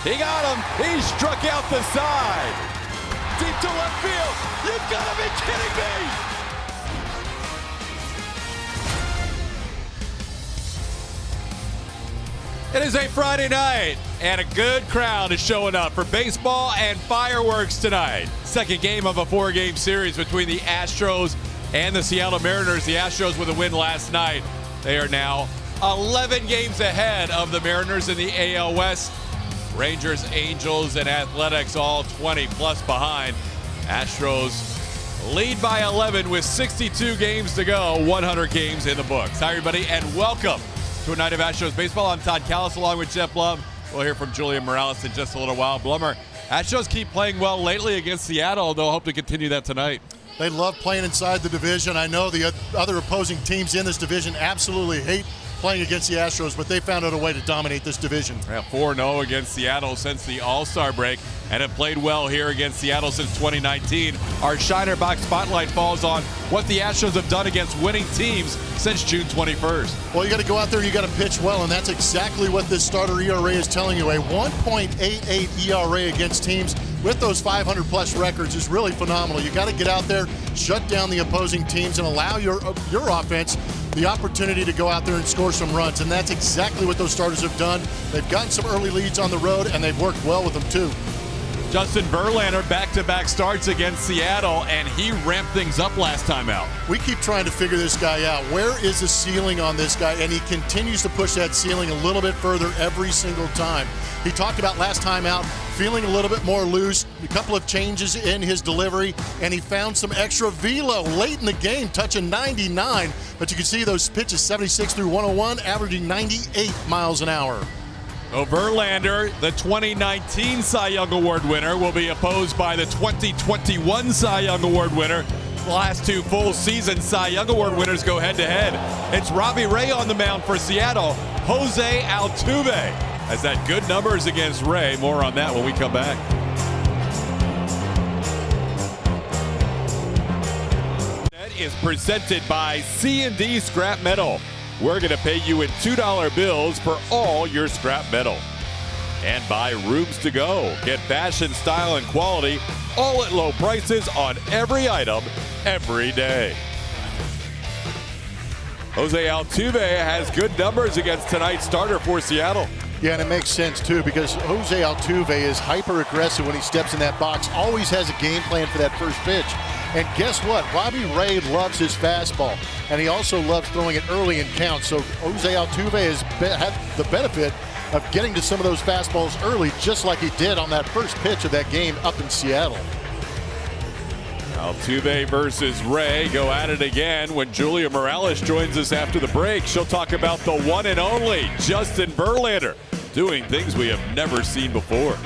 He got him. He struck out the side. Deep to left field. You've got to be kidding me. It is a Friday night, and a good crowd is showing up for baseball and fireworks tonight. Second game of a four-game series between the Astros and the Seattle Mariners. The Astros with a win last night. They are now 11 games ahead of the Mariners in the AL West. Rangers, Angels, and Athletics all 20-plus behind. Astros lead by 11 with 62 games to go, 100 games in the books. Hi, everybody, and welcome to a night of Astros baseball. I'm Todd Callis along with Jeff Blum. We'll hear from Julian Morales in just a little while. Blummer, Astros keep playing well lately against Seattle. They'll hope to continue that tonight. They love playing inside the division. I know the other opposing teams in this division absolutely hate playing against the Astros, but they found out a way to dominate this division. Yeah, 4-0 against Seattle since the All-Star break, and have played well here against Seattle since 2019. Our Shiner Box Spotlight falls on what the Astros have done against winning teams since June 21st. Well, you got to go out there and you got to pitch well, and that's exactly what this starter ERA is telling you. A 1.88 ERA against teams with those 500-plus records is really phenomenal. You got to get out there, shut down the opposing teams, and allow your offense the opportunity to go out there and score some runs, and that's exactly what those starters have done. They've gotten some early leads on the road, and they've worked well with them too. Justin Verlander back-to-back starts against Seattle, and he ramped things up last time out. We keep trying to figure this guy out. Where is the ceiling on this guy? And he continues to push that ceiling a little bit further every single time. He talked about last time out feeling a little bit more loose, a couple of changes in his delivery, and he found some extra velo late in the game, touching 99. But you can see those pitches, 76 through 101, averaging 98 miles an hour. So Verlander, the 2019 Cy Young Award winner, will be opposed by the 2021 Cy Young Award winner. The last two full season Cy Young Award winners go head-to-head. It's Robbie Ray on the mound for Seattle. Jose Altuve has had good numbers against Ray. More on that when we come back. That is presented by C&D Scrap Metal. We're going to pay you in $2 bills for all your scrap metal. And by Rooms to Go. Get fashion, style, and quality all at low prices on every item, every day. Jose Altuve has good numbers against tonight's starter for Seattle. Yeah, and it makes sense, too, because Jose Altuve is hyper-aggressive when he steps in that box, always has a game plan for that first pitch. And guess what? Robbie Ray loves his fastball, and he also loves throwing it early in counts. So Jose Altuve has had the benefit of getting to some of those fastballs early, just like he did on that first pitch of that game up in Seattle. Altuve versus Ray go at it again when Julia Morales joins us after the break. She'll talk about the one and only Justin Verlander doing things we have never seen before.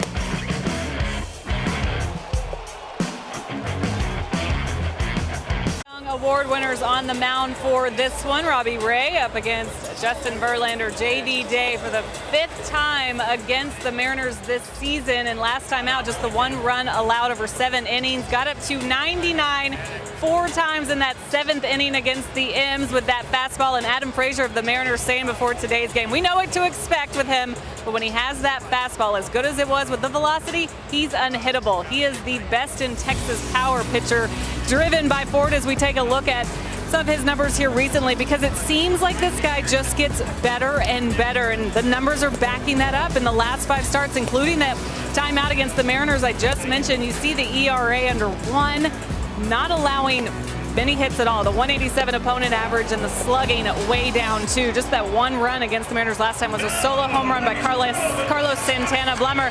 Award winners on the mound for this one. Robbie Ray up against Justin Verlander. JV Day for the 5th time against the Mariners this season, and last time out just the one run allowed over 7 innings. Got up to 99 4 times in that 7th inning against the M's with that fastball. And Adam Frazier of the Mariners saying before today's game, we know what to expect with him, but when he has that fastball, as good as it was with the velocity, he's unhittable. He is the best in Texas power pitcher, driven by Ford as we take a look at some of his numbers here recently, because it seems like this guy just gets better and better, and the numbers are backing that up in the last 5 starts, including that timeout against the Mariners I just mentioned. You see the ERA under 1, not allowing many hits at all. The 187 opponent average and the slugging way down too. Just that one run against the Mariners last time was a solo home run by Carlos Santana. Blummer,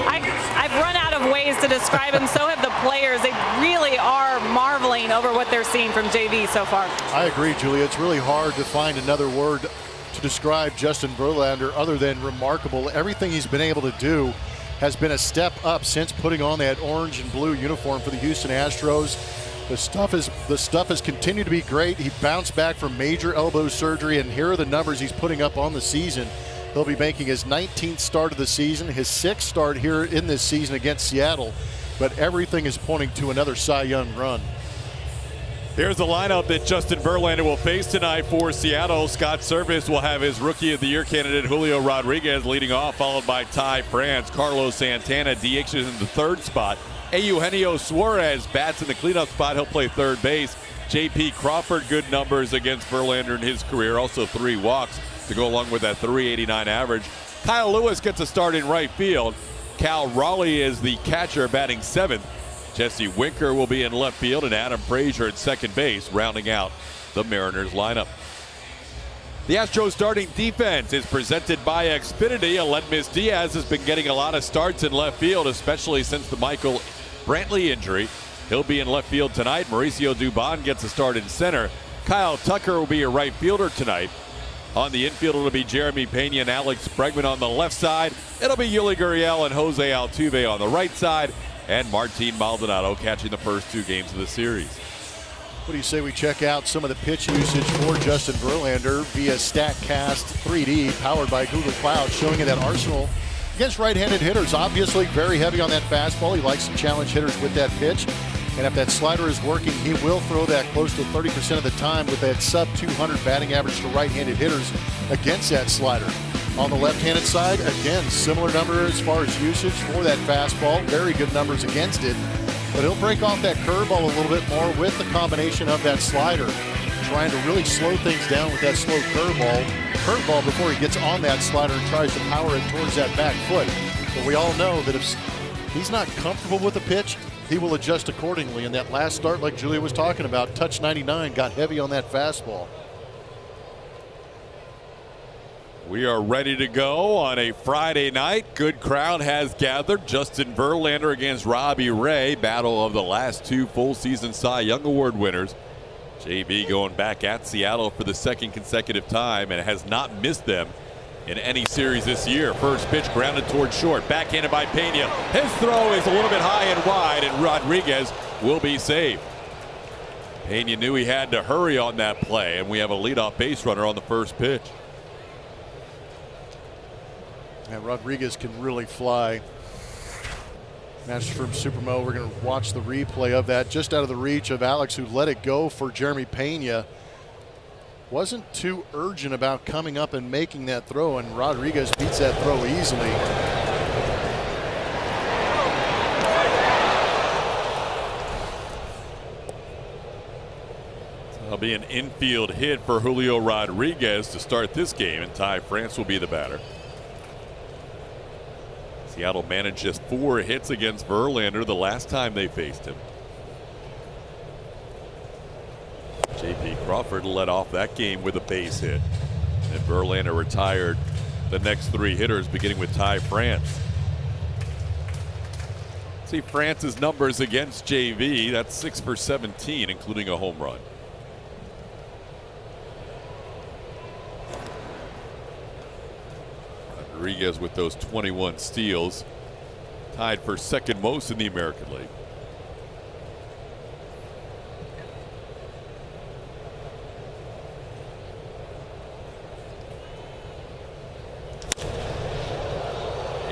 I've run out of ways to describe him. So have the players. They really are marveling over what they're seeing from JV so far. I agree, Julia. It's really hard to find another word to describe Justin Verlander other than remarkable. Everything he's been able to do has been a step up since putting on that orange and blue uniform for the Houston Astros. The stuff has continued to be great. He bounced back from major elbow surgery, and here are the numbers he's putting up on the season. He'll be making his 19th start of the season, his 6th start here in this season against Seattle, but everything is pointing to another Cy Young run. Here's the lineup that Justin Verlander will face tonight for Seattle. Scott Servais will have his Rookie of the Year candidate Julio Rodriguez leading off, followed by Ty France. Carlos Santana DHs in the third spot. Eugenio Suarez bats in the cleanup spot. He'll play third base. J.P. Crawford, good numbers against Verlander in his career. Also 3 walks to go along with that .389 average. Kyle Lewis gets a start in right field. Cal Raleigh is the catcher, batting 7th. Jesse Winker will be in left field, and Adam Frazier at second base, rounding out the Mariners lineup. The Astros starting defense is presented by Xfinity. Aledmys Diaz has been getting a lot of starts in left field, especially since the Michael Brantley injury. He'll be in left field tonight. Mauricio Dubon gets a start in center. Kyle Tucker will be your right fielder tonight. On the infield, it'll be Jeremy Pena and Alex Bregman on the left side. It'll be Yuli Gurriel and Jose Altuve on the right side. And Martin Maldonado catching the first 2 games of the series. What do you say we check out some of the pitch usage for Justin Verlander via StatCast 3D, powered by Google Cloud, showing you that arsenal against right-handed hitters. Obviously very heavy on that fastball. He likes to challenge hitters with that pitch. And if that slider is working, he will throw that close to 30% of the time with that sub-200 batting average to right-handed hitters against that slider. On the left-handed side, again, similar number as far as usage for that fastball. Very good numbers against it. But he'll break off that curveball a little bit more with the combination of that slider. Trying to really slow things down with that slow curveball before he gets on that slider and tries to power it towards that back foot. But we all know that if he's not comfortable with the pitch, he will adjust accordingly. And that last start, like Julia was talking about, touch 99, got heavy on that fastball. We are ready to go on a Friday night. Good crowd has gathered. Justin Verlander against Robbie Ray. Battle of the last 2 full season Cy Young Award winners. JB going back at Seattle for the 2nd consecutive time and has not missed them in any series this year. First pitch grounded towards short. Backhanded by Pena. His throw is a little bit high and wide, and Rodriguez will be saved. Pena knew he had to hurry on that play, and we have a leadoff base runner on the first pitch. And Rodriguez can really fly. Match from Supermo. We're going to watch the replay of that. Just out of the reach of Alex, who let it go for Jeremy Pena. Wasn't too urgent about coming up and making that throw, and Rodriguez beats that throw easily. That'll be an infield hit for Julio Rodriguez to start this game, and Ty France will be the batter. Seattle managed just 4 hits against Verlander the last time they faced him. J.P. Crawford led off that game with a base hit. And Verlander retired the next 3 hitters, beginning with Ty France. See France's numbers against JV. That's 6 for 17, including a home run. Rodriguez with those 21 steals, tied for 2nd most in the American League.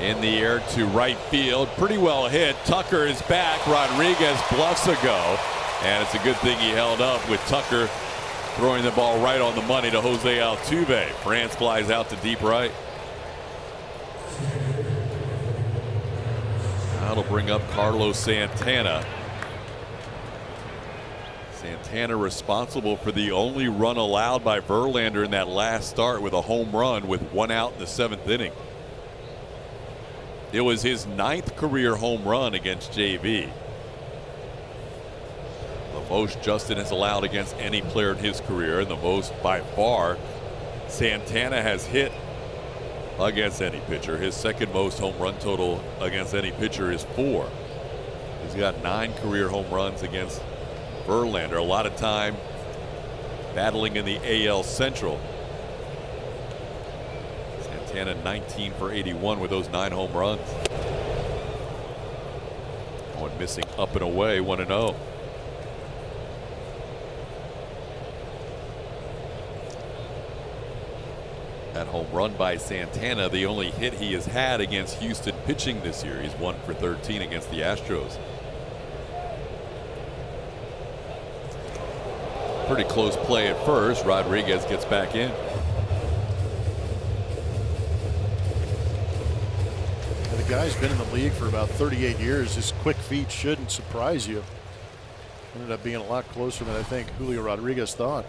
In the air to right field, pretty well hit. Tucker is back. Rodriguez bluffs a go, and it's a good thing he held up with Tucker throwing the ball right on the money to Jose Altuve. France flies out to deep right. That'll bring up Carlos Santana. Santana responsible for the only run allowed by Verlander in that last start with a home run with 1 out in the 7th inning. It was his 9th career home run against JV. The most Justin has allowed against any player in his career, and the most by far Santana has hit against any pitcher. His 2nd most home run total against any pitcher is 4. He's got 9 career home runs against Verlander. A lot of time battling in the AL Central. Santana 19 for 81 with those 9 home runs. Going missing up and away, 1-0. That home run by Santana, the only hit he has had against Houston pitching this year. He's 1 for 13 against the Astros. Pretty close play at first. Rodriguez gets back in. The guy's been in the league for about 38 years. His quick feet shouldn't surprise you. Ended up being a lot closer than I think Julio Rodriguez thought.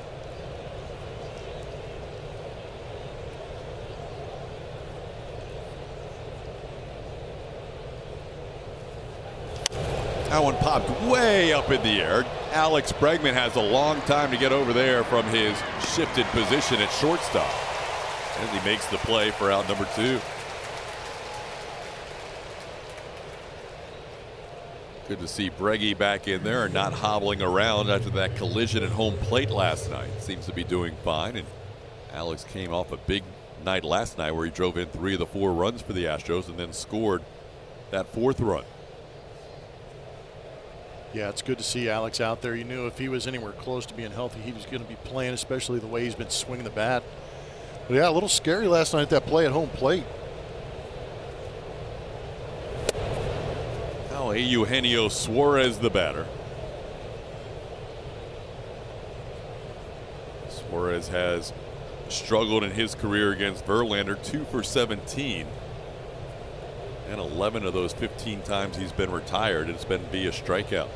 That one popped way up in the air. Alex Bregman has a long time to get over there from his shifted position at shortstop. And he makes the play for out number 2. Good to see Breggy back in there and not hobbling around after that collision at home plate last night. Seems to be doing fine. And Alex came off a big night last night where he drove in 3 of the 4 runs for the Astros and then scored that 4th run. Yeah, it's good to see Alex out there. You knew if he was anywhere close to being healthy, he was going to be playing, especially the way he's been swinging the bat. But yeah, a little scary last night, that play at home plate. Now Eugenio Suarez the batter. Suarez has struggled in his career against Verlander, 2 for 17. And 11 of those 15 times he's been retired, it's been via strikeout.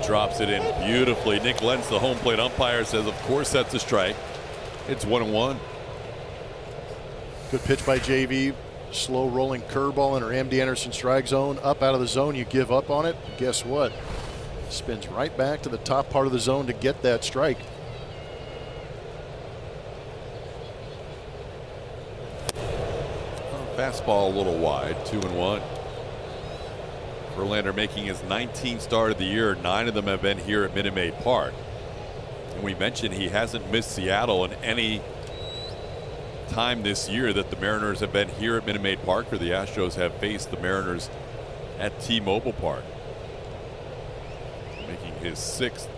Drops it in beautifully. Nick Lentz, the home plate umpire, says, of course, that's a strike. It's 1-1. Good pitch by JV. Slow rolling curveball in her MD Anderson strike zone. Up out of the zone, you give up on it. Guess what? Spins right back to the top part of the zone to get that strike. Fastball a little wide, 2-1. Verlander making his 19th start of the year. 9 of them have been here at Minute Maid Park. And we mentioned he hasn't missed Seattle in any time this year that the Mariners have been here at Minute Maid Park, or the Astros have faced the Mariners at T-Mobile Park. Making his 6th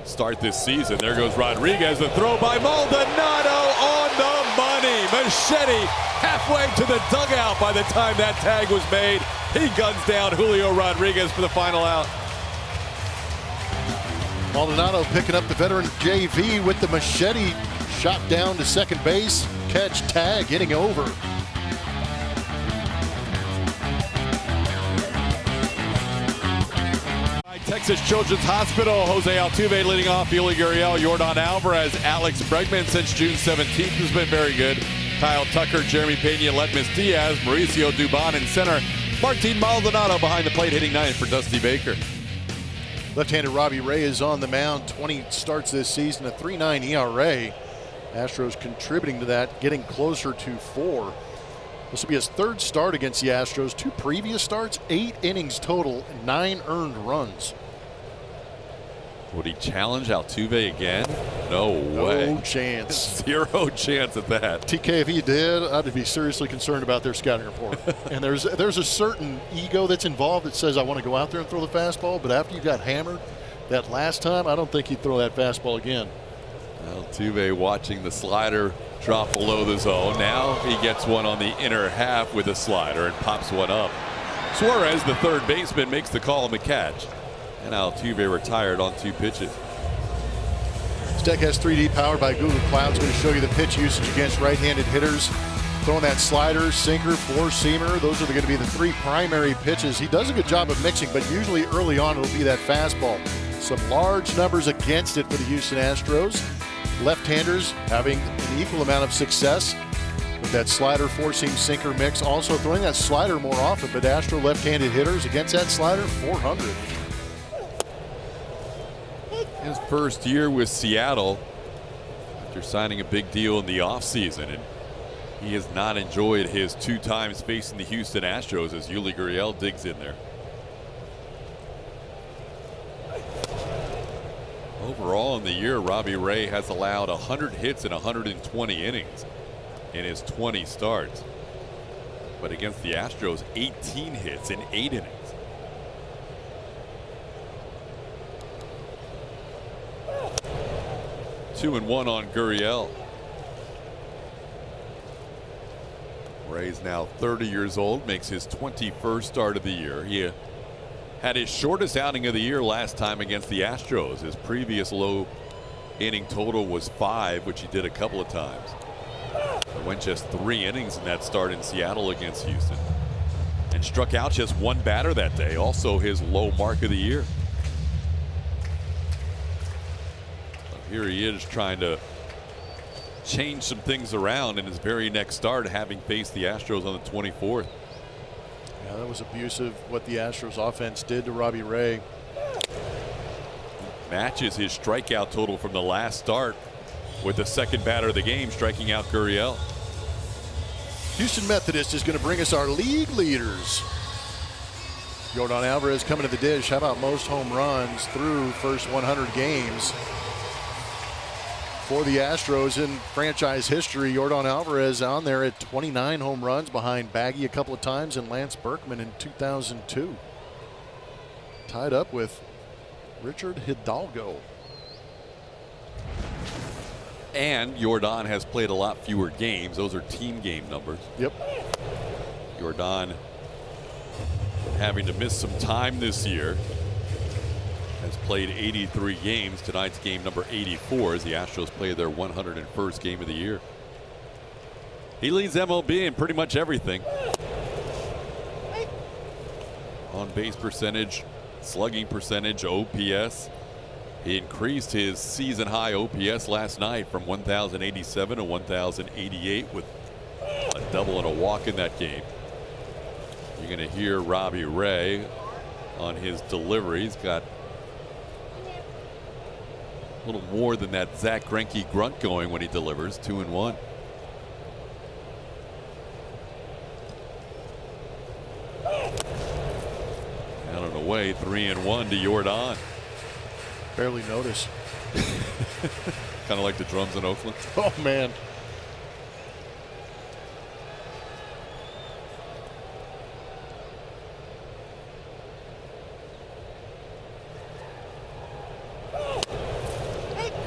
start this season. There goes Rodriguez. The throw by Maldonado on the money. Machete halfway to the dugout by the time that tag was made. He guns down Julio Rodriguez for the final out. Maldonado picking up the veteran JV with the machete. Shot down to second base. Catch, tag, hitting over. Texas Children's Hospital. Jose Altuve leading off. Yuli Gurriel, Yordan Alvarez, Alex Bregman since June 17th has been very good. Kyle Tucker, Jeremy Pena, Letmus Diaz, Mauricio Dubon in center. Martin Maldonado behind the plate hitting 9th for Dusty Baker. Left-handed Robbie Ray is on the mound. 20 starts this season, a 3.9 ERA. Astros contributing to that, getting closer to 4. This will be his 3rd start against the Astros. 2 previous starts, 8 innings total, 9 earned runs. Would he challenge Altuve again? No way. No chance. 0 chance at that. TK, if he did, I'd be seriously concerned about their scouting report. And there's a certain ego that's involved that says, I want to go out there and throw the fastball, but after you got hammered that last time, I don't think he'd throw that fastball again. Altuve watching the slider drop below the zone. Now he gets one on the inner half with a slider and pops one up. Suarez, the 3rd baseman, makes the call on the catch. And Altuve retired on 2 pitches. This deck has 3D powered by Google Cloud. It's going to show you the pitch usage against right-handed hitters. Throwing that slider, sinker, 4-seamer. Those are going to be the 3 primary pitches. He does a good job of mixing, but usually early on it'll be that fastball. Some large numbers against it for the Houston Astros. Left-handers having an equal amount of success with that slider, 4-seam, sinker mix. Also throwing that slider more often, but Astro left-handed hitters against that slider, 400. His first year with Seattle after signing a big deal in the offseason, and he has not enjoyed his 2 times facing the Houston Astros as Yuli Gurriel digs in there. Over overall in the year, Robbie Ray has allowed 100 hits in 120 innings in his 20 starts. But against the Astros, 18 hits in 8 innings. Two and one on Gurriel. Ray's now 30 years old, makes his 21st start of the year. He had his shortest outing of the year last time against the Astros. His previous low inning total was 5, which he did a couple of times. It went just 3 innings in that start in Seattle against Houston, and struck out just 1 batter that day, also his low mark of the year. So here he is trying to change some things around in his very next start, having faced the Astros on the 24th. Yeah, that was abusive what the Astros offense did to Robbie Ray. Matches his strikeout total from the last start with the second batter of the game striking out Gurriel. Houston Methodist is going to bring us our league leaders. Yordan Alvarez coming to the dish. How about most home runs through first 100 games for the Astros in franchise history? Yordan Alvarez on there at 29 home runs behind Baggy a couple of times and Lance Berkman in 2002. Tied up with Richard Hidalgo. And Yordan has played a lot fewer games. Those are team game numbers. Yep. Yordan having to miss some time this year. Has played 83 games. Tonight's game number 84 as the Astros play their 101st game of the year. He leads MLB in pretty much everything. On base percentage, slugging percentage, OPS. He increased his season high OPS last night from 1,087 to 1,088 with a double and a walk in that game. You're going to hear Robbie Ray on his delivery. He's got a little more than that Zach Greinke grunt going when he delivers. 2-1. Out and away, 3-1 to Yordan. Barely notice. Kind of like the drums in Oakland. Oh, man.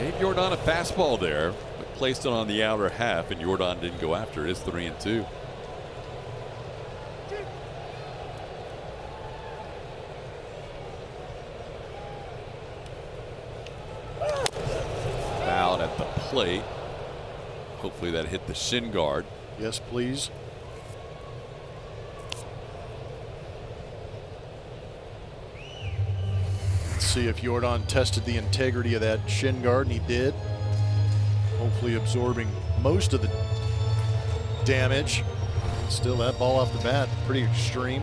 Gave Yordan a fastball there, but placed it on the outer half, and Yordan didn't go after it. It's 3-2. Foul at the plate. Hopefully that hit the shin guard. Yes, please. Let's see if Yordan tested the integrity of that shin guard, and he did. Hopefully absorbing most of the damage. Still, that ball off the bat, pretty extreme.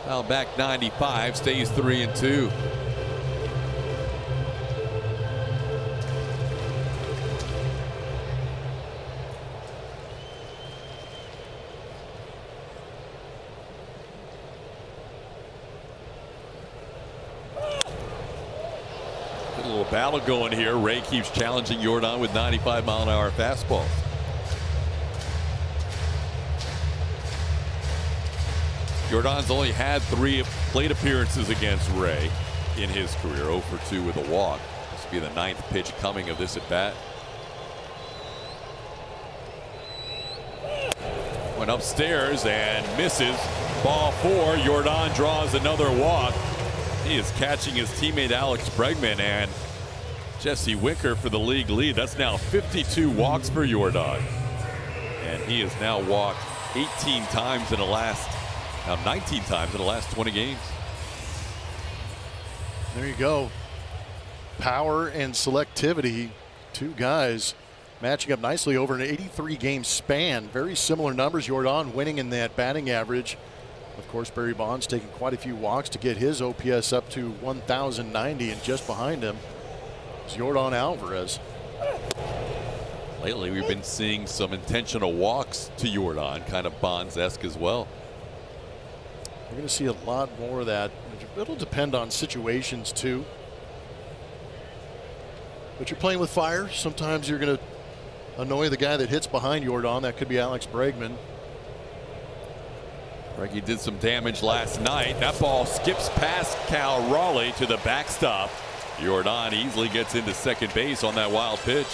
Foul back 95, stays 3-2. Good little battle going here. Ray keeps challenging Yordan with 95-mile-an-hour fastballs. Yordan's only had 3 plate appearances against Ray in his career. 0 for 2 with a walk. This will be the 9th pitch coming of this at bat. Went upstairs and misses. Ball 4. Yordan draws another walk. He is catching his teammate Alex Bregman and Jesse Winker for the league lead. That's now 52 walks for Yordan. And he has now walked 18 times in the last 19 times in the last 20 games. There you go. Power and selectivity. 2 guys matching up nicely over an 83 game span. Very similar numbers. Yordan winning in that batting average. Of course, Barry Bonds taking quite a few walks to get his OPS up to 1,090, and just behind him is Yordan Alvarez. Lately, we've been seeing some intentional walks to Jordan, kind of Bonds-esque as well. We're going to see a lot more of that. It'll depend on situations too. But you're playing with fire. Sometimes you're going to annoy the guy that hits behind Jordan. That could be Alex Bregman. Breggy did some damage last night. That ball skips past Cal Raleigh to the backstop. Jordan easily gets into second base on that wild pitch.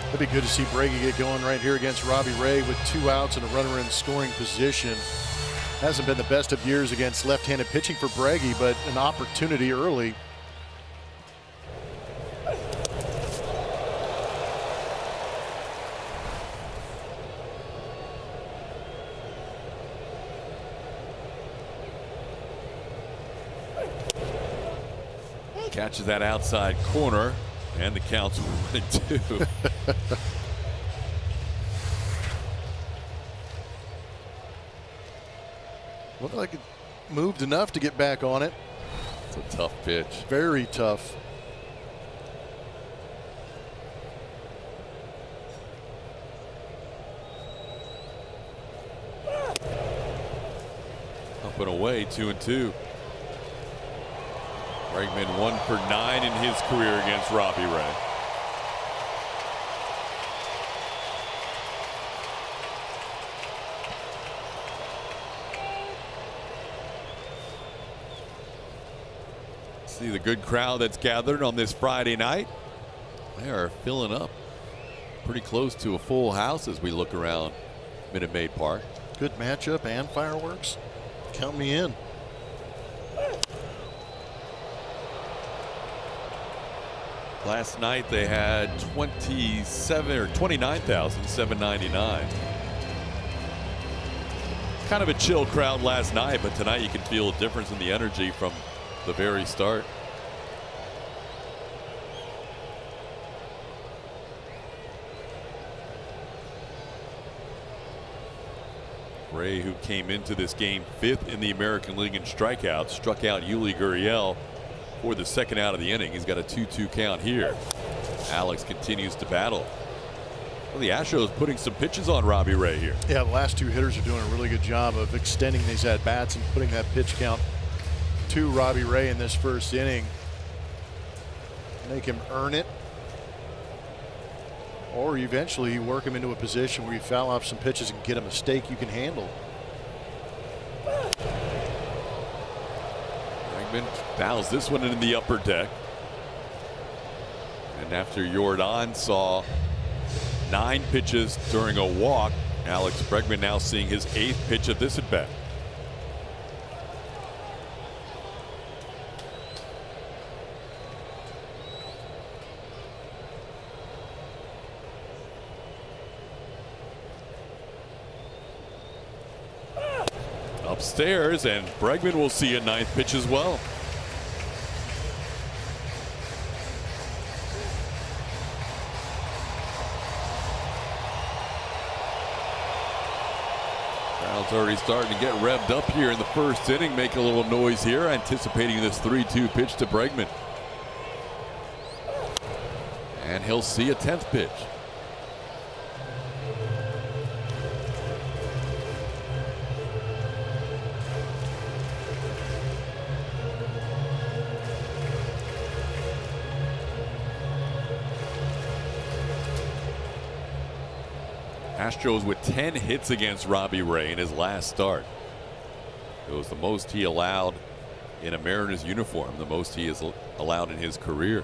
It'd be good to see Breggy get going right here against Robbie Ray with 2 outs and a runner in scoring position. Hasn't been the best of years against left-handed pitching for Breggy, but an opportunity early. Catches that outside corner, and the count's 1-2. Looked like it moved enough to get back on it. It's a tough pitch. Very tough. Up and away, 2-2. Bregman 1 for 9 in his career against Robbie Ray. See the good crowd that's gathered on this Friday night. They are filling up pretty close to a full house as we look around Minute Maid Park. Good matchup and fireworks. Count me in. Last night they had 29,799. Kind of a chill crowd last night, but tonight you can feel a difference in the energy from the very start. Ray, who came into this game 5th in the American League in strikeouts, struck out Yuli Gurriel for the second out of the inning. He's got a 2-2 count here. Alex continues to battle. Well, the Astros putting some pitches on Robbie Ray here. Yeah, the last 2 hitters are doing a really good job of extending these at-bats and putting that pitch count to Robbie Ray in this first inning. Make him earn it. Or eventually you work him into a position where you foul off some pitches and get a mistake you can handle. Fouls this one in the upper deck. And after Jordan saw 9 pitches during a walk, Alex Bregman now seeing his 8th pitch of this at bat. Upstairs, and Bregman will see a 9th pitch as well. Crowd's already starting to get revved up here in the first inning, make a little noise here, anticipating this 3-2 pitch to Bregman. And he'll see a 10th pitch. Astros with 10 hits against Robbie Ray in his last start. It was the most he allowed in a Mariners uniform, the most he has allowed in his career.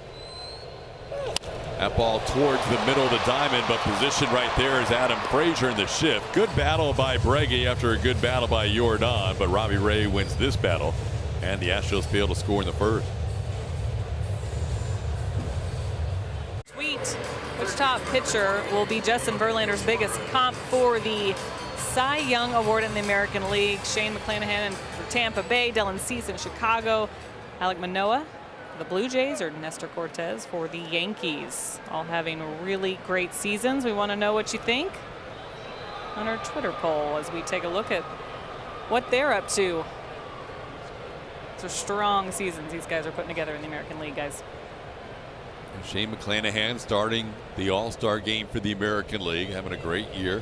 That ball towards the middle of the diamond, but positioned right there is Adam Frazier in the shift. Good battle by Breggy after a good battle by Jordan, but Robbie Ray wins this battle, and the Astros fail to score in the first. Which top pitcher will be Justin Verlander's biggest comp for the Cy Young Award in the American League? Shane McClanahan for Tampa Bay, Dylan Cease in Chicago, Alek Manoah for the Blue Jays, or Nestor Cortez for the Yankees. All having really great seasons. We want to know what you think on our Twitter poll as we take a look at what they're up to. These are strong seasons these guys are putting together in the American League, guys. Shane McClanahan starting the All-Star game for the American League, having a great year.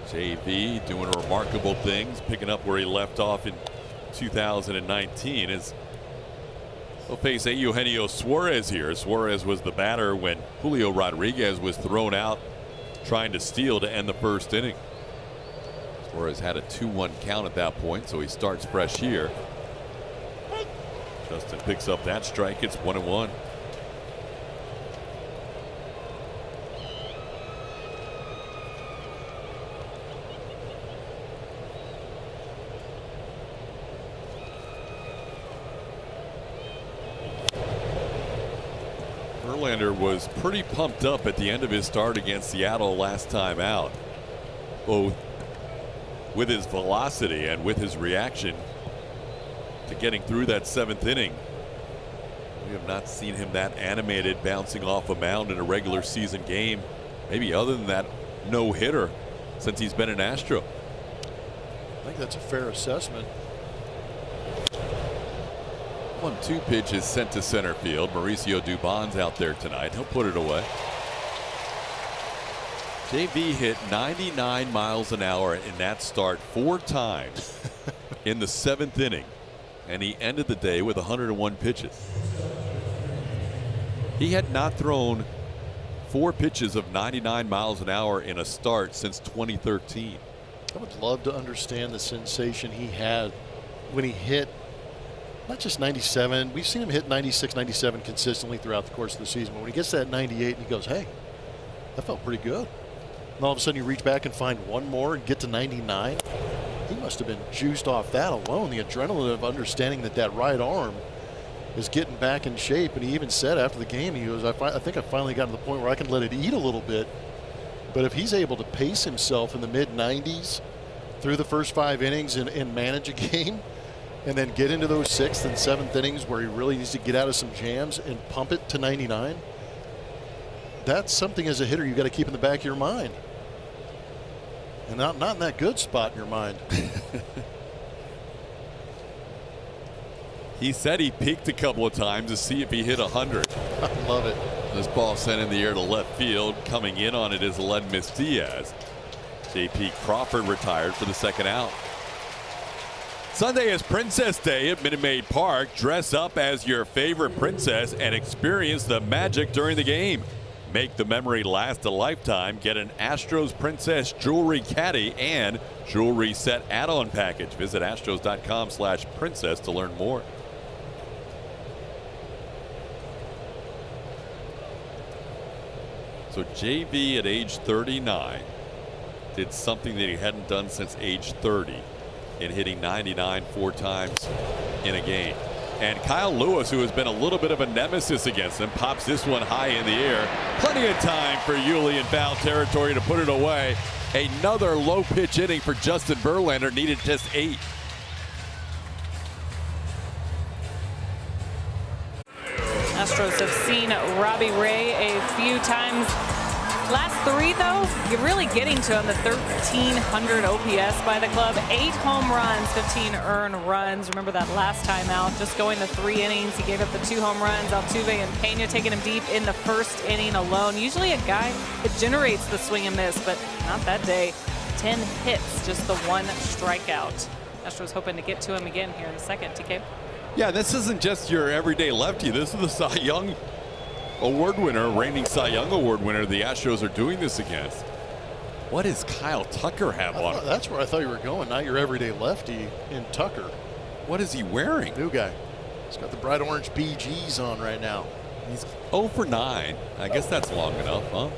JV doing remarkable things, picking up where he left off in 2019. As we'll face Eugenio Suarez here. Suarez was the batter when Julio Rodriguez was thrown out trying to steal to end the first inning. Suarez had a 2-1 count at that point, so he starts fresh here. Justin picks up that strike. It's 1-1. Verlander was pretty pumped up at the end of his start against Seattle last time out, both with his velocity and with his reaction to getting through that 7th inning. We have not seen him that animated bouncing off a mound in a regular season game, maybe other than that no-hitter, since he's been an Astro. I think that's a fair assessment. 1-2 pitch is sent to center field. Mauricio Dubon's out there tonight. He'll put it away. JV hit 99 miles an hour in that start 4 times in the 7th inning, and he ended the day with 101 pitches. He had not thrown 4 pitches of 99 miles an hour in a start since 2013. I would love to understand the sensation he had when he hit not just 97. We've seen him hit 96, 97 consistently throughout the course of the season. But when he gets to that 98 and he goes, hey, that felt pretty good. And all of a sudden you reach back and find one more and get to 99. He must have been juiced off that alone. The adrenaline of understanding that that right arm is getting back in shape. And he even said after the game, he goes, I think I finally got to the point where I can let it eat a little bit. But if he's able to pace himself in the mid-90s through the first 5 innings and manage a game, and then get into those 6th and 7th innings where he really needs to get out of some jams and pump it to 99, that's something as a hitter you got to keep in the back of your mind. And not in that good spot in your mind. He said he peeked a couple of times to see if he hit 100. I love it. This ball sent in the air to left field. Coming in on it is Aledmys Diaz. J.P. Crawford retired for the 2nd out. Sunday is Princess Day at Minute Maid Park. Dress up as your favorite princess and experience the magic during the game. Make the memory last a lifetime. Get an Astros Princess Jewelry Caddy and Jewelry Set add-on package. Visit astros.com/princess to learn more. So JV at age 39 did something that he hadn't done since age 30. In hitting 99 4 times in a game. And Kyle Lewis, who has been a little bit of a nemesis against him, pops this one high in the air. Plenty of time for Yuli in foul territory to put it away. Another low pitch inning for Justin Verlander, needed just 8. Astros have seen Robbie Ray a few times. Last 3, though, you're really getting to him. The 1,300 OPS by the club. 8 home runs, 15 earned runs. Remember that last time out, just going the 3 innings. He gave up the 2 home runs. Altuve and Pena taking him deep in the 1st inning alone. Usually a guy that generates the swing and miss, but not that day. 10 hits, just the 1 strikeout. Astros hoping to get to him again here in the 2nd, TK. Yeah, this isn't just your everyday lefty. This is the Cy Young Award winner, reigning Cy Young Award winner the Astros are doing this against. What does Kyle Tucker have on him? That's where I thought you were going. Not your everyday lefty in Tucker. What is he wearing? New guy. He's got the bright orange BGs on right now. He's 0 for 9. I guess that's long enough, huh?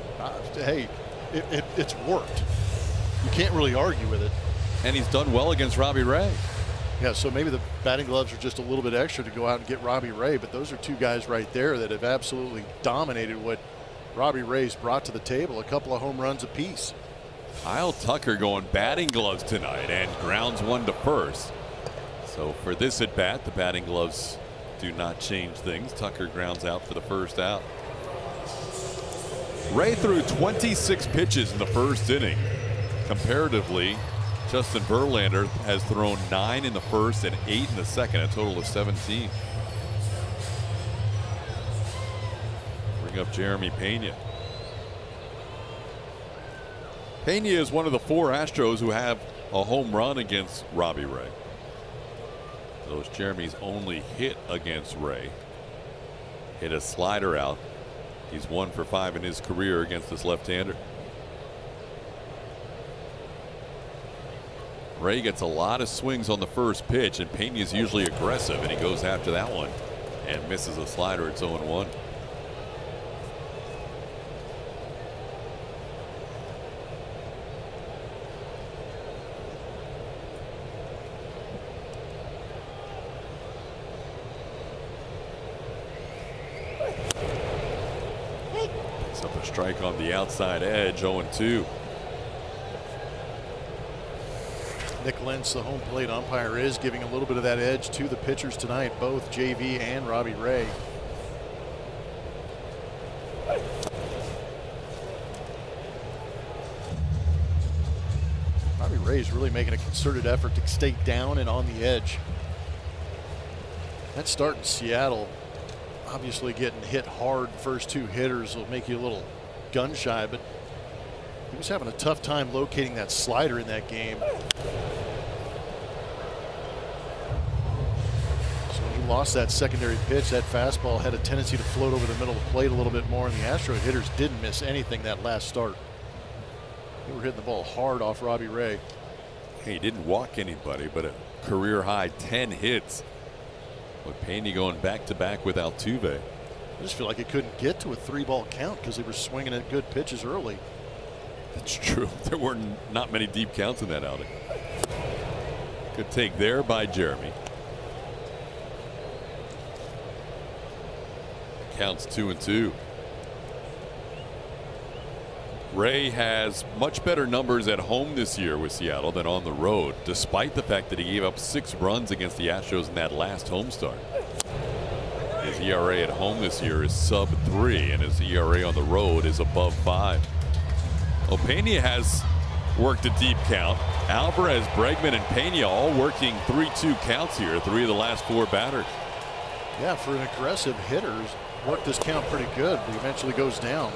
Hey, it's worked. You can't really argue with it. And he's done well against Robbie Ray. Yeah, so maybe the batting gloves are just a little bit extra to go out and get Robbie Ray, but those are 2 guys right there that have absolutely dominated what Robbie Ray's brought to the table. A couple of home runs apiece. Kyle Tucker going batting gloves tonight and grounds 1 to first. So for this at bat, the batting gloves do not change things. Tucker grounds out for the 1st out. Ray threw 26 pitches in the 1st inning. Comparatively, Justin Verlander has thrown 9 in the 1st and 8 in the 2nd, a total of 17. bring up Jeremy Pena. Pena is one of the 4 Astros who have a home run against Robbie Ray. That was Jeremy's only hit against Ray. Hit a slider out. He's 1 for 5 in his career against this left-hander. Ray gets a lot of swings on the first pitch, and Pena is usually aggressive, and he goes after that one and misses a slider. It's 0-1. Picks up a strike on the outside edge. 0-2. Nick Lentz, the home plate umpire, is giving a little bit of that edge to the pitchers tonight, both JV and Robbie Ray. Robbie Ray is really making a concerted effort to stay down and on the edge. That start in Seattle, obviously getting hit hard, first 2 hitters will make you a little gun shy, but he was having a tough time locating that slider in that game. So when he lost that secondary pitch, that fastball had a tendency to float over the middle of the plate a little bit more, and the Astro hitters didn't miss anything that last start. They were hitting the ball hard off Robbie Ray. He didn't walk anybody, but a career high 10 hits. With Pena going back-to-back with Altuve. I just feel like it couldn't get to a 3-ball count because they were swinging at good pitches early. That's true. There were not many deep counts in that outing. Good take there by Jeremy. Counts 2-2. Ray has much better numbers at home this year with Seattle than on the road, despite the fact that he gave up 6 runs against the Astros in that last home start. His ERA at home this year is sub-3, and his ERA on the road is above 5. Pena has worked a deep count. Alvarez, Bregman, and Pena all working 3-2 counts here, 3 of the last 4 batters. Yeah, for an aggressive hitter, worked this count pretty good, but eventually goes down.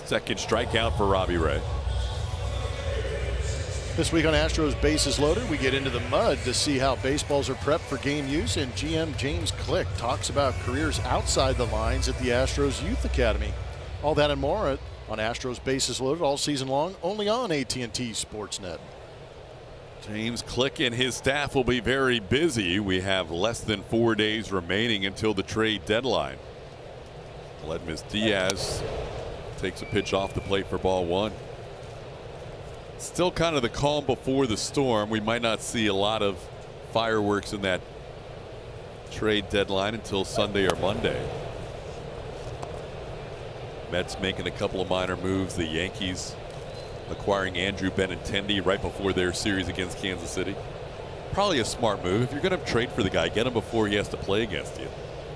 Second strikeout for Robbie Ray. This week on Astros Bases Loaded, we get into the mud to see how baseballs are prepped for game use, and GM James Click talks about careers outside the lines at the Astros Youth Academy. All that and more on Astros Bases Loaded all season long, only on AT&T Sportsnet. James Click and his staff will be very busy. We have less than 4 days remaining until the trade deadline. Aledmys Diaz takes a pitch off the plate for ball 1. Still kind of the calm before the storm. We might not see a lot of fireworks in that trade deadline until Sunday or Monday. Mets making a couple of minor moves. The Yankees acquiring Andrew Benintendi right before their series against Kansas City. Probably a smart move. If you're going to trade for the guy, get him before he has to play against you.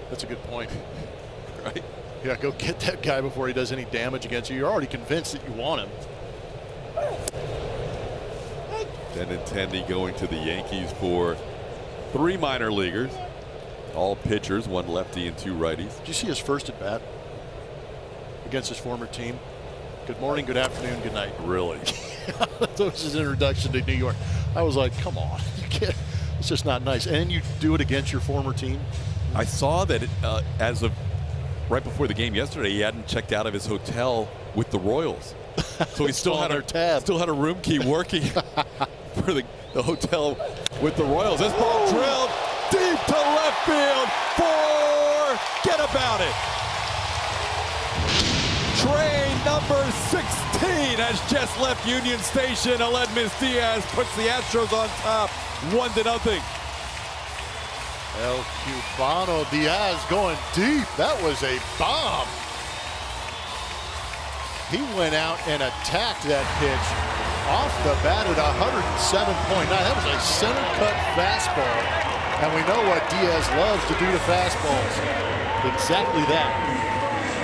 That's a good point. Right? Yeah, go get that guy before he does any damage against you. You're already convinced that you want him. Benintendi going to the Yankees for 3 minor leaguers. All pitchers, 1 lefty and 2 righties. Did you see his first at bat against his former team? Good morning, good afternoon, good night. Really? That was his introduction to New York. I was like, come on. You can't, it's just not nice. And you do it against your former team? I saw that as of right before the game yesterday, he hadn't checked out of his hotel with the Royals. So he still had a room key working for the hotel with the Royals. This ball drilled deep to left field. Forget about it. Train number 16 has just left Union Station. Aledmys Diaz puts the Astros on top, 1-0. El Cubano Diaz going deep. That was a bomb. He went out and attacked that pitch off the bat at 107.9. That was a center cut fastball. And we know what Diaz loves to do to fastballs. Exactly that.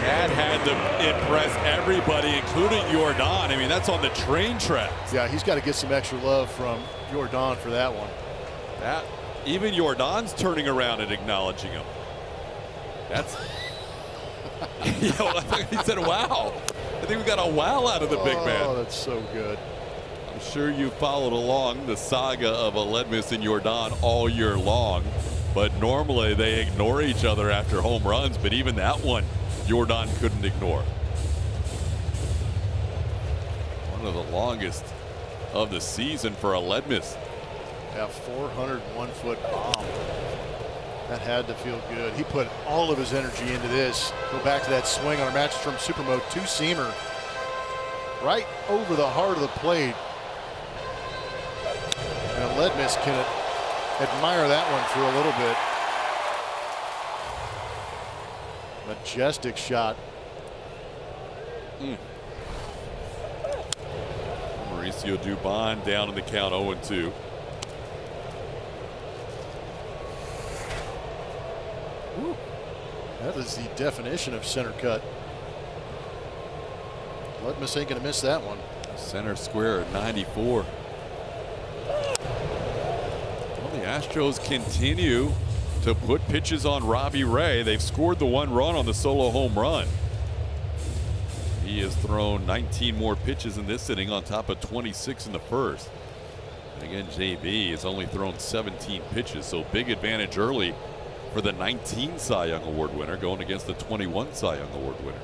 That had to impress everybody, including Jordan. I mean, that's on the train tracks. Yeah, he's got to get some extra love from Jordan for that one. Even Jordan's turning around and acknowledging him. You know, he said, wow. I think we got a wow out of the big man. Oh, that's so good. I'm sure you followed along the saga of Aledmys and Jordan all year long, but normally they ignore each other after home runs, but even that one, Jordan couldn't ignore. One of the longest of the season for Aledmys. Yeah, 401-foot bomb. That had to feel good. He put all of his energy into this. Go back to that swing on a Matchstrom Supermo two-seamer. Right over the heart of the plate. And Aledmys can admire that one for a little bit. Majestic shot. Mauricio Dubon down in the count 0-2. That is the definition of center cut. Aledmys ain't gonna miss that one. Center square at 94. Well, the Astros continue to put pitches on Robbie Ray. They've scored the one run on the solo home run. He has thrown 19 more pitches in this inning on top of 26 in the first. And again, JB has only thrown 17 pitches, so big advantage early for the 19 Cy Young Award winner going against the 21 Cy Young Award winner.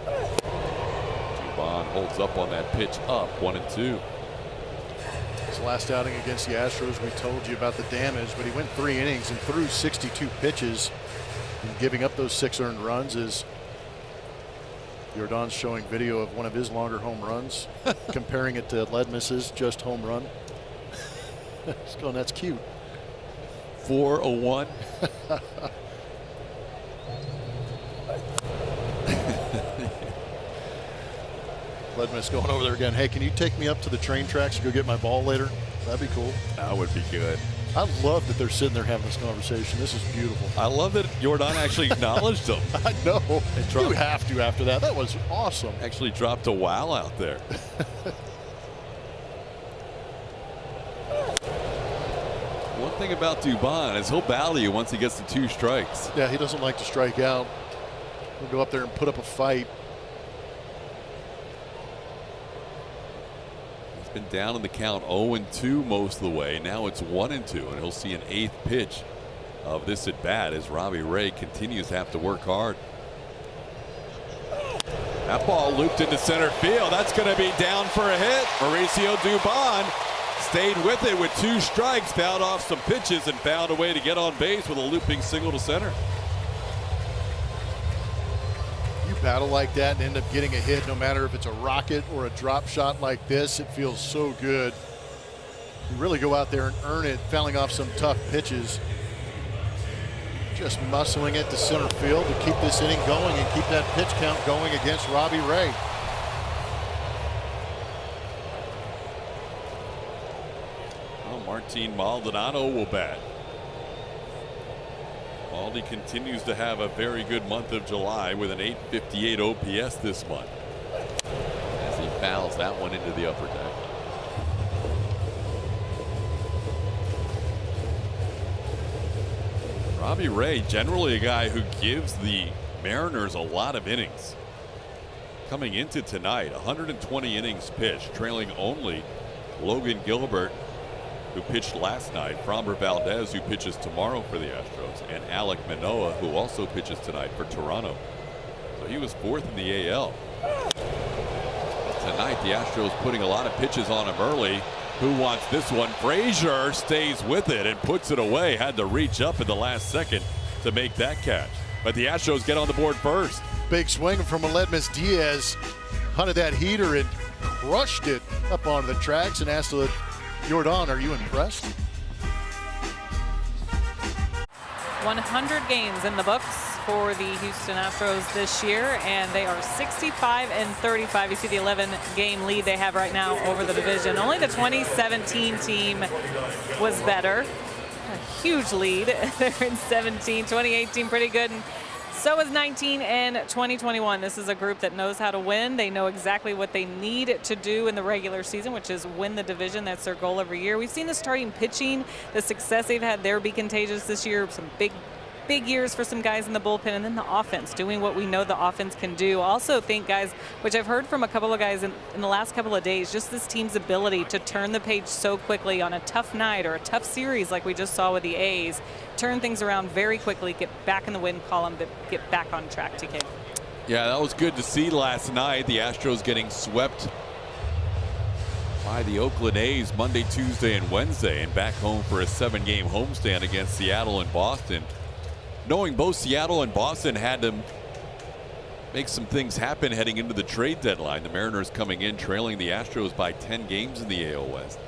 Dubon holds up on that pitch, up 1-2. His last outing against the Astros, we told you about the damage, but he went 3 innings and threw 62 pitches. And giving up those 6 earned runs is Jordan's showing video of one of his longer home runs, comparing it to Aledmys's just home run. He's going, that's cute. 401. Aledmys going over there again. Hey, can you take me up to the train tracks and go get my ball later? That'd be cool. That would be good. I love that they're sitting there having this conversation. This is beautiful. I love that Jordan actually acknowledged them. I know. You have to after that. That was awesome. Actually dropped a wow out there. One thing about Dubon is he'll battle you once he gets to 2 strikes. Yeah, he doesn't like to strike out. He'll go up there and put up a fight. He's been down in the count 0-2 most of the way. Now it's 1-2, and he'll see an 8th pitch of this at bat as Robbie Ray continues to have to work hard. That ball looped into center field. That's going to be down for a hit. Mauricio Dubon stayed with it with 2 strikes, fouled off some pitches, and found a way to get on base with a looping single to center. You battle like that and end up getting a hit, no matter if it's a rocket or a drop shot like this, it feels so good. You really go out there and earn it, fouling off some tough pitches. Just muscling it to center field to keep this inning going and keep that pitch count going against Robbie Ray. Well, Martin Maldonado will bat. Maldi continues to have a very good month of July with an .858 OPS this month as he fouls that one into the upper deck. Robbie Ray, generally a guy who gives the Mariners a lot of innings. Coming into tonight, 120 innings pitched, trailing only Logan Gilbert, who pitched last night, Framber Valdez, who pitches tomorrow for the Astros, and Alek Manoah, who also pitches tonight for Toronto. So he was 4th in the AL. Tonight, the Astros putting a lot of pitches on him early. Who wants this one? Frazier stays with it and puts it away. Had to reach up in the last second to make that catch. But the Astros get on the board first. Big swing from Aledmys. Diaz hunted that heater and crushed it up onto the tracks and asked Jordan, are you impressed? 100 games in the books for the Houston Astros this year, and they are 65-35. You see the 11-game lead they have right now over the division. Only the 2017 team was better. A huge lead. They're in 17. 2018 pretty good. And so is 19 and 2021. This is a group that knows how to win. They know exactly what they need to do in the regular season, which is win the division. That's their goal every year. We've seen the starting pitching, the success they've had there be contagious this year. Some big big years for some guys in the bullpen, and then the offense doing what we know the offense can do. Also think, guys, which I've heard from a couple of guys in the last couple of days, just this team's ability to turn the page so quickly on a tough night or a tough series like we just saw with the A's, turn things around very quickly, get back in the win column, but get back on track, TK. Yeah, that was good to see last night. The Astros getting swept by the Oakland A's Monday, Tuesday, and Wednesday, and back home for a 7-game homestand against Seattle and Boston. Knowing both Seattle and Boston had to make some things happen heading into the trade deadline. The Mariners coming in trailing the Astros by 10 games in the AL West.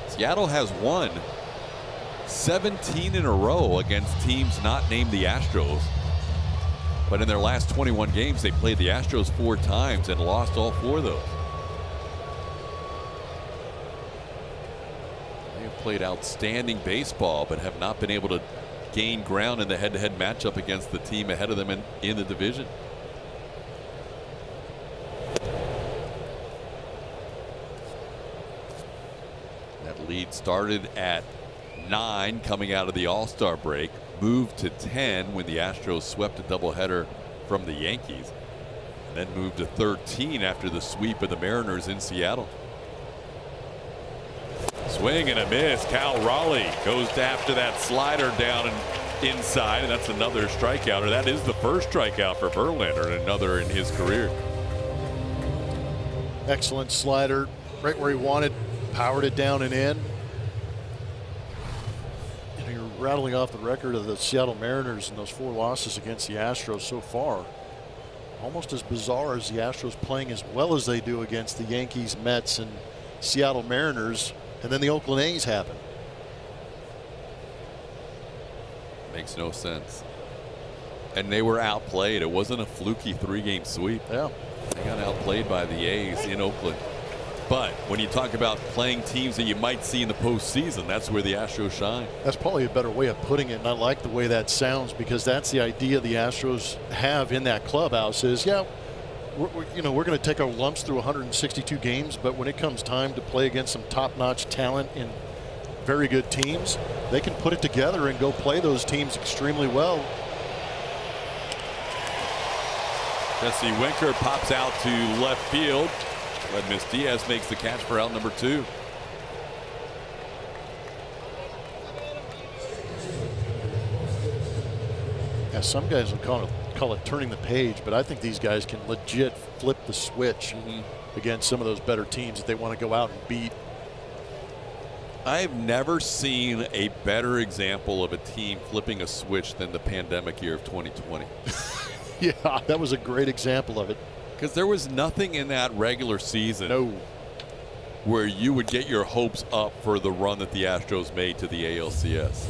Seattle has won 17 in a row against teams not named the Astros. But in their last 21 games, they played the Astros 4 times and lost all 4 of those. They have played outstanding baseball, but have not been able to gain ground in the head-to-head matchup against the team ahead of them in the division. That lead started at 9 coming out of the All-Star break, moved to 10 when the Astros swept a doubleheader from the Yankees, and then moved to 13 after the sweep of the Mariners in Seattle. Swing and a miss. Cal Raleigh goes after that slider down and inside, and that's another strikeout, or that is the first strikeout for Verlander, and another in his career. Excellent slider, right where he wanted, powered it down and in. You're rattling off the record of the Seattle Mariners and those 4 losses against the Astros so far. Almost as bizarre as the Astros playing as well as they do against the Yankees, Mets, and Seattle Mariners, and then the Oakland A's happen. Makes no sense. And they were outplayed. It wasn't a fluky 3-game sweep. Yeah. They got outplayed by the A's in Oakland. But when you talk about playing teams that you might see in the postseason, that's where the Astros shine. That's probably a better way of putting it, and I like the way that sounds, because that's the idea the Astros have in that clubhouse is, yeah, we're going to take our lumps through 162 games, but when it comes time to play against some top-notch talent in very good teams, they can put it together and go play those teams extremely well. Jesse Winker pops out to left field. Miss Diaz makes the catch for out number 2. Yeah, some guys will call it turning the page, but I think these guys can legit flip the switch against some of those better teams that they want to go out and beat. I've never seen a better example of a team flipping a switch than the pandemic year of 2020. Yeah, that was a great example of it. Because there was nothing in that regular season where you would get your hopes up for the run that the Astros made to the ALCS.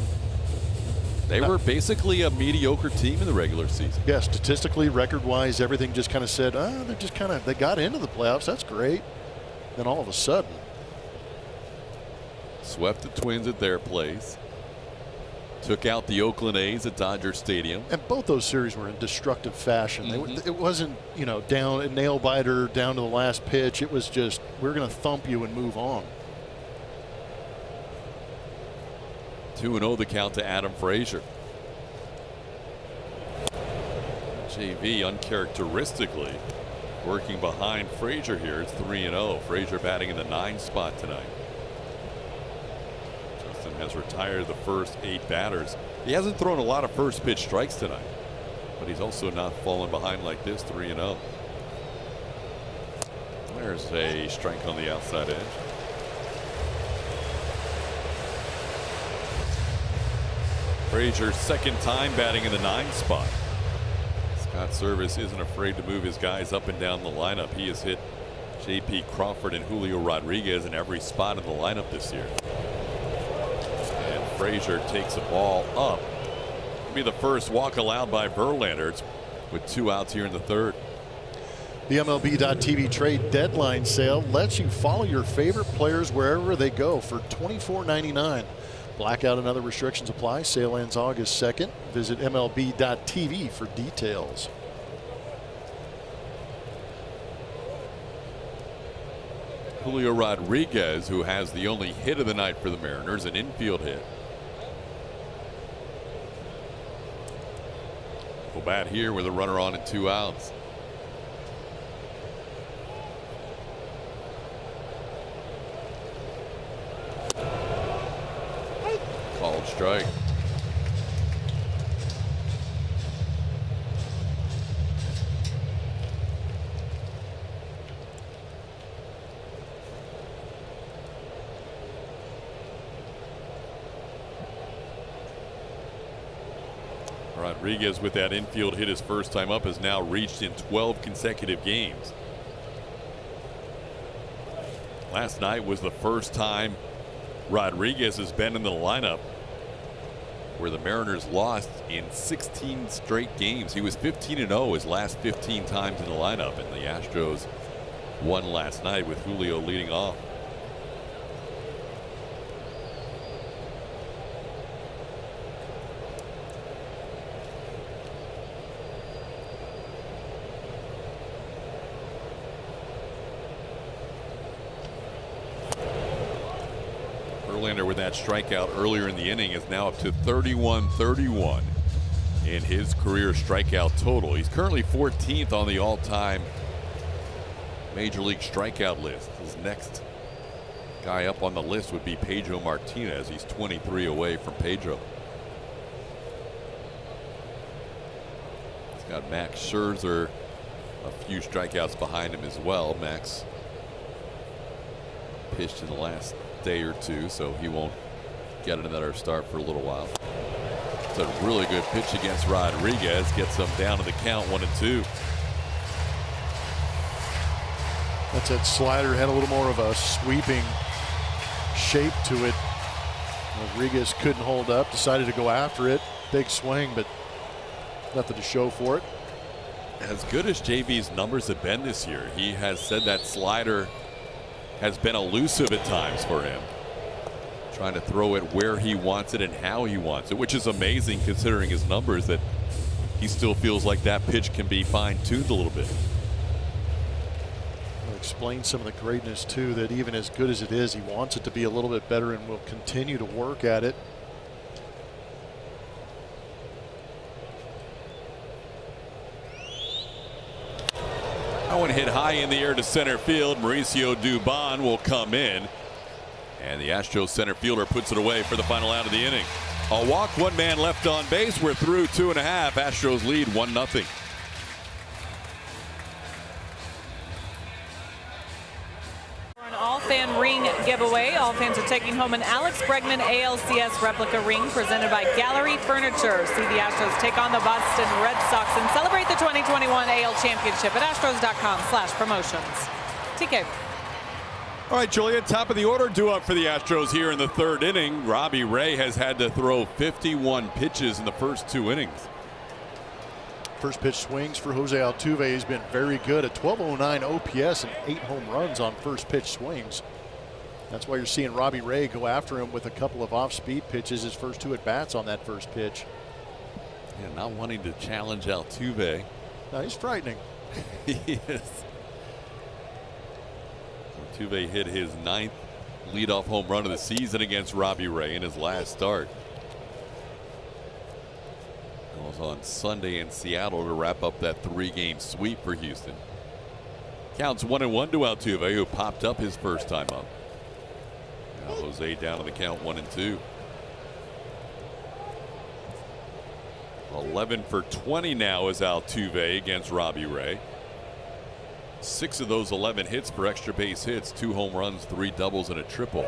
They were basically a mediocre team in the regular season. Yeah, statistically, record-wise, everything just kind of said, they got into the playoffs. That's great. Then all of a sudden, swept the Twins at their place. Took out the Oakland A's at Dodger Stadium. And both those series were in destructive fashion. It wasn't, down a nail biter down to the last pitch. It was just, we're going to thump you and move on. 2-0 the count to Adam Frazier. JV uncharacteristically working behind Frazier here. It's 3-0. Frazier batting in the 9 spot tonight. Has retired the first 8 batters. He hasn't thrown a lot of first pitch strikes tonight, but he's also not fallen behind like this. 3-0. There's a strike on the outside edge. Frazier's second time batting in the 9 spot. Scott Service isn't afraid to move his guys up and down the lineup. He has hit J.P. Crawford and Julio Rodriguez in every spot in the lineup this year. Frazier takes a ball up. It'll be the first walk allowed by Verlander. It's with 2 outs here in the 3rd. The MLB.TV trade deadline sale lets you follow your favorite players wherever they go for $24.99. Blackout and other restrictions apply. Sale ends August 2nd. Visit MLB.TV for details. Julio Rodriguez, who has the only hit of the night for the Mariners, an infield hit. bat here with a runner on and 2 outs. Called strike. Rodriguez, with that infield hit his first time up, has now reached in 12 consecutive games. Last night was the first time Rodriguez has been in the lineup where the Mariners lost in 16 straight games. He was 15-0 his last 15 times in the lineup, and the Astros won last night with Julio leading off. Verlander, with that strikeout earlier in the inning, is now up to 31-31 in his career strikeout total. He's currently 14th on the all-time major league strikeout list. His next guy up on the list would be Pedro Martinez. He's 23 away from Pedro. He's got Max Scherzer a few strikeouts behind him as well. Max pitched in the last day or two, so he won't get another start for a little while. It's a really good pitch against Rodriguez. Gets him down to the count, 1-2. That's that slider, had a little more of a sweeping shape to it. Rodriguez couldn't hold up, decided to go after it. Big swing, but nothing to show for it. As good as JV's numbers have been this year, he has said that slider has been elusive at times for him. Trying to throw it where he wants it and how he wants it, which is amazing considering his numbers, that he still feels like that pitch can be fine-tuned a little bit. I'll explain some of the greatness too, that even as good as it is, he wants it to be a little bit better and will continue to work at it. That one hit high in the air to center field. Mauricio Dubon will come in, and the Astros center fielder puts it away for the final out of the inning. A walk, one man left on base. We're through 2.5. Astros lead 1-0. For an all-fan ring giveaway, all fans are taking home an Alex Bregman ALCS replica ring presented by Gallery Furniture. See the Astros take on the Boston Red Sox and celebrate the 2021 AL Championship at astros.com/promotions. TK. All right, Julia, top of the order due up for the Astros here in the third inning. Robbie Ray has had to throw 51 pitches in the first 2 innings. First pitch swings for Jose Altuve has been very good at 1209 OPS and 8 home runs on first pitch swings. That's why you're seeing Robbie Ray go after him with a couple of off-speed pitches, his first 2 at-bats on that first pitch. Yeah, not wanting to challenge Altuve. No, he's frightening. He is. Altuve hit his 9th leadoff home run of the season against Robbie Ray in his last start. It was on Sunday in Seattle to wrap up that 3-game sweep for Houston. Counts 1-1 to Altuve, who popped up his first time up. Now Jose down to the count, 1-2. 11 for 20 now is Altuve against Robbie Ray. 6 of those 11 hits for extra base hits, 2 home runs, 3 doubles, and a triple.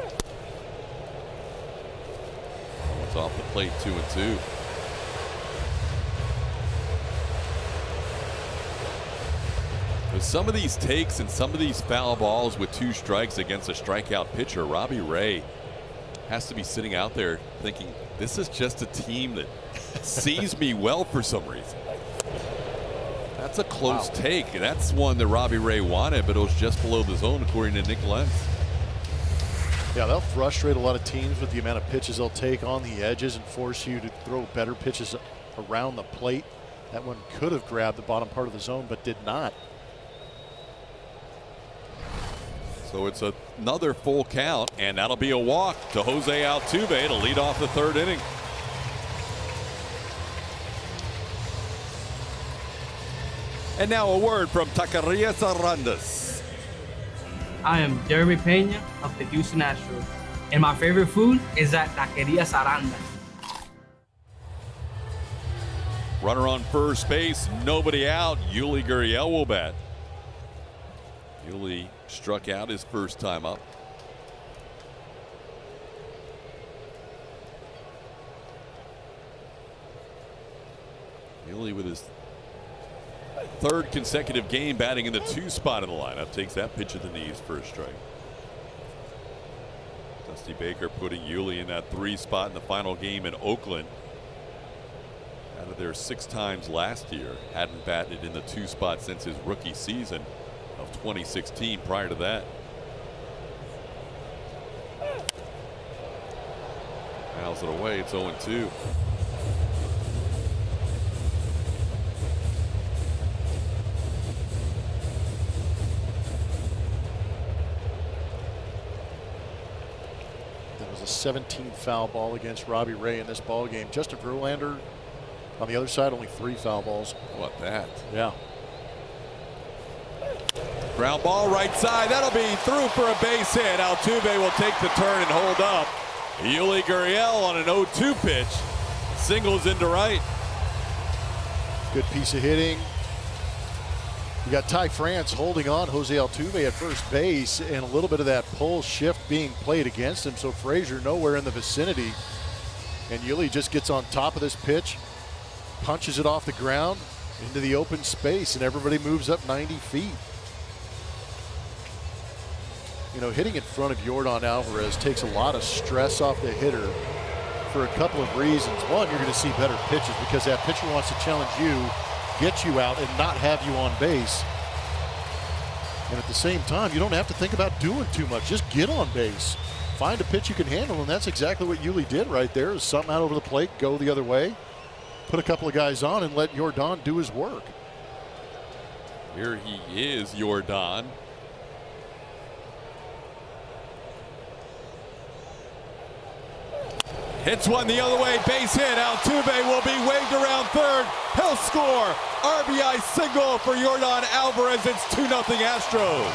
It's off the plate, 2-2. With some of these takes and some of these foul balls with 2 strikes against a strikeout pitcher, Robbie Ray has to be sitting out there thinking, this is just a team that sees me well for some reason. That's a close take. That's one that Robbie Ray wanted, but it was just below the zone, according to Nick Lentz. Yeah, they'll frustrate a lot of teams with the amount of pitches they'll take on the edges and force you to throw better pitches around the plate. That one could have grabbed the bottom part of the zone, but did not. So it's another full count, and that'll be a walk to Jose Altuve to lead off the third inning. And now a word from Taqueria Sarandas. I am Jeremy Pena of the Houston Astros, and my favorite food is at Taqueria Sarandas. Runner on first base, nobody out. Yuli Gurriel will bat. Yuli struck out his first time up. Yuli with his third consecutive game batting in the 2 spot in the lineup. Takes that pitch at the knees for a strike. Dusty Baker putting Yuli in that 3 spot in the final game in Oakland. Out of there 6 times last year. Hadn't batted in the 2 spot since his rookie season of 2016. Prior to that, fouls it away. It's 0-2. There was a 17 foul ball against Robbie Ray in this ball game. Justin Verlander on the other side, only 3 foul balls. What that? Yeah. Ground ball right side. That'll be through for a base hit. Altuve will take the turn and hold up. Yuli Gurriel on an 0-2 pitch. Singles into right. Good piece of hitting. You got Ty France holding on Jose Altuve at first base, and a little bit of that pull shift being played against him. So Frazier nowhere in the vicinity. And Yuli just gets on top of this pitch, punches it off the ground into the open space, and everybody moves up 90 feet. You know, hitting in front of Yordan Alvarez takes a lot of stress off the hitter for a couple of reasons. One, you're going to see better pitches because that pitcher wants to challenge you, get you out, and not have you on base. And at the same time, you don't have to think about doing too much. Just get on base. Find a pitch you can handle, and that's exactly what Yuli did right there. Is something out over the plate, go the other way, put a couple of guys on, and let Yordan do his work. Here he is, Yordan. Hits one the other way, base hit. Altuve will be waved around third. He'll score. RBI single for Yordan Alvarez. It's 2-0 Astros.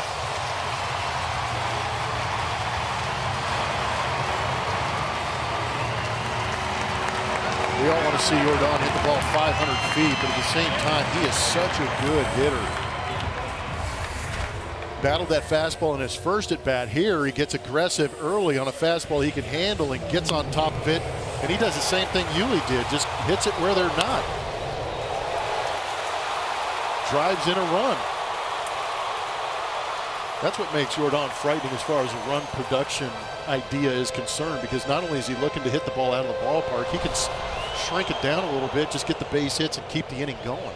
We all want to see Yordan hit the ball 500 feet, but at the same time, he is such a good hitter. Battled that fastball in his first at bat. Here he gets aggressive early on a fastball he can handle and gets on top of it, and he does the same thing Yuli did, just hits it where they're not. Drives in a run. That's what makes Yordan frightening as far as a run production idea is concerned, because not only is he looking to hit the ball out of the ballpark, he can shrink it down a little bit, just get the base hits and keep the inning going.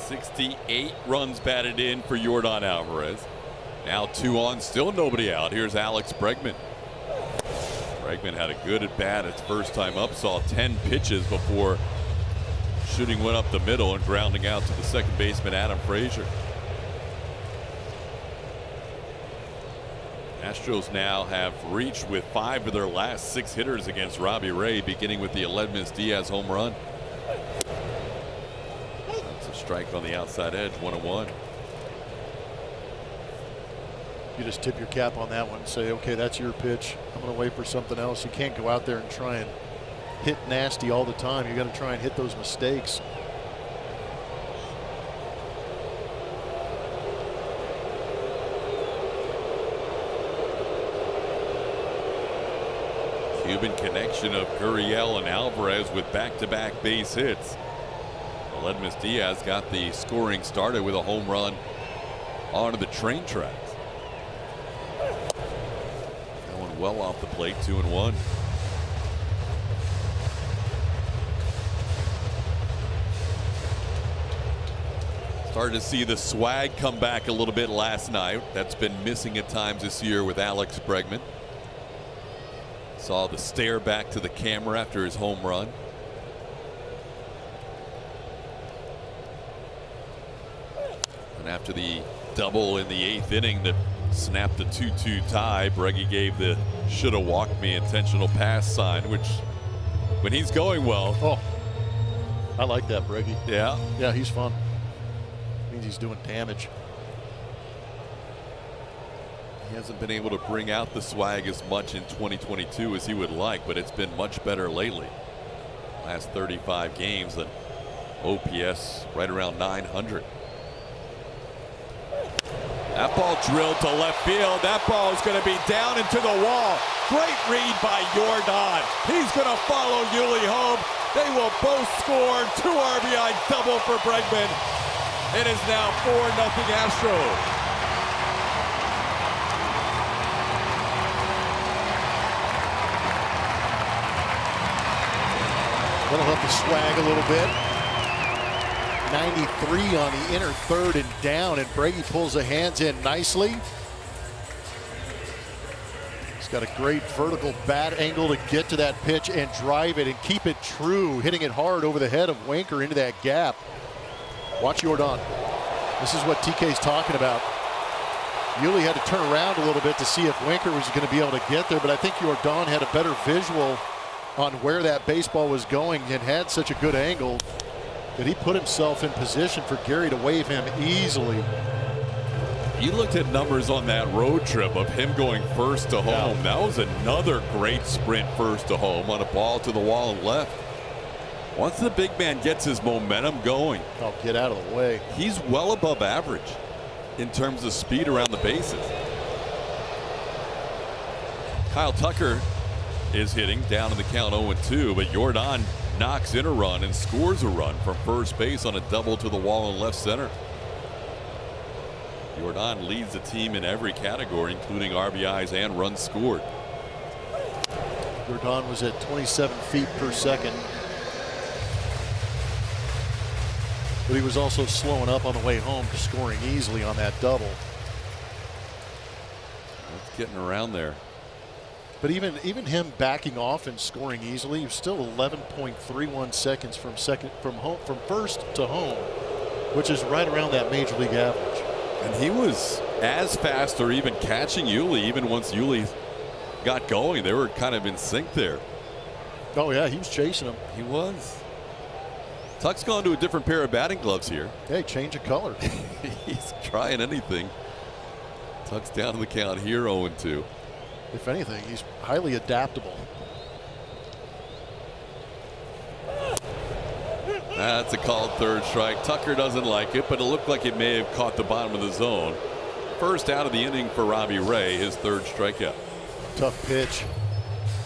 68 runs batted in for Yordan Alvarez. Now 2 on, still nobody out. Here's Alex Bregman. Bregman had a good at bat his first time up, saw 10 pitches before shooting one up the middle and grounding out to the second baseman Adam Frazier. Astros now have reached with 5 of their last 6 hitters against Robbie Ray, beginning with the Aledmys Diaz home run. That's a strike on the outside edge, 1-1. You just tip your cap on that one and say, okay, that's your pitch. I'm going to wait for something else. You can't go out there and try and hit nasty all the time. You got to try and hit those mistakes. Cuban connection of Gurriel and Alvarez with back-to-back base hits. Aledmys Diaz got the scoring started with a home run onto the train tracks. That one well off the plate, 2-1. Started to see the swag come back a little bit last night. That's been missing at times this year with Alex Bregman. Saw the stare back to the camera after his home run. And after the double in the 8th inning that snapped the 2-2 tie, Breggy gave the shoulda walked me intentional pass sign, which when he's going well, I like that, Breggy. Yeah? Yeah, he's fun. Means he's doing damage. He hasn't been able to bring out the swag as much in 2022 as he would like, but it's been much better lately. Last 35 games, an OPS right around 900. That ball drilled to left field. That ball is going to be down into the wall. Great read by Jordan. He's going to follow Yuli home. They will both score. 2 RBI double for Bregman. It is now 4-0 Astros. That'll help the swag a little bit. 93 on the inner third and down, and Brady pulls the hands in nicely. He's got a great vertical bat angle to get to that pitch and drive it and keep it true, hitting it hard over the head of Winker into that gap. Watch Jordan. This is what TK's talking about. Yuli had to turn around a little bit to see if Winker was going to be able to get there, but I think Jordan had a better visual on where that baseball was going and had such a good angle that he put himself in position for Gary to wave him easily. You looked at numbers on that road trip of him going first to home. That was another great sprint first to home on a ball to the wall and left. Once the big man gets his momentum going, oh, get out of the way. He's well above average in terms of speed around the bases. Kyle Tucker is hitting down in the count 0-2, but Jordan knocks in a run and scores a run from first base on a double to the wall in left center. Jordan leads the team in every category, including RBIs and runs scored. Jordan was at 27 feet per second, but he was also slowing up on the way home, scoring easily on that double. It's getting around there. But even him backing off and scoring easily, he was still 11.31 seconds from first to home, which is right around that major league average. And he was as fast or even catching Yuli even once Yuli got going. They were kind of in sync there. Oh yeah, he was chasing him. He was. Tuck's gone to a different pair of batting gloves here. Hey, change of color. He's trying anything. Tuck's down to the count here, 0-2. If anything, he's highly adaptable. That's a called third strike. Tucker doesn't like it, but it looked like it may have caught the bottom of the zone. First out of the inning for Robbie Ray, his third strikeout. Tough pitch.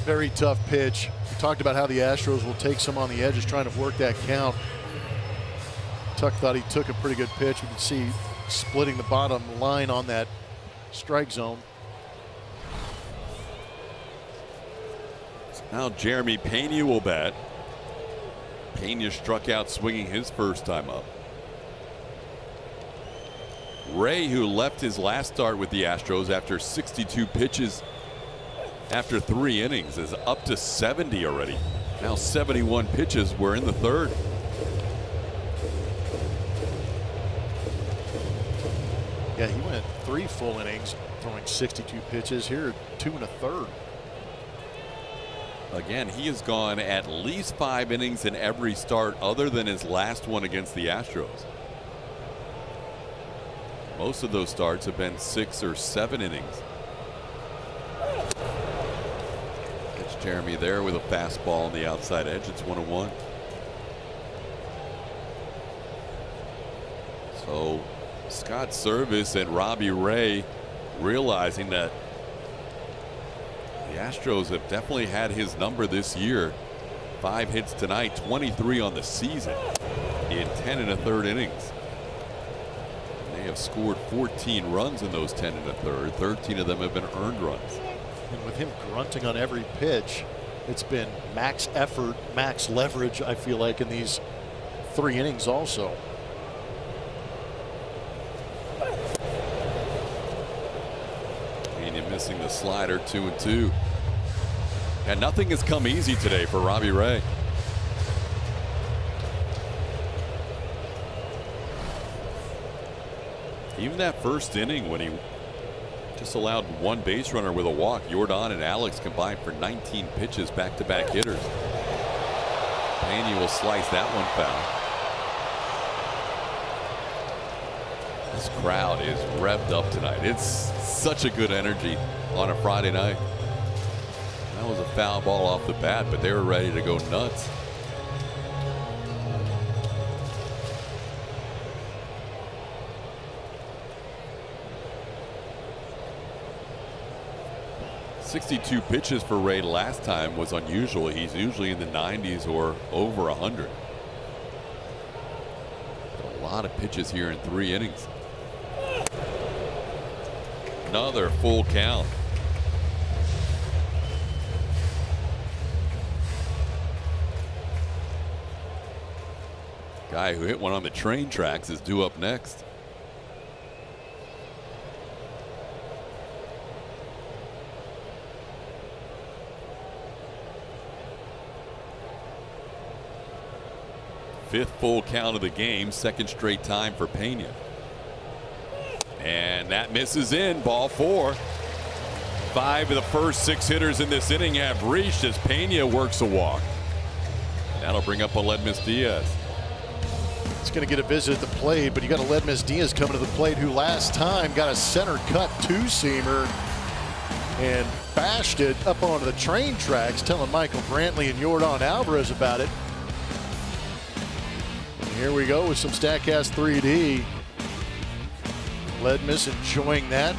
Very tough pitch. We talked about how the Astros will take some on the edges trying to work that count. Tuck thought he took a pretty good pitch. You can see splitting the bottom line on that strike zone. Now Jeremy Pena will bat. Pena struck out swinging his first time up. Ray, who left his last start with the Astros after 62 pitches after 3 innings, is up to 70 already. Now 71 pitches. We're in the third. Yeah, he went 3 full innings throwing 62 pitches. Here 2 1/3. Again, he has gone at least 5 innings in every start other than his last one against the Astros. Most of those starts have been 6 or 7 innings. Catch Jeremy there with a fastball on the outside edge. It's 1-1. So Scott Service and Robbie Ray realizing that the Astros have definitely had his number this year. 5 hits tonight, 23 on the season in 10 1/3 innings. They have scored 14 runs in those 10 1/3. 13 of them have been earned runs. And with him grunting on every pitch, it's been max effort, max leverage, I feel like, in these 3 innings also. Missing the slider, 2-2. And nothing has come easy today for Robbie Ray. Even that first inning when he just allowed 1 base runner with a walk, Jordan and Alex combined for 19 pitches, back-to-back hitters. Pena will slice that one foul. This crowd is revved up tonight. It's such a good energy on a Friday night. That was a foul ball off the bat, but they were ready to go nuts. .62 pitches for Ray last time was unusual. He's usually in the 90s or over 100. A lot of pitches here in 3 innings. Another full count. Guy who hit one on the train tracks is due up next. Fifth full count of the game, second straight time for Pena. And that misses in, ball 4. 5 of the first 6 hitters in this inning have reached as Pena works a walk. That'll bring up Aledmys Diaz. It's going to get a visit at the plate, but you got Aledmys Diaz coming to the plate, who last time got a center cut two-seamer and bashed it up onto the train tracks, telling Michael Brantley and Yordan Alvarez about it. Here we go with some StatCast 3D. Aledmys enjoying that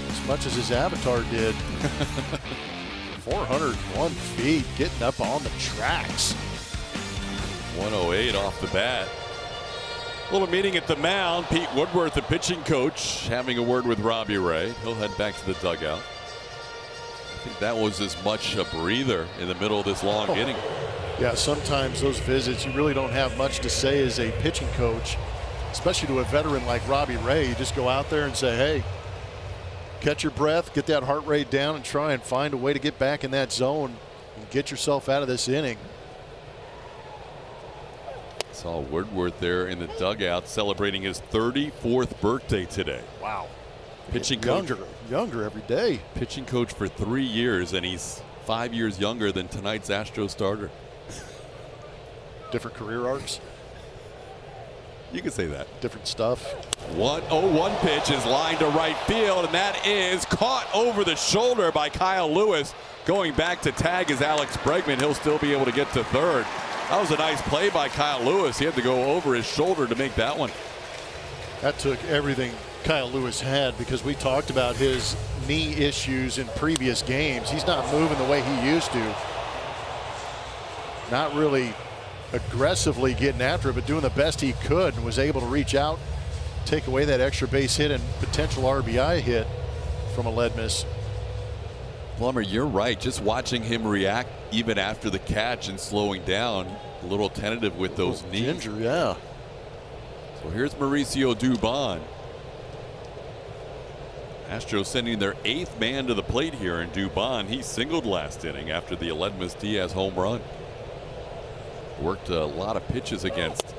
as much as his avatar did. 401 feet, getting up on the tracks. 108 off the bat. A little meeting at the mound. Pete Woodworth, the pitching coach, having a word with Robbie Ray. He'll head back to the dugout. I think that was as much a breather in the middle of this long inning. Yeah, sometimes those visits, you really don't have much to say as a pitching coach, especially to a veteran like Robbie Ray. You just go out there and say, hey, catch your breath, get that heart rate down, and try and find a way to get back in that zone and get yourself out of this inning. Saw Woodworth there in the dugout celebrating his 34th birthday today. Wow. Pitching coach. Younger every day. Pitching coach for 3 years, and he's 5 years younger than tonight's Astros starter. Different career arcs. You can say that. Different stuff. 1-0-1 pitch is lined to right field, and that is caught over the shoulder by Kyle Lewis. Going back to tag is Alex Bregman. He'll still be able to get to third. That was a nice play by Kyle Lewis. He had to go over his shoulder to make that one. That took everything Kyle Lewis had, because we talked about his knee issues in previous games. He's not moving the way he used to. Not really aggressively getting after it, but doing the best he could, and was able to reach out, take away that extra base hit and potential RBI hit from Aledmys. Plummer, you're right. Just watching him react even after the catch and slowing down, a little tentative with those knees. Ginger, yeah. So here's Mauricio Dubon. Astros sending their 8th man to the plate here, and Dubon, he singled last inning after the Aledmys Diaz home run. Worked a lot of pitches against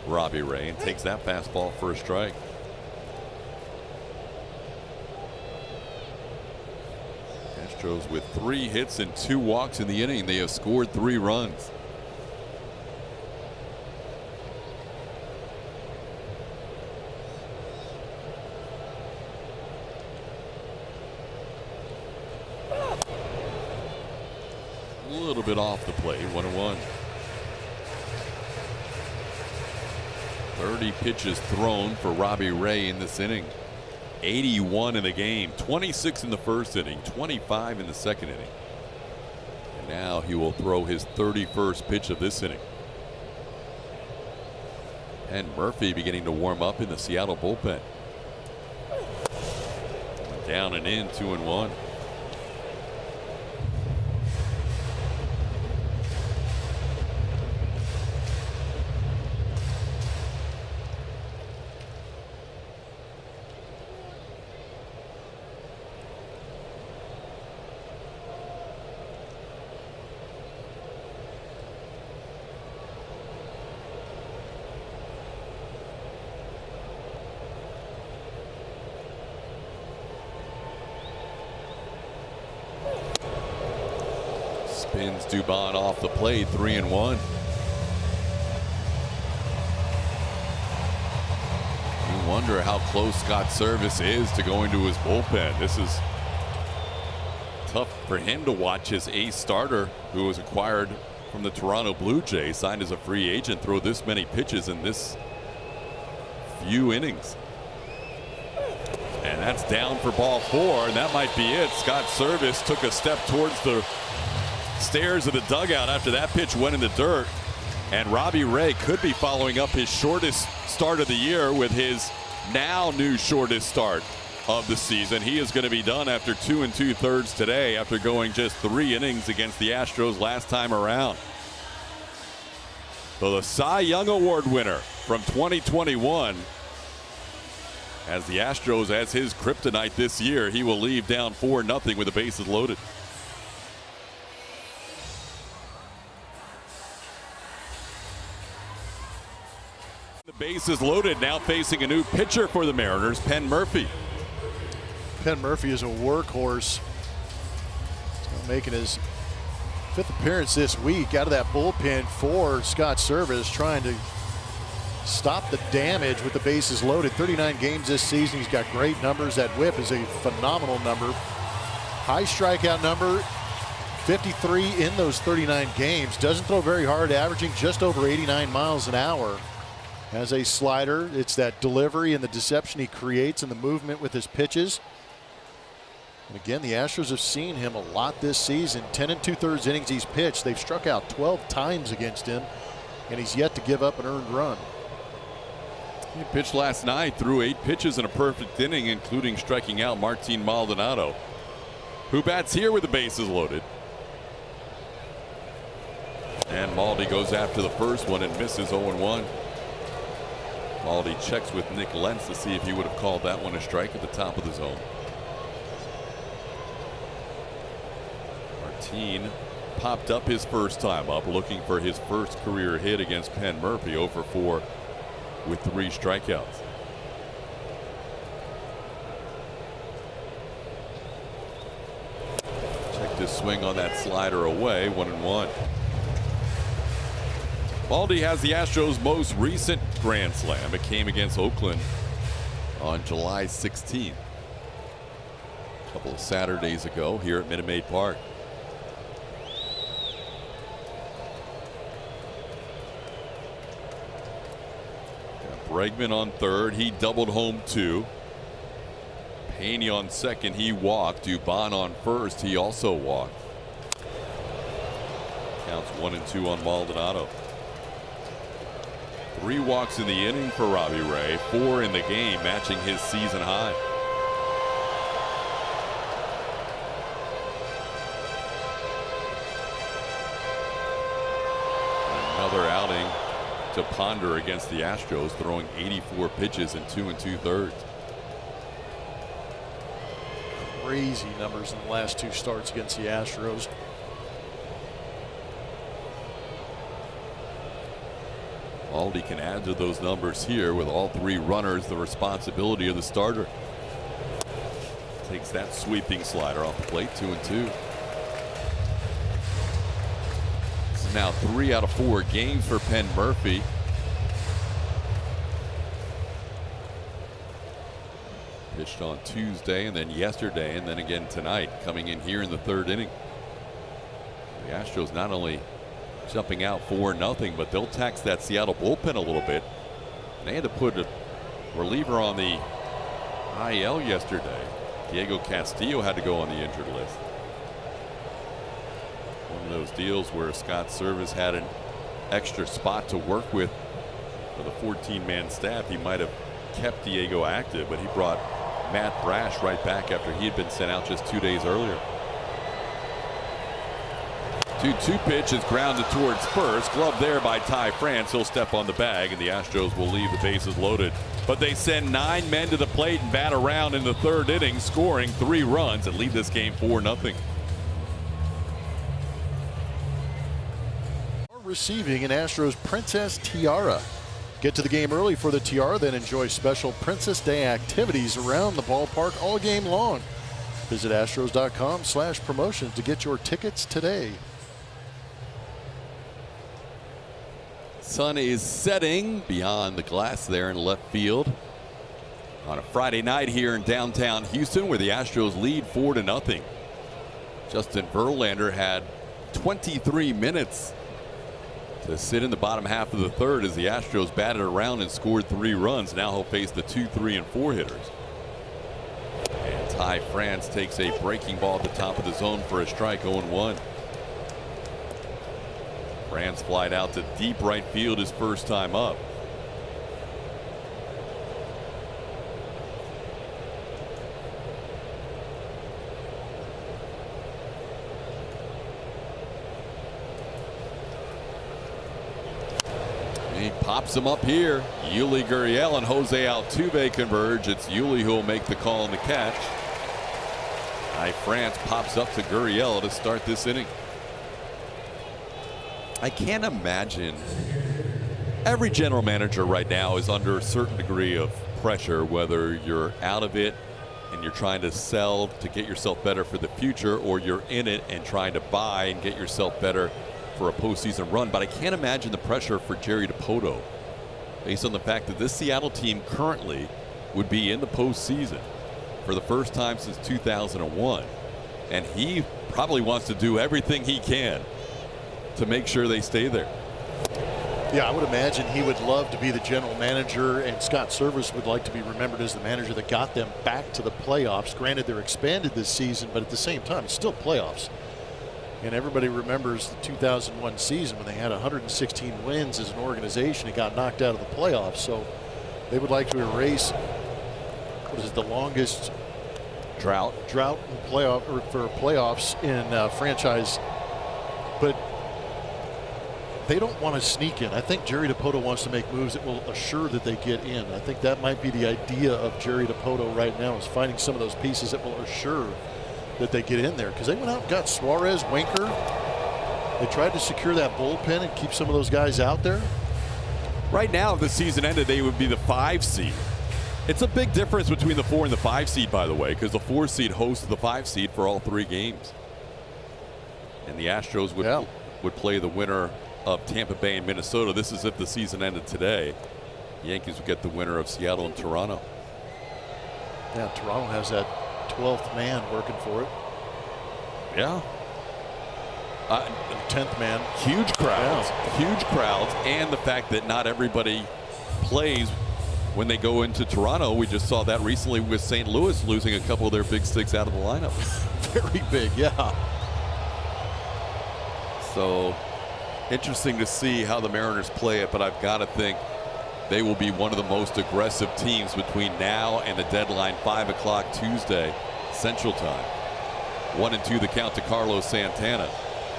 Robbie Ray and takes that fastball for a strike. Astros with 3 hits and 2 walks in the inning. They have scored 3 runs. A little bit off the plate. 1-1. 30 pitches thrown for Robbie Ray in this inning. 81 in the game, 26 in the first inning, 25 in the second inning. And now he will throw his 31st pitch of this inning. And Murphy beginning to warm up in the Seattle bullpen. Down and in, 2-1. Spins Dubon off the plate, 3-1. wonder how close Scott Service is to going to his bullpen. This is tough for him to watch his ace starter, who was acquired from the Toronto Blue Jays, signed as a free agent, throw this many pitches in this few innings. And that's down for ball 4, and that might be it. Scott Service took a step towards the stairs of the dugout after that pitch went in the dirt. And Robbie Ray could be following up his shortest start of the year with his now new shortest start of the season. He is going to be done after 2 2/3 today, after going just 3 innings against the Astros last time around. So the Cy Young Award winner from 2021 has the Astros as his kryptonite this year. He will leave down 4-0 with the bases loaded. The bases loaded, now facing a new pitcher for the Mariners, Penn Murphy. Penn Murphy is a workhorse. He's making his 5th appearance this week out of that bullpen for Scott Service, trying to stop the damage with the bases loaded. 39 games this season. He's got great numbers. That whip is a phenomenal number. High strikeout number, 53 in those 39 games. Doesn't throw very hard, averaging just over 89 miles an hour. Has a slider. It's that delivery and the deception he creates and the movement with his pitches. And again, the Astros have seen him a lot this season. 10 2/3 innings he's pitched. They've struck out 12 times against him, and he's yet to give up an earned run. He pitched last night, threw 8 pitches in a perfect inning, including striking out Martin Maldonado, who bats here with the bases loaded. And Maldi goes after the first one and misses 0-1. Maldi checks with Nick Lentz to see if he would have called that one a strike at the top of the zone. Martin popped up his first time up, looking for his first career hit against Penn Murphy, 0-for-4 with 3 strikeouts. Checked his swing on that slider away, 1-1. Maldi has the Astros' most recent grand slam. It came against Oakland on July 16th. A couple of Saturdays ago here at Minute Maid Park. Got Bregman on third. He doubled home 2. Pena on second. He walked. Dubon on first. He also walked. Counts 1-2 on Maldonado. 3 walks in the inning for Robbie Ray, 4 in the game, matching his season high. Another outing to ponder against the Astros, throwing 84 pitches in 2 2/3. Crazy numbers in the last 2 starts against the Astros. Maldi can add to those numbers here with all 3 runners, the responsibility of the starter. Takes that sweeping slider off the plate, 2-2. This is now 3 out of 4 games for Penn Murphy. Pitched on Tuesday and then yesterday and then again tonight, coming in here in the 3rd inning. The Astros not only jumping out 4-0, but they'll tax that Seattle bullpen a little bit. They had to put a reliever on the IL yesterday. Diego Castillo had to go on the injured list. One of those deals where Scott Service had an extra spot to work with for the 14-man staff. He might have kept Diego active, but he brought Matt Brash right back after he had been sent out just 2 days earlier. 2-2 pitch is grounded towards first. Glove there by Ty France. He'll step on the bag, and the Astros will leave the bases loaded. But they send 9 men to the plate and bat around in the 3rd inning, scoring 3 runs and lead this game 4-0. Receiving an Astros Princess Tiara. Get to the game early for the tiara, then enjoy special Princess Day activities around the ballpark all game long. Visit astros.com/promotions to get your tickets today. Sun is setting beyond the glass there in left field. on a Friday night here in downtown Houston, where the Astros lead 4-0. Justin Verlander had 23 minutes to sit in the bottom half of the third as the Astros batted around and scored 3 runs. Now he'll face the 2, 3, and 4 hitters. And Ty France takes a breaking ball at the top of the zone for a strike, 0-1. France flied out to deep right field his first time up. He pops him up here. Yuli Gurriel and Jose Altuve converge. It's Yuli who will make the call and the catch. Ty France pops up to Gurriel to start this inning. I can't imagine. Every general manager right now is under a certain degree of pressure, whether you're out of it and you're trying to sell to get yourself better for the future, or you're in it and trying to buy and get yourself better for a postseason run. But I can't imagine the pressure for Jerry Dipoto, based on the fact that this Seattle team currently would be in the postseason for the first time since 2001, and he probably wants to do everything he can to make sure they stay there. Yeah, I would imagine he would love to be the general manager, and Scott Servais would like to be remembered as the manager that got them back to the playoffs. Granted, they're expanded this season, but at the same time, it's still playoffs. And everybody remembers the 2001 season when they had 116 wins as an organization and got knocked out of the playoffs. So they would like to erase, what is it, the longest drought in playoff, or for playoffs in franchise. But they don't want to sneak in. I think Jerry Dipoto wants to make moves that will assure that they get in. I think that might be the idea of Jerry Dipoto right now, is finding some of those pieces that will assure that they get in there, because they went out and got Suarez, Winker. They tried to secure that bullpen and keep some of those guys out there. Right now, if the season ended, they would be the 5 seed. It's a big difference between the 4 and the 5 seed, by the way, because the 4 seed hosts the 5 seed for all 3 games. And the Astros would play the winner of Tampa Bay and Minnesota. This is if the season ended today. The Yankees would get the winner of Seattle and Toronto. Yeah, Toronto has that 12th man working for it. Yeah. 10th man. Huge crowds. Yeah. Huge crowds. And the fact that not everybody plays when they go into Toronto. We just saw that recently with St. Louis losing a couple of their big sticks out of the lineup. Very big, yeah. So interesting to see how the Mariners play it, but I've got to think they will be one of the most aggressive teams between now and the deadline, 5 o'clock Tuesday Central Time. 1-2 the count to Carlos Santana.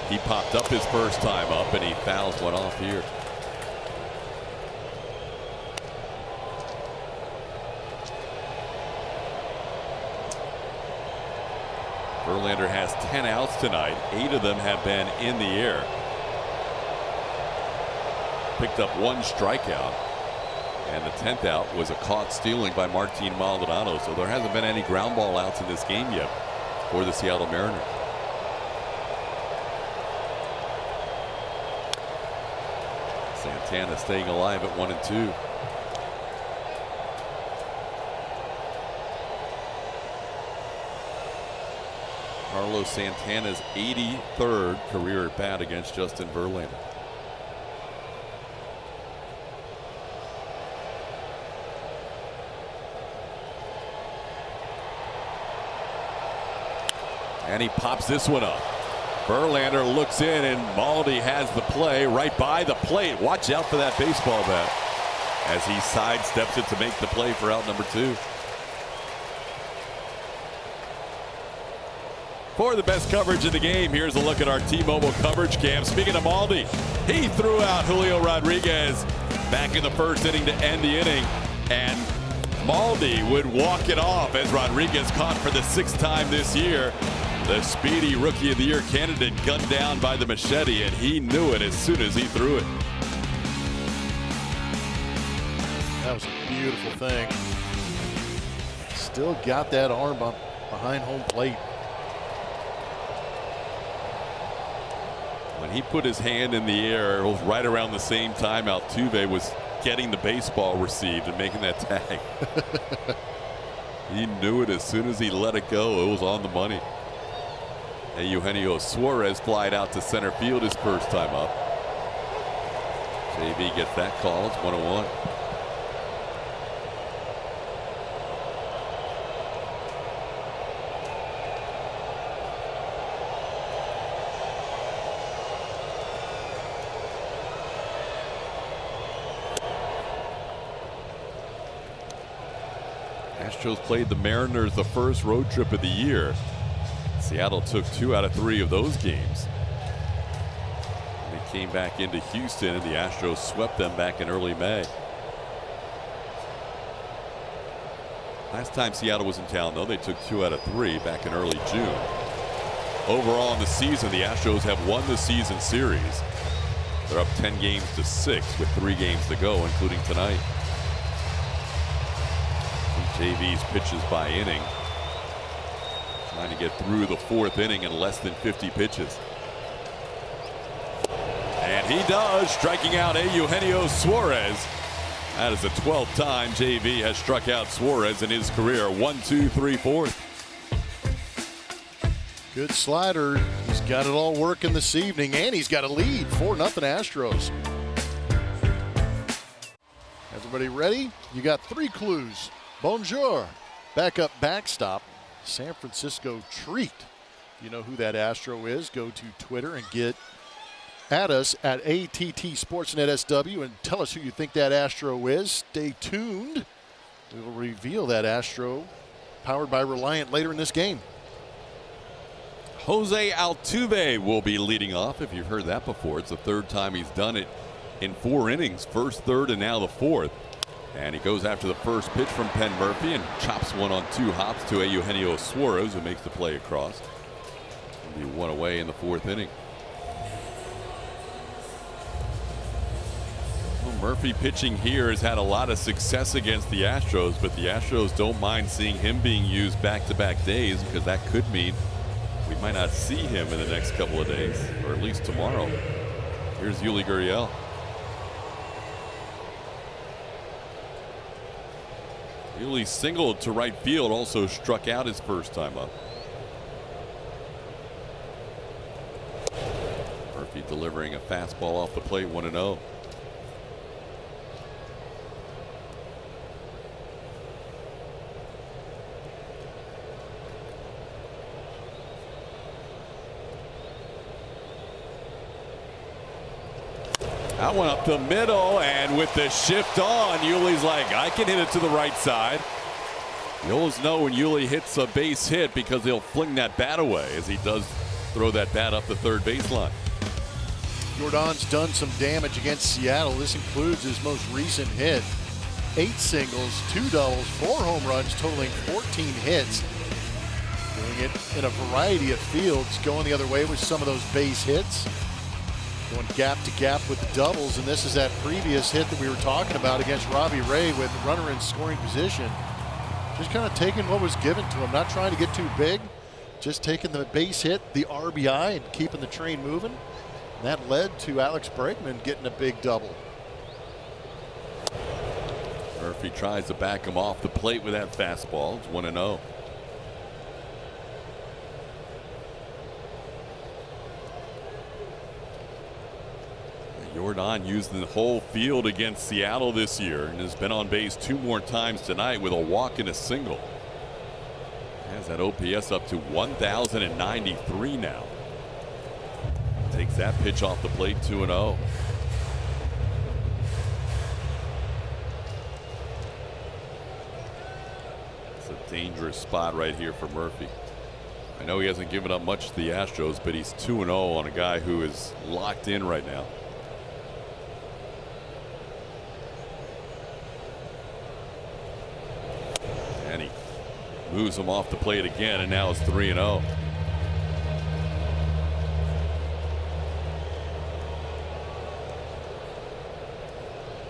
He popped up his first time up, and he fouls one off here. Verlander has 10 outs tonight. 8 of them have been in the air. Picked up 1 strikeout. And the 10th out was a caught stealing by Martin Maldonado. So there hasn't been any ground ball outs in this game yet for the Seattle Mariners. Santana staying alive at 1-2. Carlos Santana's 83rd career at bat against Justin Verlander. And he pops this one up. Verlander looks in, and Maldi has the play right by the plate. Watch out for that baseball bat as he sidesteps it to make the play for out number 2. For the best coverage of the game, here's a look at our T-Mobile coverage cam. Speaking of Maldi, he threw out Julio Rodriguez back in the first inning to end the inning, and Maldi would walk it off as Rodriguez caught for the 6th time this year. The speedy Rookie of the Year candidate gunned down by the machete, and he knew it as soon as he threw it. That was a beautiful thing. Still got that arm up behind home plate. When he put his hand in the air, it was right around the same time Altuve was getting the baseball received and making that tag. He knew it as soon as he let it go. It was on the money. And Eugenio Suarez flied out to center field his first time up. JV gets that call. It's 1-1. Astros played the Mariners the first road trip of the year. Seattle took 2 out of 3 of those games. And they came back into Houston, and the Astros swept them back in early May. Last time Seattle was in town, though, they took 2 out of 3 back in early June. Overall in the season, the Astros have won the season series. They're up 10 games to 6 with 3 games to go, including tonight. JV's pitches by inning. Trying to get through the 4th inning in less than 50 pitches. And he does, striking out Eugenio Suarez. That is the 12th time JV has struck out Suarez in his career. 1, 2, 3, 4. Good slider. He's got it all working this evening, and he's got a lead. 4-0 Astros. Everybody ready? You got 3 clues. Bonjour. Backup backstop. San Francisco treat. You know who that Astro is? Go to Twitter and get at us at ATT Sportsnet SW and tell us who you think that Astro is. Stay tuned. We will reveal that Astro powered by Reliant later in this game. Jose Altuve will be leading off. If you've heard that before, it's the 3rd time he's done it in 4 innings. First, 3rd, and now the 4th. And he goes after the first pitch from Penn Murphy and chops one on 2 hops to Eugenio Suarez, who makes the play across. He'll be 1 away in the 4th inning. Well, Murphy pitching here has had a lot of success against the Astros, but the Astros don't mind seeing him being used back-to-back days, because that could mean we might not see him in the next couple of days, or at least tomorrow. Here's Yuli Gurriel. Yuli singled to right field, also struck out his first time up. Murphy delivering a fastball off the plate, 1-0. That one up the middle, and with the shift on, Yuli's like, I can hit it to the right side. You always know when Yuli hits a base hit because he'll fling that bat away, as he does throw that bat up the 3rd baseline. Jordan's done some damage against Seattle. This includes his most recent hit. 8 singles, 2 doubles, 4 home runs, totaling 14 hits. Doing it in a variety of fields, going the other way with some of those base hits. Going gap to gap with the doubles, and this is that previous hit that we were talking about against Robbie Ray with the runner in scoring position. Just kind of taking what was given to him, not trying to get too big, just taking the base hit, the RBI, and keeping the train moving. And that led to Alex Bregman getting a big double. Murphy tries to back him off the plate with that fastball. It's 1-0. Jordan used the whole field against Seattle this year and has been on base 2 more times tonight with a walk and a single. Has that OPS up to 1,093 now. Takes that pitch off the plate, 2-0. It's a dangerous spot right here for Murphy. I know he hasn't given up much to the Astros, but he's 2-0 on a guy who is locked in right now. And he moves him off the plate again, and now it's 3-0.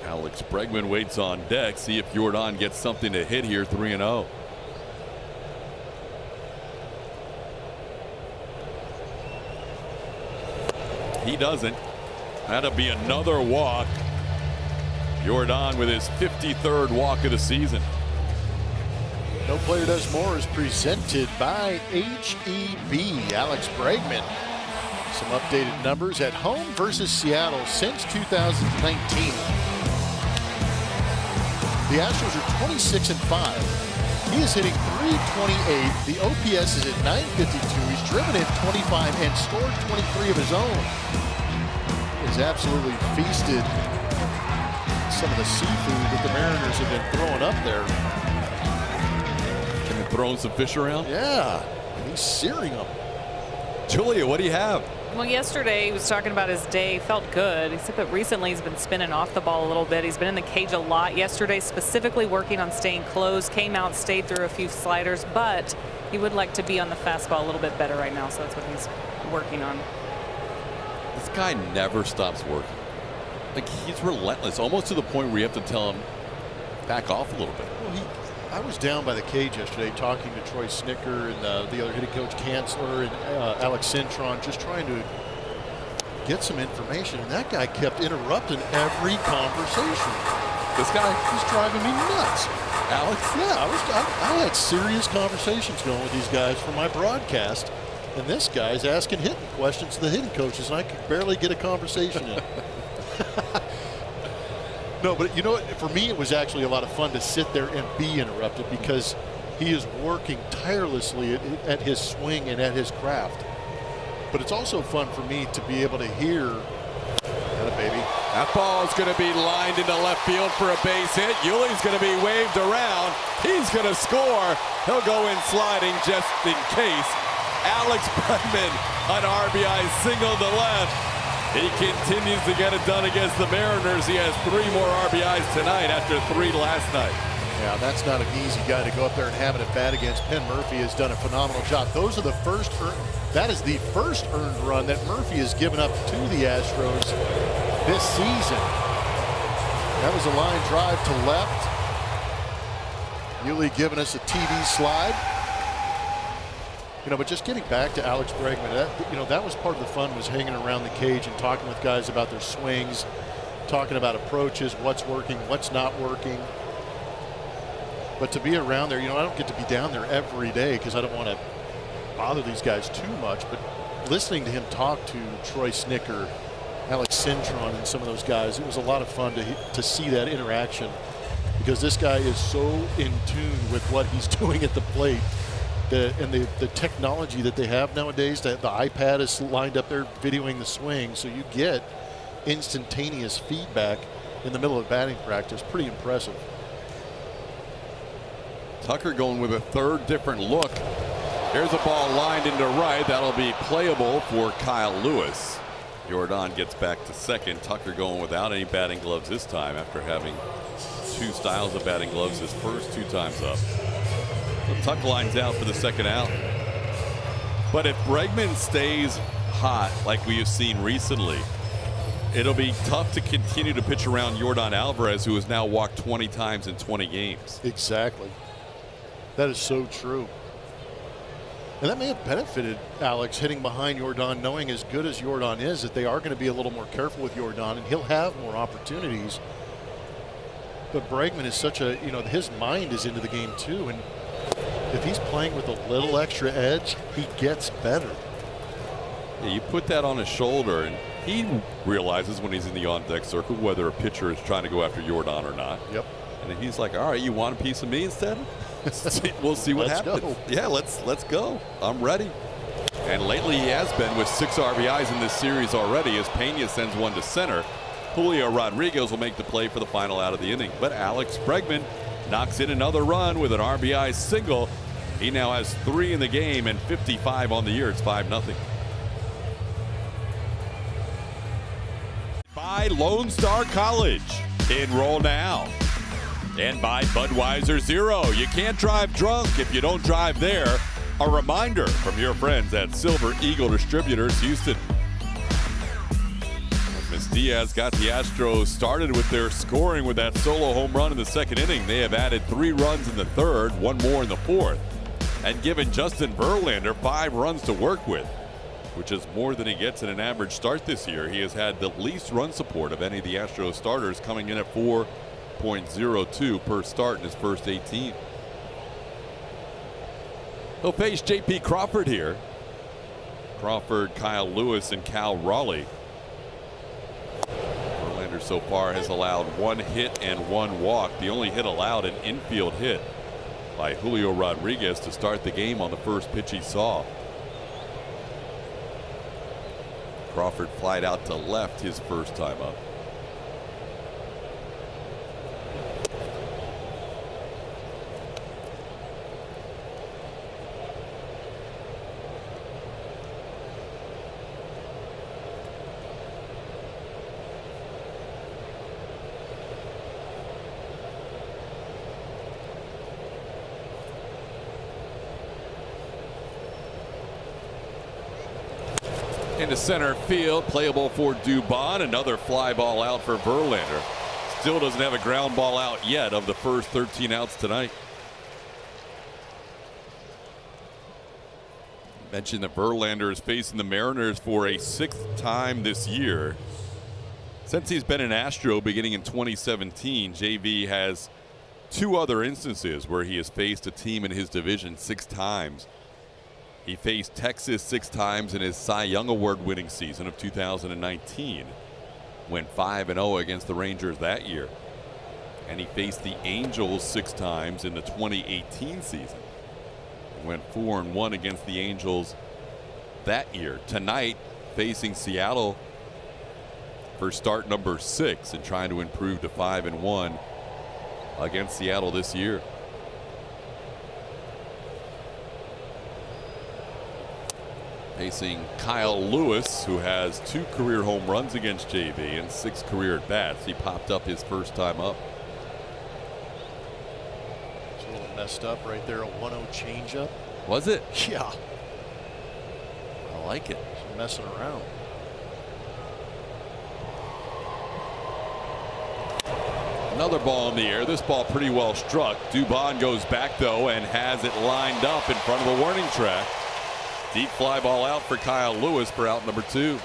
Alex Bregman waits on deck. See if Jordan gets something to hit here. 3-0. He doesn't. That'll be another walk. Jordan with his 53rd walk of the season. No Player Does More is presented by HEB. Alex Bregman. Some updated numbers at home versus Seattle since 2019. The Astros are 26-5. He is hitting .328. The OPS is at .952. He's driven in 25 and scored 23 of his own. He's absolutely feasted some of the seafood that the Mariners have been throwing up there. And throwing some fish around? Yeah, and he's searing them. Julia, what do you have? Well, yesterday he was talking about his day, felt good. He said that recently he's been spinning off the ball a little bit. He's been in the cage a lot. Yesterday, specifically working on staying close, came out, stayed through a few sliders, but he would like to be on the fastball a little bit better right now, so that's what he's working on. This guy never stops working. Like, he's relentless, almost to the point where you have to tell him, back off a little bit. Well, I was down by the cage yesterday talking to Troy Snicker and the other hitting coach, Kanzler, and Alex Cintron, just trying to get some information. And that guy kept interrupting every conversation. This guy? He's driving me nuts. Alex? Yeah, I had serious conversations going with these guys for my broadcast. And this guy's asking hitting questions to the hitting coaches, and I could barely get a conversation in. No, but you know what? For me, it was actually a lot of fun to sit there and be interrupted because he is working tirelessly at his swing and at his craft. But it's also fun for me to be able to hear that, baby. That ball is going to be lined into left field for a base hit. Yuli's going to be waved around. He's going to score. He'll go in sliding just in case. Alex Bregman, an RBI single to left. He continues to get it done against the Mariners. He has 3 more RBIs tonight after 3 last night. Yeah, that's not an easy guy to go up there and have it at bat against. Penn Murphy has done a phenomenal job. Those are the first, that is the first earned run that Murphy has given up to the Astros this season. That was a line drive to left. Yuli giving us a TV slide. You know, but just getting back to Alex Bregman, that was part of the fun, was hanging around the cage and talking with guys about their swings, talking about approaches, what's working, what's not working. But to be around there, I don't get to be down there every day because I don't want to bother these guys too much. But listening to him talk to Troy Snicker, Alex Cintron, and some of those guys, it was a lot of fun to see that interaction because this guy is so in tune with what he's doing at the plate. The technology that they have nowadays, the iPad is lined up there videoing the swing, so you get instantaneous feedback in the middle of batting practice. Pretty impressive. Tucker going with a 3rd different look. Here's a ball lined into right. That'll be playable for Kyle Lewis. Jordan gets back to second. Tucker going without any batting gloves this time after having 2 styles of batting gloves his first 2 times up. The Tuck line's out for the second out. But if Bregman stays hot like we have seen recently, it'll be tough to continue to pitch around Jordan Alvarez, who has now walked 20 times in 20 games. Exactly. That is so true. And that may have benefited Alex hitting behind Jordan, knowing as good as Jordan is that they are going to be a little more careful with Jordan, and he'll have more opportunities. But Bregman is such a, his mind is into the game too, and if he's playing with a little extra edge, he gets better. Yeah, you put that on his shoulder, and he realizes when he's in the on-deck circle whether a pitcher is trying to go after Jordan or not. Yep. And then he's like, all right, you want a piece of me instead? We'll see what happens. Go. Yeah, let's go. I'm ready. And lately he has been with 6 RBIs in this series already as Pena sends one to center. Julio Rodriguez will make the play for the final out of the inning. But Alex Bregman knocks in another run with an RBI single. He now has 3 in the game and 55 on the year. It's 5-0. By Lone Star College. Enroll now. And by Budweiser Zero. You can't drive drunk if you don't drive there. A reminder from your friends at Silver Eagle Distributors, Houston. Miss Diaz got the Astros started with their scoring with that solo home run in the second inning. They have added 3 runs in the third, 1 more in the fourth, and given Justin Verlander 5 runs to work with, which is more than he gets in an average start this year. He has had the least run support of any of the Astros starters, coming in at 4.02 per start in his first 18. He'll face J.P. Crawford here. Crawford, Kyle Lewis, and Cal Raleigh. Verlander so far has allowed 1 hit and 1 walk. The only hit allowed, an infield hit by Julio Rodriguez to start the game on the first pitch he saw. Crawford flied out to left his first time up. Into center field, playable for Dubon. Another fly ball out for Verlander. Still doesn't have a ground ball out yet of the first 13 outs tonight. Mentioned that Verlander is facing the Mariners for a 6th time this year. Since he's been an Astro beginning in 2017, JV has 2 other instances where he has faced a team in his division 6 times. He faced Texas 6 times in his Cy Young Award winning season of 2019. Went 5-0 against the Rangers that year. And he faced the Angels 6 times in the 2018 season. Went 4-1 against the Angels that year. Tonight, facing Seattle for start number 6 and trying to improve to 5-1 against Seattle this year. Facing Kyle Lewis, who has 2 career home runs against JV and 6 career at bats. He popped up his first time up. It's a little messed up right there. A 1-0 changeup. Was it? Yeah. I like it. Just messing around. Another ball in the air. This ball pretty well struck. Dubon goes back though and has it lined up in front of the warning track. Deep fly ball out for Kyle Lewis for out number 2.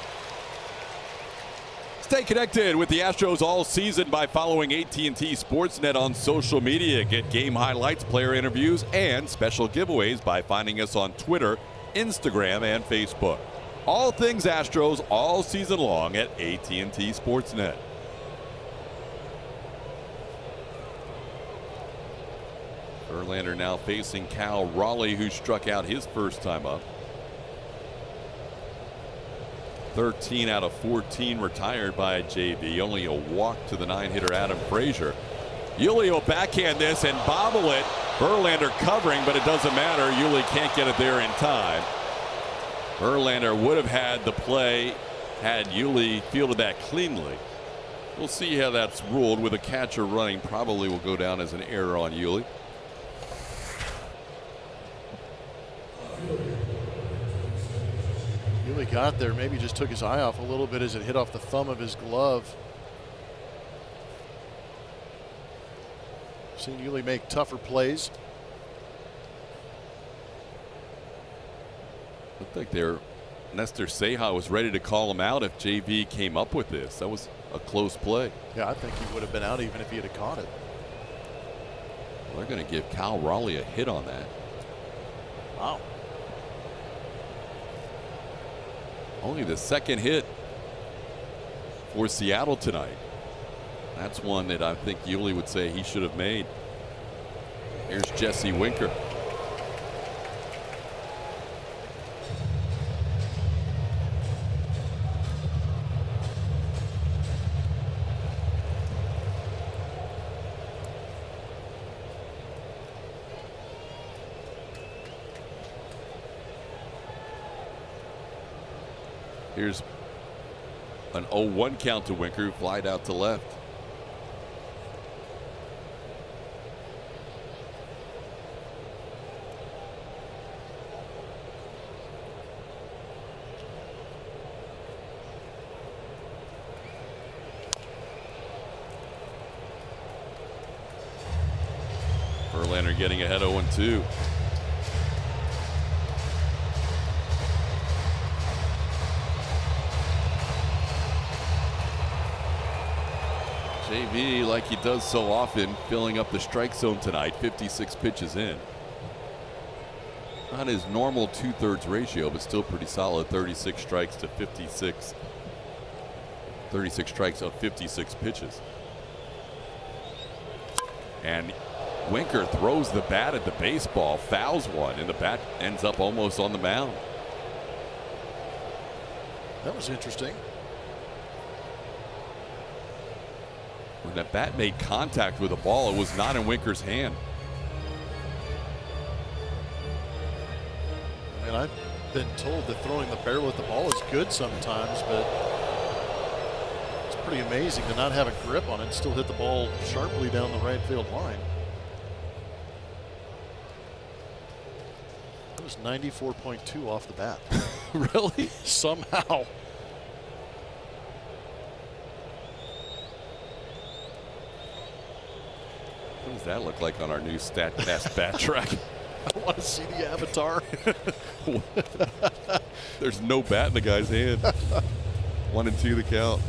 Stay connected with the Astros all season by following AT&T Sportsnet on social media. Get game highlights, player interviews, and special giveaways by finding us on Twitter, Instagram, and Facebook. All things Astros all season long at AT&T Sportsnet. Verlander now facing Cal Raleigh, who struck out his first time up. 13 out of 14 retired by JV. Only a walk to the 9-hitter Adam Frazier. Yuli will backhand this and bobble it. Verlander covering, but it doesn't matter. Yuli can't get it there in time. Verlander would have had the play had Yuli fielded that cleanly. We'll see how that's ruled. With a catcher running, probably will go down as an error on Yuli. Yuli got there, maybe just took his eye off a little bit as it hit off the thumb of his glove. Seen Yuli make tougher plays. Looked like Nestor Ceja was ready to call him out if JV came up with this. That was a close play. Yeah, I think he would have been out even if he had caught it. Well, they're going to give Cal Raleigh a hit on that. Wow. Only the 2nd hit for Seattle tonight. That's one that I think Yuli would say he should have made. Here's Jesse Winker. Here's an 0-1 count to Winker, who flied out to left. Verlander getting ahead 0-2. JV, like he does so often, filling up the strike zone tonight. 56 pitches in. Not his normal 2/3 ratio, but still pretty solid. 36 strikes to 56. 36 strikes of 56 pitches. And Winker throws the bat at the baseball, fouls one, and the bat ends up almost on the mound. That was interesting. When that bat made contact with the ball, it was not in Winker's hand. I mean, I've been told that throwing the barrel at the ball is good sometimes, but it's pretty amazing to not have a grip on it and still hit the ball sharply down the right field line. It was 94.2 off the bat. Really? Somehow. What does that look like on our new StatCast bat track? I want to see the avatar. There's no bat in the guy's hand. 1-2 the count.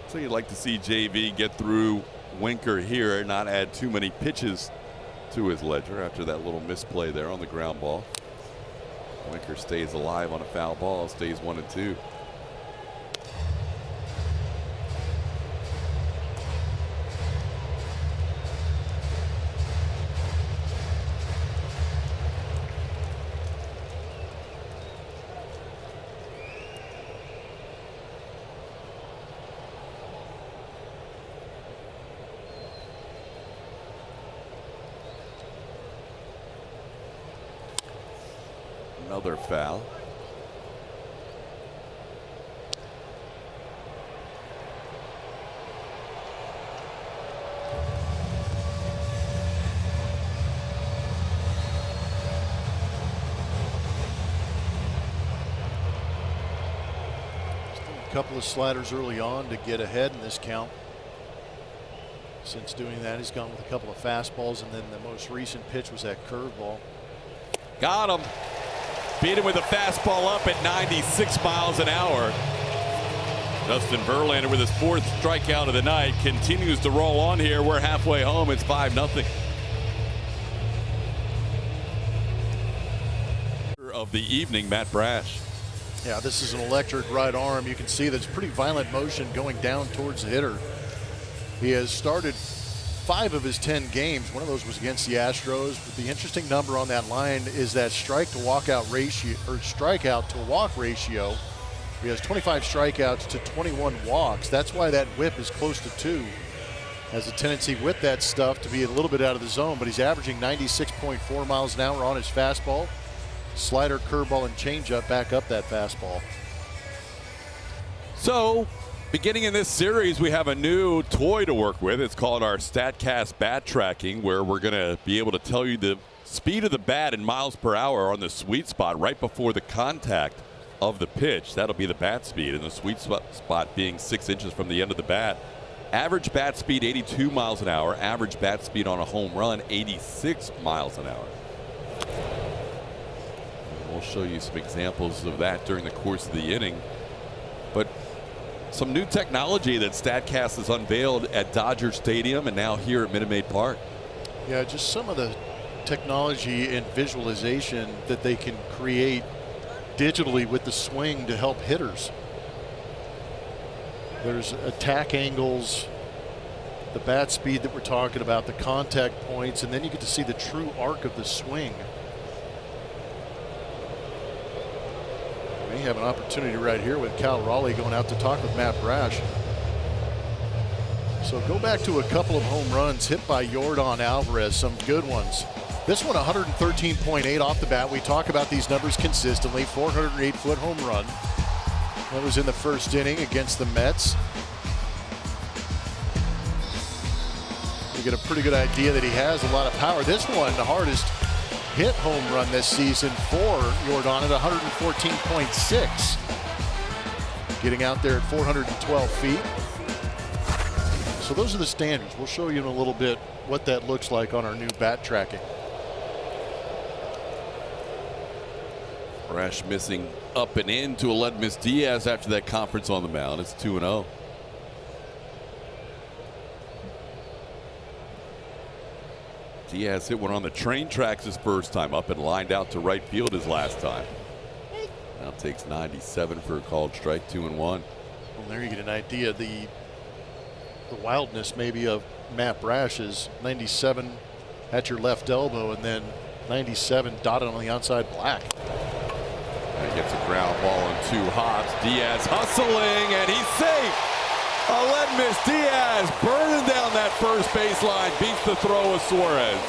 So you'd like to see JV get through Winker here and not add too many pitches to his ledger after that little misplay there on the ground ball. Winker stays alive on a foul ball, stays 1-2. Another foul. A couple of sliders early on to get ahead in this count. Since doing that, he's gone with a couple of fastballs, and then the most recent pitch was that curveball. Got him. Beat him with a fastball up at 96 miles an hour. Justin Verlander with his 4th strikeout of the night continues to roll on here. We're halfway home. It's 5-0. Of the evening, Matt Brash. Yeah, this is an electric right arm. You can see that's pretty violent motion going down towards the hitter. He has started 5 of his 10 games. One of those was against the Astros. But the interesting number on that line is that strike to walkout ratio, or strikeout to walk ratio. He has 25 strikeouts to 21 walks. That's why that whip is close to 2. Has a tendency with that stuff to be a little bit out of the zone, but he's averaging 96.4 miles an hour on his fastball. Slider, curveball, and changeup back up that fastball. So, beginning in this series, we have a new toy to work with. It's called our StatCast bat tracking, where we're going to be able to tell you the speed of the bat in miles per hour on the sweet spot right before the contact of the pitch. That'll be the bat speed, and the sweet spot being 6 inches from the end of the bat. Average bat speed 82 miles an hour. Average bat speed on a home run 86 miles an hour. We'll show you some examples of that during the course of the inning. But some new technology that StatCast has unveiled at Dodger Stadium and now here at Minute Maid Park. Yeah, just some of the technology and visualization that they can create digitally with the swing to help hitters. There's attack angles, the bat speed that we're talking about, the contact points, and then you get to see the true arc of the swing. We have an opportunity right here with Cal Raleigh going out to talk with Matt Brash. So go back to a couple of home runs hit by Yordan Alvarez, some good ones. This one 113.8 off the bat. We talk about these numbers consistently. 408-foot home run. That was in the first inning against the Mets. You get a pretty good idea that he has a lot of power. This one, the hardest hit home run this season for Yordan at 114.6. Getting out there at 412 feet. So those are the standards. We'll show you in a little bit what that looks like on our new bat tracking. Brash missing up and in to Aledmus Diaz after that conference on the mound. It's 2-0. Diaz hit one on the train tracks his first time up and lined out to right field his last time. Now takes 97 for a called strike, 2-1. Well, there you get an idea the wildness maybe of Matt Brash's 97 at your left elbow and then 97 dotted on the outside black. And he gets a ground ball and 2 hops. Diaz hustling and he's safe. Aledmus Diaz burning down that first baseline, beats the throw of Suarez.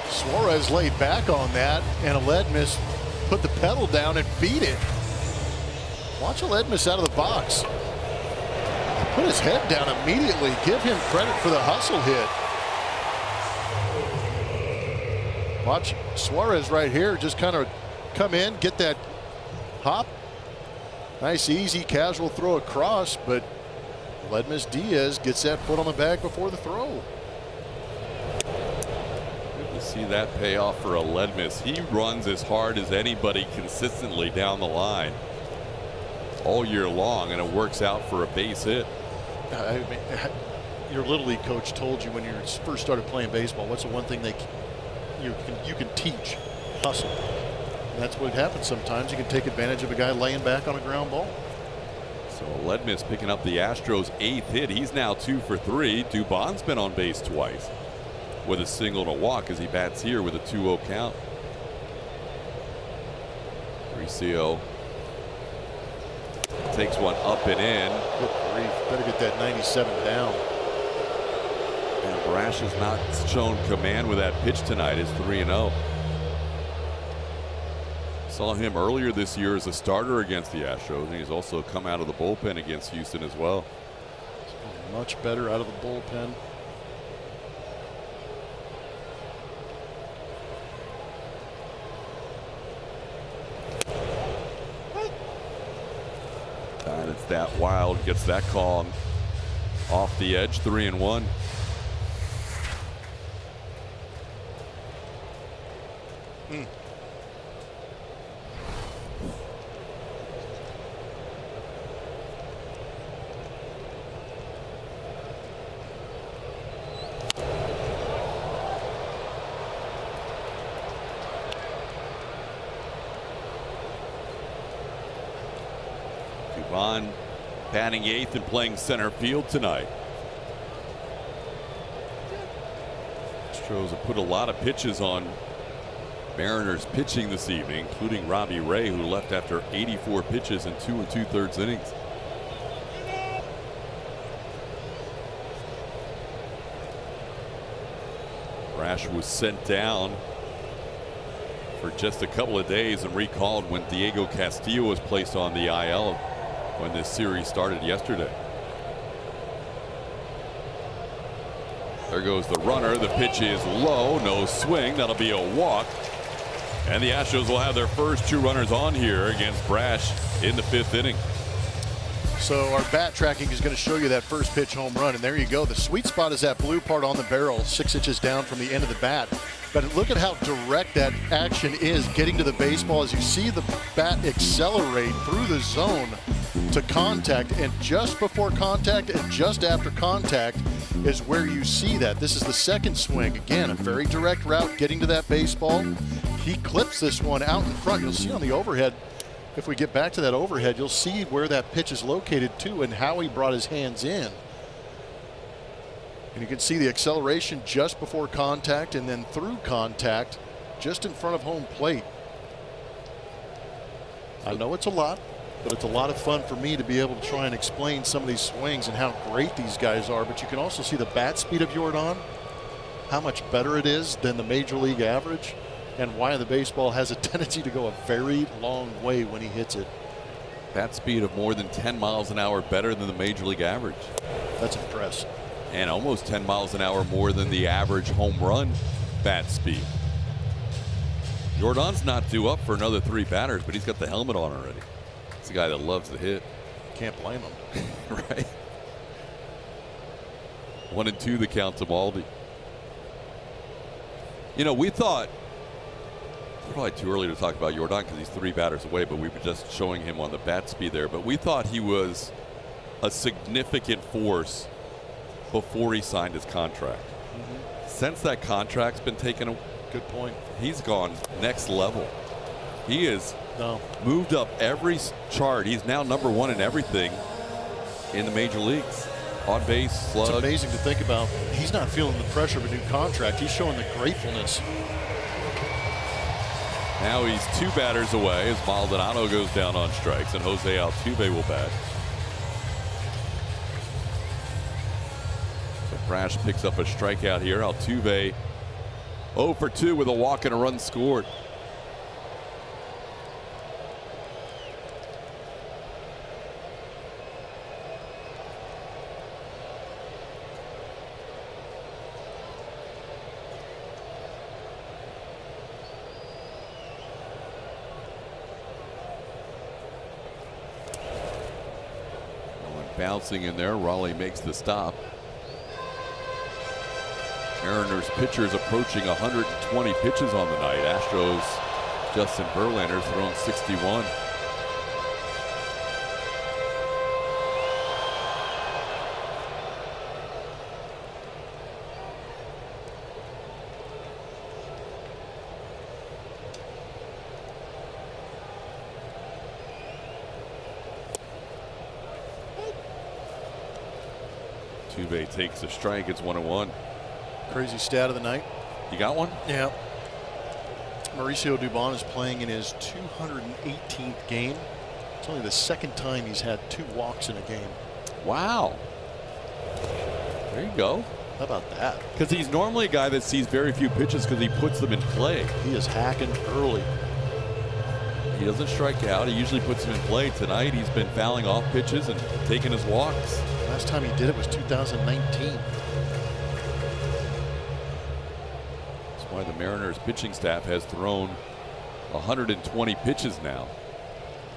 Suarez laid back on that, and Aledmus put the pedal down and beat it. Watch Aledmus out of the box. Put his head down immediately. Give him credit for the hustle hit. Watch Suarez right here just kind of come in, get that hop. Nice, easy, casual throw across, but Aledmus Diaz gets that foot on the bag before the throw. Good to see that pay off for Aledmus. He runs as hard as anybody consistently down the line all year long, and it works out for a base hit. I mean, your Little League coach told you when you first started playing baseball, what's the one thing you can teach? Hustle. And that's what happens sometimes. You can take advantage of a guy laying back on a ground ball. So Aledmus picking up the Astros' 8th hit. He's now 2 for 3. Dubon's been on base twice with a single and a walk as he bats here with a 2-0 count. Mauricio takes one up and in. Good grief. Better get that 97 down. And Brash has not shown command with that pitch tonight. It's 3-0. Saw him earlier this year as a starter against the Astros, and he's also come out of the bullpen against Houston as well. Much better out of the bullpen. And it's that Wild gets that call off the edge, 3-1. Dubon batting 8th and playing center field tonight. Astros have put a lot of pitches on Mariners pitching this evening, including Robbie Ray, who left after 84 pitches in 2 2/3 innings. Brash was sent down for just a couple of days and recalled when Diego Castillo was placed on the IL when this series started yesterday. There goes the runner. The pitch is low, no swing. That'll be a walk. And the Astros will have their first 2 runners on here against Brash in the 5th inning. So our bat tracking is going to show you that first pitch home run, and there you go. The sweet spot is that blue part on the barrel, 6 inches down from the end of the bat. But look at how direct that action is getting to the baseball as you see the bat accelerate through the zone to contact, and just before contact and just after contact is where you see that. This is the second swing. Again, a very direct route getting to that baseball. He clips this one out in front. You'll see on the overhead, if we get back to that overhead, you'll see where that pitch is located too and how he brought his hands in. And you can see the acceleration just before contact and then through contact just in front of home plate. I know it's a lot, but it's a lot of fun for me to be able to try and explain some of these swings and how great these guys are. But you can also see the bat speed of Jordan, how much better it is than the major league average, and why the baseball has a tendency to go a very long way when he hits it. Bat speed of more than 10 miles an hour better than the major league average. That's impressive. And almost 10 miles an hour more than the average home run bat speed. Jordan's not due up for another 3 batters, but he's got the helmet on already. It's a guy that loves to hit. Can't blame him. Right. 1-2 the count to Maldi. You know, we thought, probably too early to talk about Jordan because he's 3 batters away, but we were just showing him on the bat speed there. But we thought he was a significant force before he signed his contract. since that contract's been taken, Good point. he's gone next level. He is moved up every chart. He's now #1 in everything in the major leagues. On base, slug. It's amazing to think about. He's not feeling the pressure of a new contract. He's showing the gratefulness. Now he's 2 batters away as Maldonado goes down on strikes, and Jose Altuve will bat. So Brash picks up a strikeout here. Altuve 0 for 2 with a walk and a run scored. Bouncing in there, Raleigh makes the stop. Mariners pitchers approaching 120 pitches on the night. Astros, Justin Verlander's thrown 61. Altuve takes a strike. It's 1-1. Crazy stat of the night. You got one? Yeah. Mauricio Dubon is playing in his 218th game. It's only the second time he's had 2 walks in a game. Wow. There you go. How about that? Because he's normally a guy that sees very few pitches because he puts them in play. He is hacking early. He doesn't strike out. He usually puts them in play. Tonight he's been fouling off pitches and taking his walks. Last time he did it was 2019. That's why the Mariners pitching staff has thrown 120 pitches now.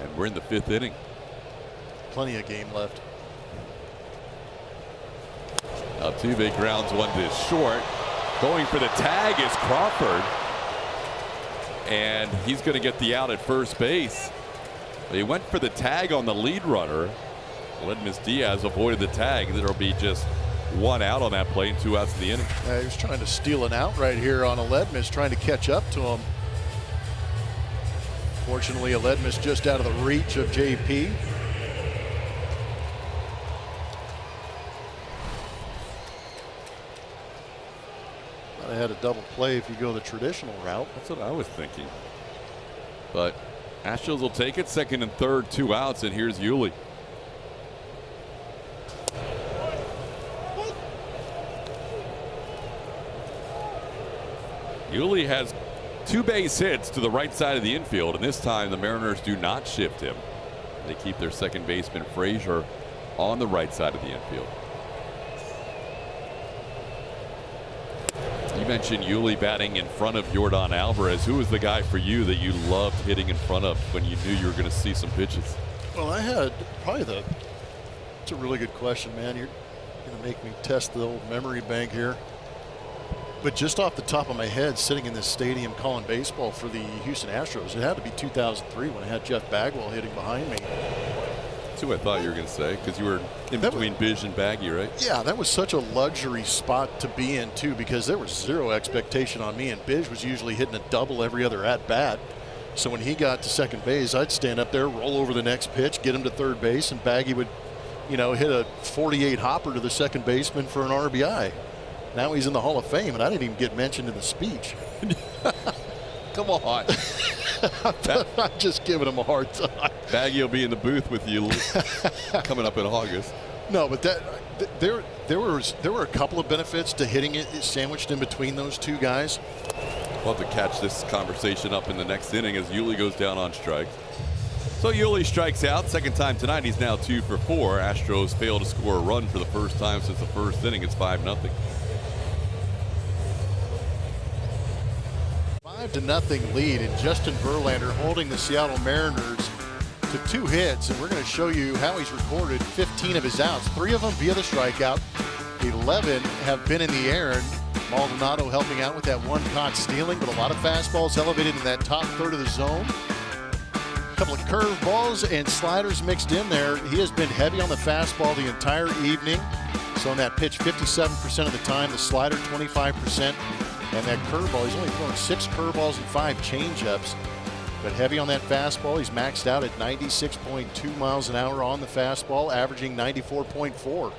And we're in the 5th inning. Plenty of game left. Altuve grounds one to short. Going for the tag is Crawford. And he's going to get the out at first base. He went for the tag on the lead runner. Ledmus Diaz avoided the tag. There'll be just 1 out on that play and 2 outs in the inning. He was trying to steal an out right here on Ledmus, trying to catch up to him. Fortunately, Ledmus just out of the reach of JP. Might have had a double play if you go the traditional route. That's what I was thinking. But Astros will take it. 2nd and 3rd, 2 outs, and here's Yuli. Yuli has 2 base hits to the right side of the infield, and this time the Mariners do not shift him. They keep their second baseman Frazier on the right side of the infield. You mentioned Yuli batting in front of Yordan Alvarez. Who was the guy for you that you loved hitting in front of when you knew you were going to see some pitches? Well, I had probably it's a really good question, man. You're going to make me test the old memory bank here. But just off the top of my head, sitting in this stadium calling baseball for the Houston Astros, it had to be 2003 when I had Jeff Bagwell hitting behind me. That's who I thought you were going to say, because you were in between Bish and Baggy, right? Yeah, that was such a luxury spot to be in, too, because there was zero expectation on me, and Bish was usually hitting a double every other at-bat. So when he got to second base, I'd stand up there, roll over the next pitch, get him to third base, and Baggy would, hit a 48 hopper to the second baseman for an RBI. Now he's in the Hall of Fame, and I didn't even get mentioned in the speech. Come on. I'm just giving him a hard time. Baggy will be in the booth with you coming up in August. No, but there were a couple of benefits to hitting it sandwiched in between those 2 guys. We'll have to catch this conversation up in the next inning as Yuli goes down on strike. So Yuli strikes out. Second time tonight. He's now 2 for 4. Astros fail to score a run for the first time since the first inning. It's 5-0. 5-0 lead, and Justin Verlander holding the Seattle Mariners to 2 hits, and we're going to show you how he's recorded 15 of his outs. 3 of them via the strikeout. 11 have been in the air, and Maldonado helping out with that 1 caught stealing, but a lot of fastballs elevated in that top third of the zone. A couple of curve balls and sliders mixed in there. He has been heavy on the fastball the entire evening. So on that pitch, 57% of the time, the slider 25%, and that curveball, he's only thrown 6 curveballs and 5 changeups. But heavy on that fastball. He's maxed out at 96.2 miles an hour on the fastball, averaging 94.4.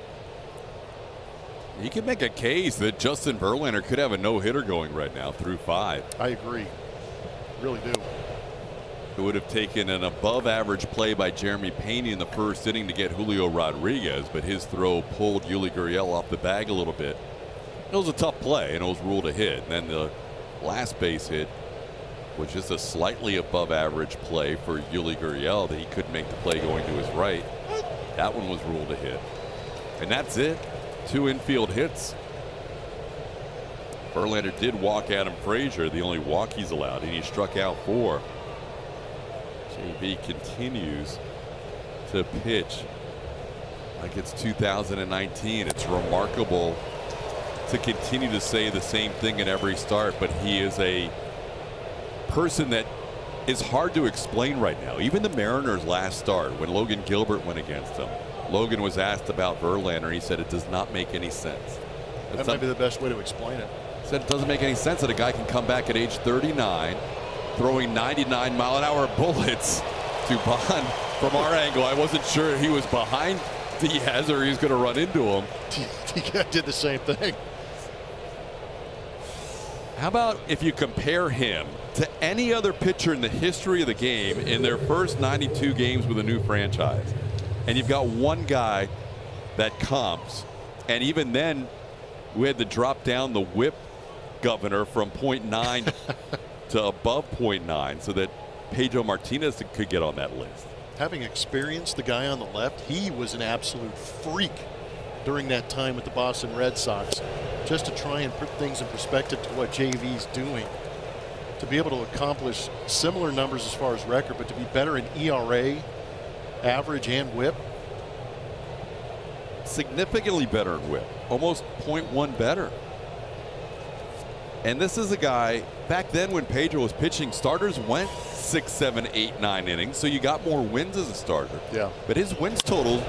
You can make a case that Justin Verlander could have a no-hitter going right now through 5. I agree. Really do. It would have taken an above-average play by Jeremy Pena in the first inning to get Julio Rodriguez, but his throw pulled Yuli Gurriel off the bag a little bit. It was a tough play, and it was ruled a hit. And then the last base hit was just a slightly above-average play for Yuli Gurriel that he couldn't make the play going to his right. That one was ruled a hit. And that's it. 2 infield hits. Verlander did walk Adam Frazier, the only walk he's allowed, and he struck out 4. JV continues to pitch like it's 2019. It's remarkable to continue to say the same thing in every start, but he is a person that is hard to explain right now. Even the Mariners' last start, when Logan Gilbert went against him, Logan was asked about Verlander. He said it does not make any sense. That might be the best way to explain it. Said it doesn't make any sense that a guy can come back at age 39 throwing 99-mile-an-hour bullets to Bond. From our angle, I wasn't sure he was behind Diaz or he was going to run into him. I did the same thing. How about if you compare him to any other pitcher in the history of the game in their first 92 games with a new franchise? And you've got one guy that comps. And even then, we had to drop down the whip governor from 0.9 to above 0.9 so that Pedro Martinez could get on that list. Having experienced the guy on the left, he was an absolute freak during that time with the Boston Red Sox. Just to try and put things in perspective to what JV's doing, to be able to accomplish similar numbers as far as record, but to be better in ERA, average, and whip. Significantly better in whip, almost 0.1 better. And this is a guy, back then when Pedro was pitching, starters went 6, 7, 8, 9 innings, so you got more wins as a starter. Yeah. But his wins total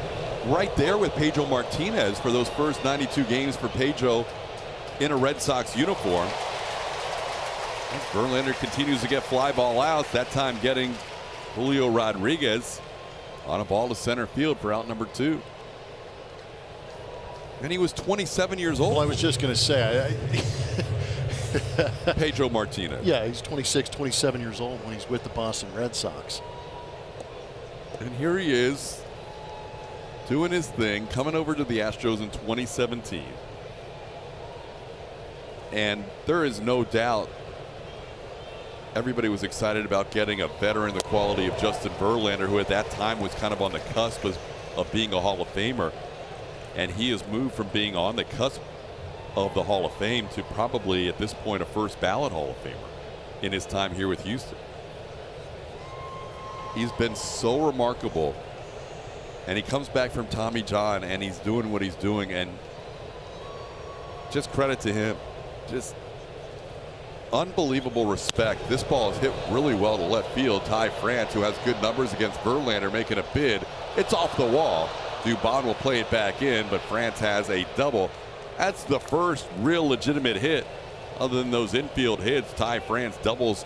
right there with Pedro Martinez for those first 92 games for Pedro in a Red Sox uniform. And Verlander continues to get fly ball outs, that time getting Julio Rodriguez on a ball to center field for out number 2. And he was 27 years old. Well, I was just going to say, Pedro Martinez. Yeah, he's 26, 27 years old when he's with the Boston Red Sox. And here he is doing his thing, coming over to the Astros in 2017. And there is no doubt everybody was excited about getting a veteran the quality of Justin Verlander, who at that time was kind of on the cusp of being a Hall of Famer. And he has moved from being on the cusp of the Hall of Fame to probably at this point a first ballot Hall of Famer in his time here with Houston. He's been so remarkable, and he comes back from Tommy John and he's doing what he's doing, and just credit to him. Just unbelievable respect. This ball is hit really well to left field. Ty France, who has good numbers against Verlander, making a bid. It's off the wall. Dubon will play it back in, but France has a double. That's the first real legitimate hit other than those infield hits. Ty France doubles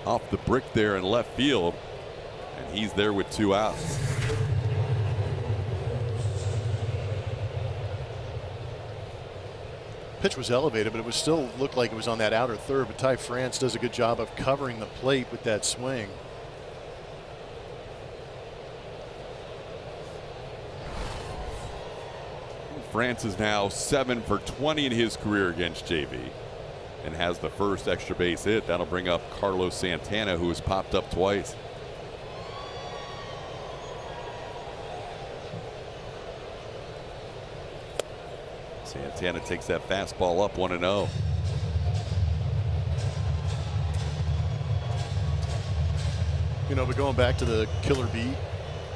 off the brick there in left field, and he's there with 2 outs. Pitch was elevated, but it was still looked like it was on that outer third. But Ty France does a good job of covering the plate with that swing. France is now 7 for 20 in his career against JV and has the first extra base hit. That'll bring up Carlos Santana, who has popped up twice. Santana takes that fastball up 1-0. You know, but going back to the killer bee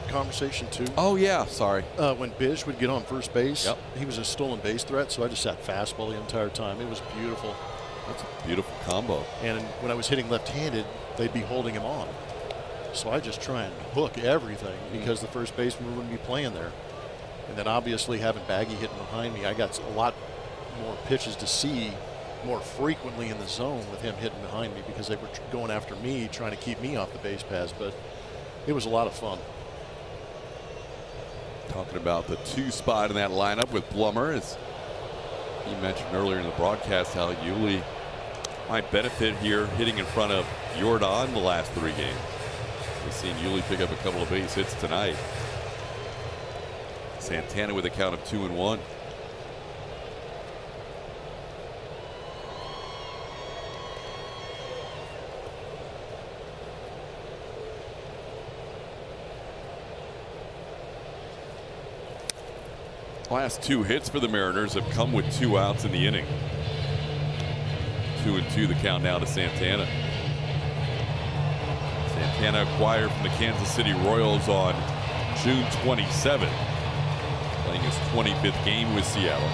conversation too. Oh yeah, sorry. When Bish would get on first base, yep, he was a stolen base threat, so I just sat fastball the entire time. It was beautiful. That's a beautiful combo. And when I was hitting left-handed, they'd be holding him on. So I just try and hook everything because the first baseman wouldn't be playing there. And then obviously having Baggy hitting behind me, I got a lot more pitches to see more frequently in the zone with him hitting behind me because they were going after me, trying to keep me off the base paths. But it was a lot of fun. Talking about the 2 spot in that lineup with Plummer, as he mentioned earlier in the broadcast how Yuli might benefit here hitting in front of Jordan the last 3 games. We've seen Yuli pick up a couple of base hits tonight. Santana with a count of 2-1. Last 2 hits for the Mariners have come with 2 outs in the inning. 2-2 the count now to Santana. Santana acquired from the Kansas City Royals on June 27th, playing his 25th game with Seattle.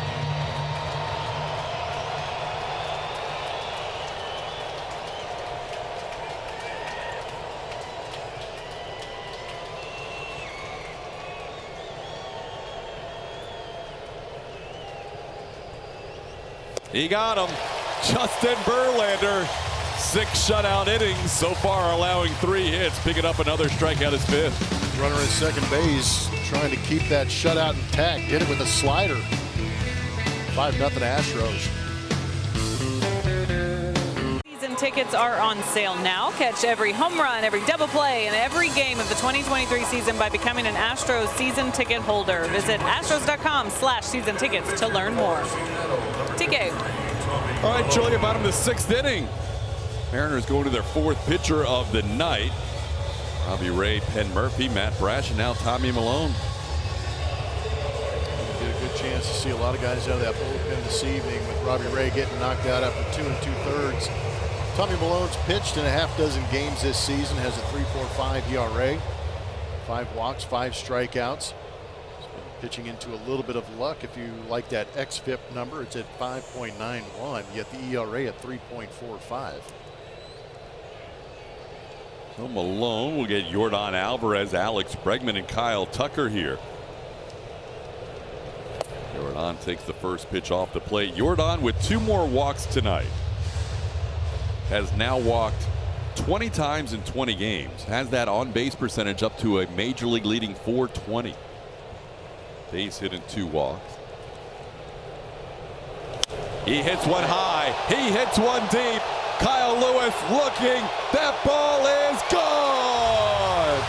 He got him. Justin Verlander, 6 shutout innings so far, allowing 3 hits, picking up another strikeout, his 5th. Runner at second base, trying to keep that shutout intact. Hit it with a slider. 5-0 Astros. Season tickets are on sale now. Catch every home run, every double play, and every game of the 2023 season by becoming an Astros season ticket holder. Visit astros.com/season tickets to learn more. TK. All right, Julia, bottom of the 6th inning. Mariners going to their 4th pitcher of the night. Robbie Ray, Penn Murphy, Matt Brash, and now Tommy Malone. Get a good chance to see a lot of guys out of that bullpen this evening with Robbie Ray getting knocked out after 2 2/3. Tommy Malone's pitched in a half dozen games this season, has a 3.45 ERA, 5 walks, 5 strikeouts. Pitching into a little bit of luck. If you like that xFIP number, it's at 5.91, yet the ERA at 3.45. So Malone will get Jordan Alvarez, Alex Bregman, and Kyle Tucker here. Jordan takes the first pitch off the plate. Jordan with 2 more walks tonight. Has now walked 20 times in 20 games. Has that on-base percentage up to a major league leading .420. Base hit and 2 walks. He hits one high. He hits one deep. Kyle Lewis looking. That ball is gone.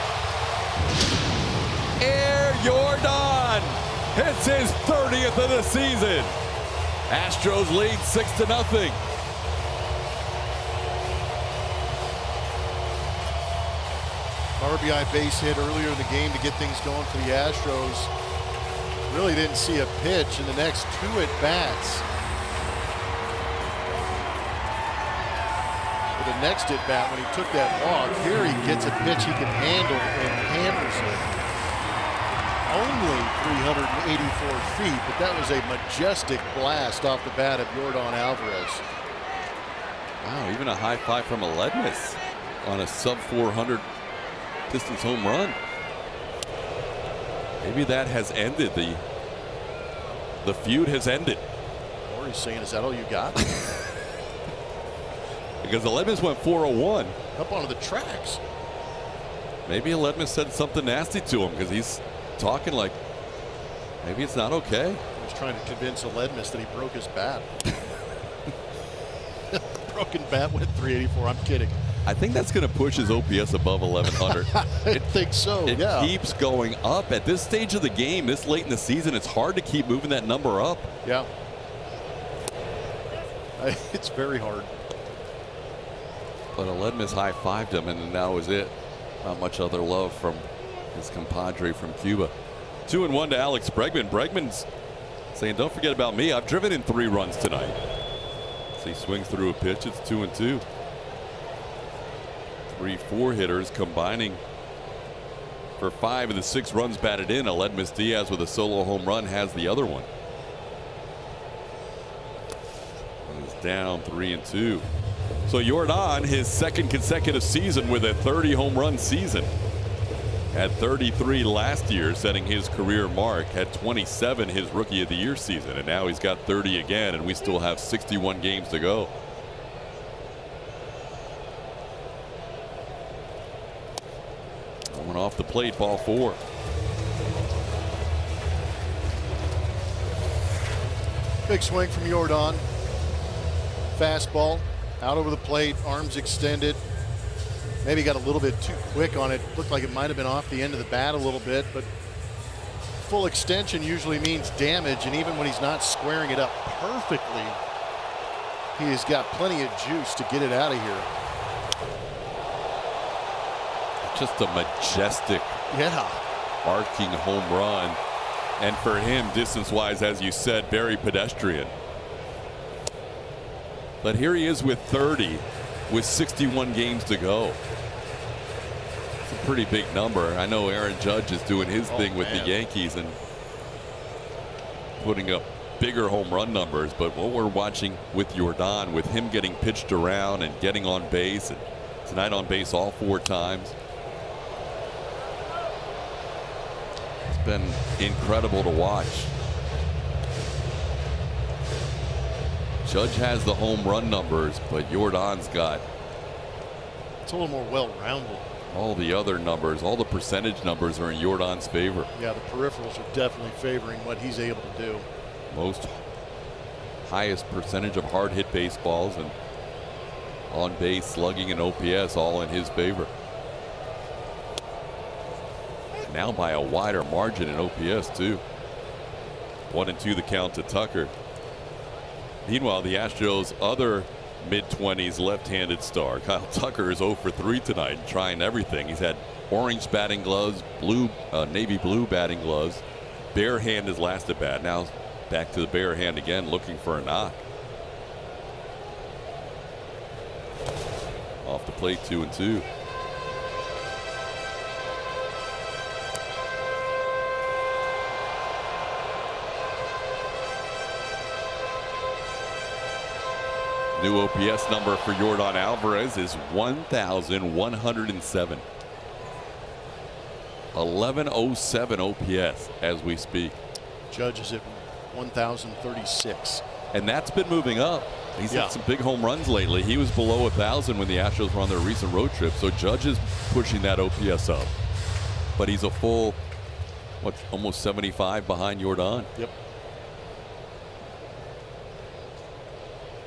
Air Jordan hits his 30th of the season. Astros lead 6-0. RBI base hit earlier in the game to get things going for the Astros. Really didn't see a pitch in the next 2 at-bats. For the next at-bat, when he took that walk, here he gets a pitch he can handle and hammers it. Only 384 feet, but that was a majestic blast off the bat of Jordan Alvarez. Wow, even a high five from Aledmus on a sub-400 distance home run. Maybe that has ended. The feud has ended. Or he's saying, is that all you got? Because Aledmus went 401. Up onto the tracks. Maybe Aledmus said something nasty to him because he's talking like maybe it's not okay. He was trying to convince Aledmus that he broke his bat. Broken bat went 384. I'm kidding. I think that's going to push his OPS above 1100. I think so. It yeah. keeps going up at this stage of the game, this late in the season. It's hard to keep moving that number up. Yeah. It's very hard. But Aledmus high-fived him, and that was it. Not much other love from his compadre from Cuba. 2-1 to Alex Bregman. Bregman's saying, don't forget about me. I've driven in 3 runs tonight. So he swings through a pitch. It's 2-2. 3-4 hitters combining for 5 of the 6 runs batted in. Aledmus Diaz with a solo home run has the other one. He's down 3-2. So Jordan, his 2nd consecutive season with a 30 home run season. Had 33 last year, setting his career mark. Had 27 his Rookie of the Year season, and now he's got 30 again, and we still have 61 games to go. Going off the plate, ball 4. Big swing from Jordan. Fastball out over the plate, arms extended. Maybe got a little bit too quick on it. Looked like it might have been off the end of the bat a little bit, but full extension usually means damage, and even when he's not squaring it up perfectly, he has got plenty of juice to get it out of here. Just a majestic, arcing home run. And for him, distance-wise, as you said, very pedestrian. But here he is with 30, with 61 games to go. It's a pretty big number. I know Aaron Judge is doing his thing with the Yankees and putting up bigger home run numbers, but what we're watching with Jordan, with him getting pitched around and getting on base, and tonight on base all 4 times. Been incredible to watch. Judge has the home run numbers, but Jordan's got it's a little more well-rounded. All the other numbers, all the percentage numbers are in Jordan's favor. Yeah, the peripherals are definitely favoring what he's able to do. Most highest percentage of hard hit baseballs and on base slugging and OPS all in his favor. Now by a wider margin in OPS too. 1-2 the count to Tucker. Meanwhile, the Astros' other mid-20s left-handed star, Kyle Tucker, is 0 for 3 tonight, trying everything. He's had orange batting gloves, navy blue batting gloves, bare hand his last at bat. Now back to the bare hand again, looking for a knock. Off the plate, 2-2. New OPS number for Jordan Alvarez is 1,107. 1107 OPS as we speak. Judge is at 1,036. And that's been moving up. He's had some big home runs lately. He was below 1,000 when the Astros were on their recent road trip. So Judge is pushing that OPS up. But he's a full, almost 75 behind Jordan. Yep.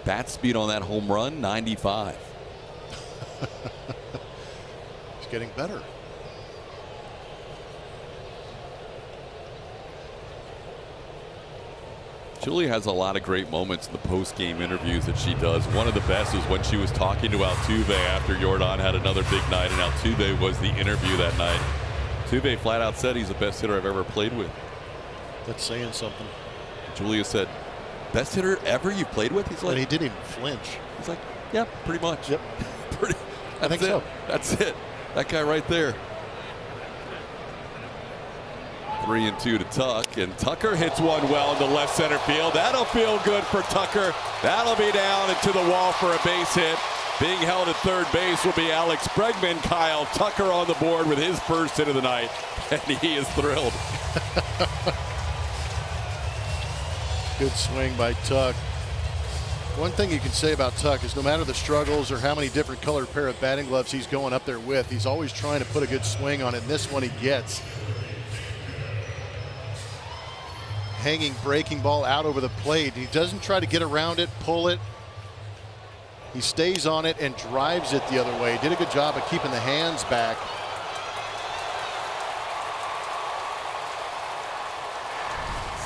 Bat speed on that home run, 95. He's getting better. Julie has a lot of great moments in the post-game interviews that she does. One of the best was when she was talking to Altuve after Jordan had another big night, and Altuve was the interview that night. Altuve flat out said he's the best hitter I've ever played with. That's saying something. Julia said, best hitter ever you played with? He's like, and he didn't even flinch. He's like, yeah, pretty much. Yep. I think so. That's it. That guy right there. 3-2 to Tuck, and Tucker hits one well into left center field. That'll feel good for Tucker. That'll be down into the wall for a base hit. Being held at third base will be Alex Bregman. Kyle Tucker on the board with his first hit of the night, and he is thrilled. Good swing by Tuck. One thing you can say about Tuck is no matter the struggles or how many different colored pair of batting gloves he's going up there with, he's always trying to put a good swing on it, and this one he gets. Hanging breaking ball out over the plate. He doesn't try to get around it, pull it. He stays on it and drives it the other way. Did a good job of keeping the hands back.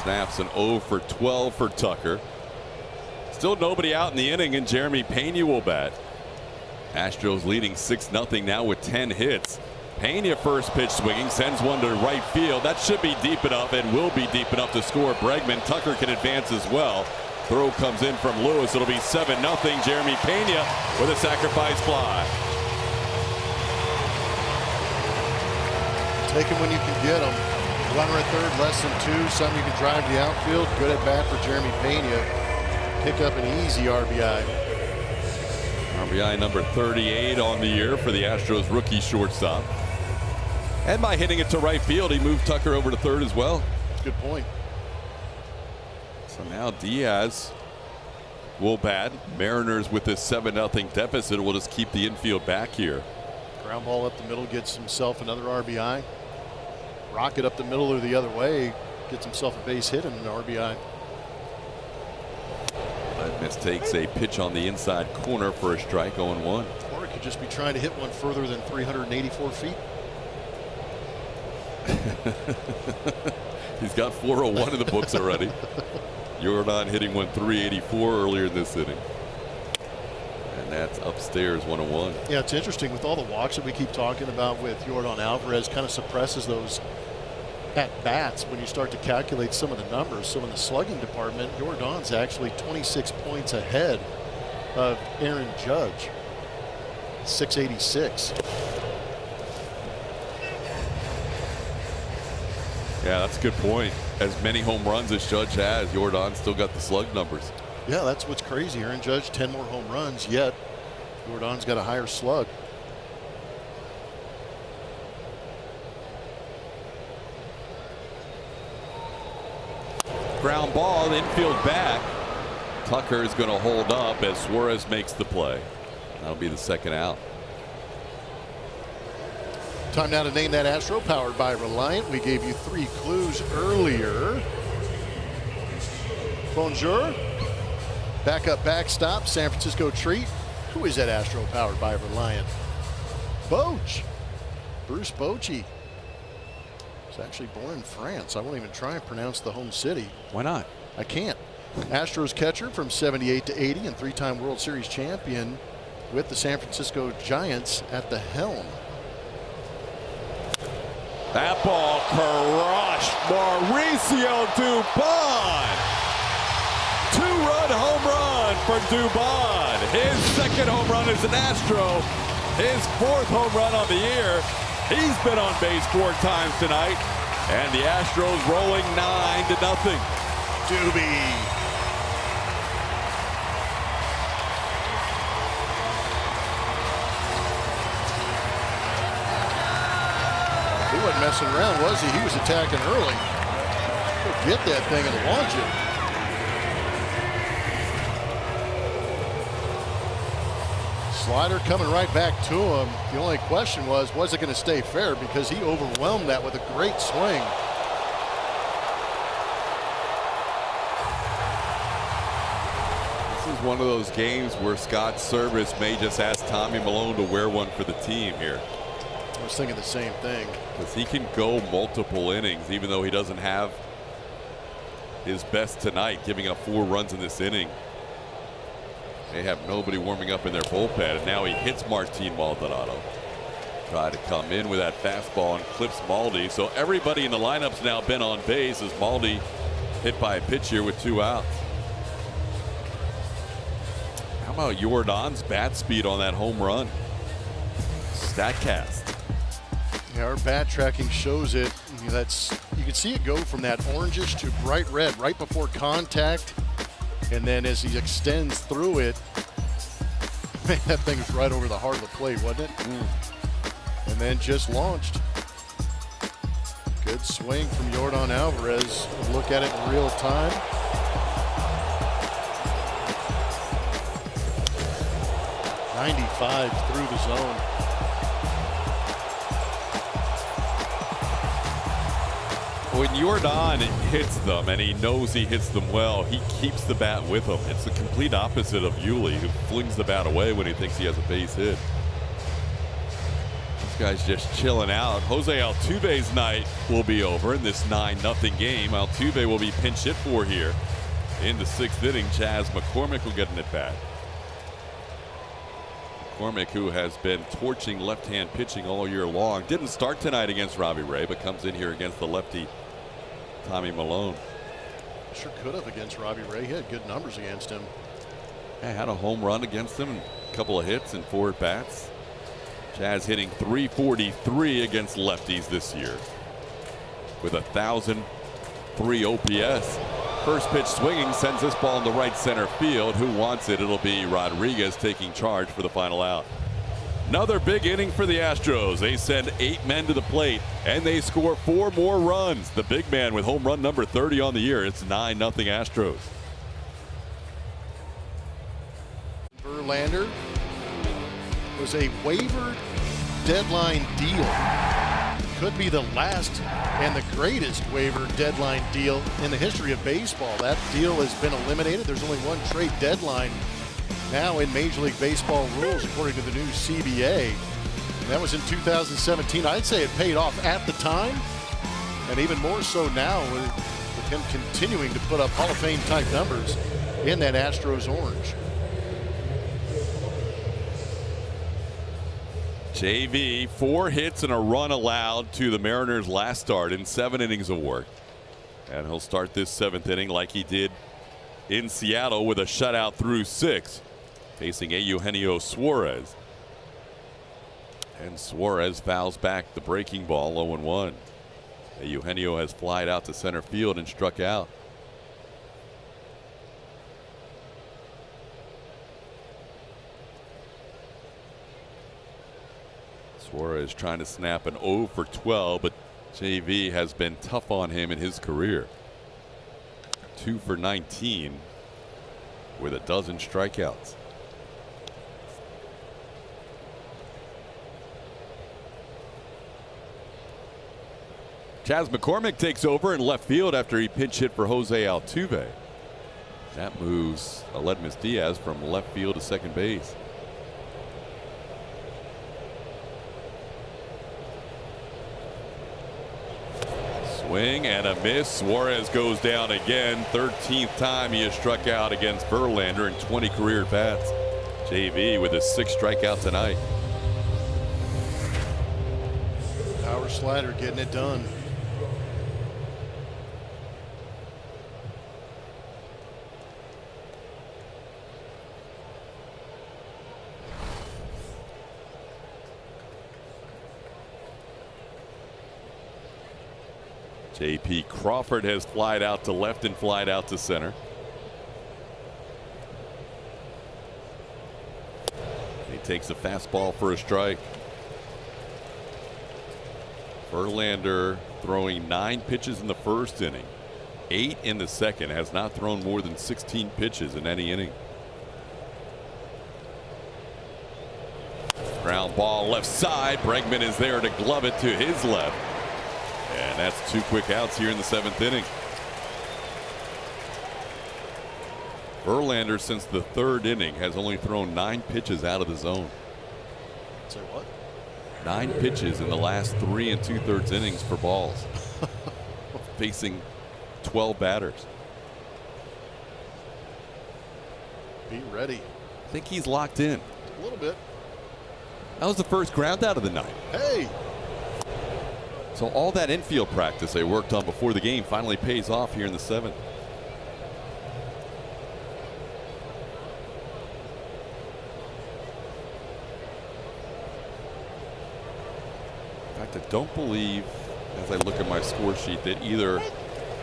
Snaps an 0 for 12 for Tucker. Still nobody out in the inning, and Jeremy Pena will bat. Astros leading 6-0 now with 10 hits. Pena first pitch swinging, sends one to right field. That should be deep enough and will be deep enough to score Bregman. Tucker can advance as well. Throw comes in from Lewis. It'll be 7-0. Jeremy Pena with a sacrifice fly. Take him when you can get him. Runner at third, less than 2. Something you can drive to the outfield. Good at bat for Jeremy Pena. Pick up an easy RBI. RBI number 38 on the year for the Astros rookie shortstop. And by hitting it to right field, he moved Tucker over to third as well. Good point. So now Diaz will bat. Mariners with this 7-0 deficit will just keep the infield back here. Ground ball up the middle, gets himself another RBI. Rocket up the middle or the other way, gets himself a base hit and an RBI. Miss takes a pitch on the inside corner for a strike, 0-1. Or it could just be trying to hit one further than 384 feet. He's got 401 in the books already. Jordan hitting one 384 earlier in this inning. And that's upstairs, 101. Yeah, it's interesting with all the walks that we keep talking about with Jordan Alvarez, kind of suppresses those at bats when you start to calculate some of the numbers. So in the slugging department, Jordan's actually 26 points ahead of Aaron Judge, 686. Yeah, that's a good point. As many home runs as Judge has, Jordan still got the slug numbers. Yeah, that's what's crazy. Aaron Judge 10 more home runs, yet Jordan's got a higher slug. Ground ball, infield back. Tucker is going to hold up as Suarez makes the play. That'll be the second out. Time now to name that Astro, powered by Reliant. We gave you 3 clues earlier. Bonjour. Backup backstop, San Francisco treat. Who is that Astro powered by Reliant? Boch. Bruce Bochy. He's actually born in France. I won't even try and pronounce the home city. Why not? I can't. Astros catcher from 78 to 80 and 3-time World Series champion with the San Francisco Giants at the helm. That ball crushed Mauricio Dubon. 2-run home run for Dubon. His second home run as an Astro. His 4th home run on the year. He's been on base 4 times tonight. And the Astros rolling 9-0. Doobie. He wasn't messing around, was he? He was attacking early. He'll get that thing and launch it. Slider coming right back to him. The only question was it going to stay fair? Because he overwhelmed that with a great swing. This is one of those games where Scott Service may just ask Tommy Malone to wear one for the team here. I was thinking the same thing. Because he can go multiple innings, even though he doesn't have his best tonight, giving up 4 runs in this inning. They have nobody warming up in their bullpen, and now he hits Martin Maldonado. Try to come in with that fastball and clips Maldi. So everybody in the lineup's now been on base as Maldi hit by a pitch here with 2 outs. How about Jordan's bat speed on that home run? Statcast. Yeah, our bat tracking shows it. You can see it go from that orangish to bright red right before contact. And then as he extends through it, man, that thing was right over the heart of the plate, wasn't it? And then just launched. Good swing from Jordan Alvarez. Look at it in real time. .95 through the zone. When Jordan hits them, and he knows he hits them well, he keeps the bat with him. It's the complete opposite of Yuli, who flings the bat away when he thinks he has a base hit. This guy's just chilling out. Jose Altuve's night will be over in this 9-0 game. Altuve will be pinch hit for here. In the 6th inning, Chas McCormick will get an at-bat. McCormick, who has been torching left-hand pitching all year long, didn't start tonight against Robbie Ray, but comes in here against the lefty Tommy Malone. Sure could have against Robbie Ray. He had good numbers against him. Yeah, had a home run against him, a couple of hits and 4 at-bats. Chaz hitting .343 against lefties this year with 1,003 OPS. First pitch swinging sends this ball in the right center field. Who wants it? It'll be Rodriguez taking charge for the final out. Another big inning for the Astros. They send 8 men to the plate, and they score 4 more runs. The big man with home run number 30 on the year. It's 9-0 Astros. Verlander was a waiver deadline deal. Could be the last and the greatest waiver deadline deal in the history of baseball. That deal has been eliminated. There's only one trade deadline now in Major League Baseball rules, according to the new CBA. And that was in 2017. I'd say it paid off at the time, and even more so now with him continuing to put up Hall of Fame type numbers in that Astros orange. JV, 4 hits and a run allowed to the Mariners last start in 7 innings of work. And he'll start this 7th inning like he did in Seattle with a shutout through 6, facing Eugenio Suarez. And Suarez fouls back the breaking ball 0-1. Eugenio has flied out to center field and struck out. Suarez trying to snap an 0 for 12, but JV has been tough on him in his career. 2 for 19 with a dozen strikeouts. Chas McCormick takes over in left field after he pinch hit for Jose Altuve. That moves Aledmys Diaz from left field to second base. Swing and a miss. Suarez goes down again. 13th time he has struck out against Verlander in 20 career at-bats. JV with his 6th strikeout tonight. Power slider getting it done. J.P. Crawford has flied out to left and flied out to center. He takes a fastball for a strike. Verlander throwing 9 pitches in the first inning, 8 in the second, has not thrown more than 16 pitches in any inning. Ground ball left side. Bregman is there to glove it to his left. And that's 2 quick outs here in the 7th inning. Verlander, since the 3rd inning, has only thrown 9 pitches out of the zone. Say what? 9 pitches in the last 3 2/3 innings for balls. Facing 12 batters. Be ready. I think he's locked in. A little bit. That was the first ground out of the night. Hey. So all that infield practice they worked on before the game finally pays off here in the 7th. In fact, I don't believe, as I look at my score sheet, that either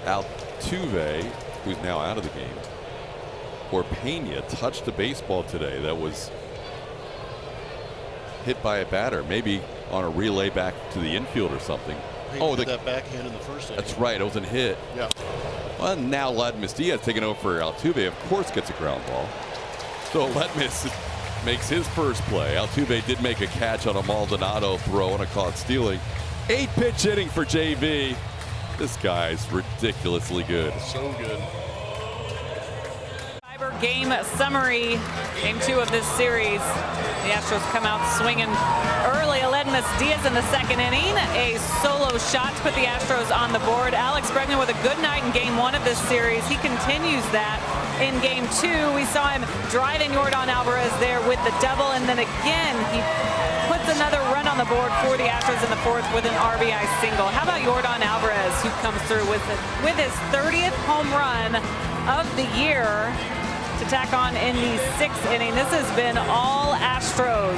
Altuve, who's now out of the game, or Pena touched a baseball today that was hit by a batter, maybe on a relay back to the infield or something. That backhand in the first inning. That's right. It was a hit. Yeah. Well, now Aledmys Diaz taking over for Altuve, of course, gets a ground ball. So Aledmys makes his first play. Altuve did make a catch on a Maldonado throw and a caught stealing. 8-pitch inning for JV. This guy's ridiculously good. So good. Game summary, game 2 of this series. The Astros come out swinging early. Aledmys Diaz in the 2nd inning, a solo shot to put the Astros on the board. Alex Bregman with a good night in game 1 of this series. He continues that in game 2. We saw him driving Yordan Alvarez there with the double, and then again he puts another run on the board for the Astros in the 4th with an RBI single. How about Yordan Alvarez, who comes through with his 30th home run of the year to tack on in the 6th inning. This has been all Astros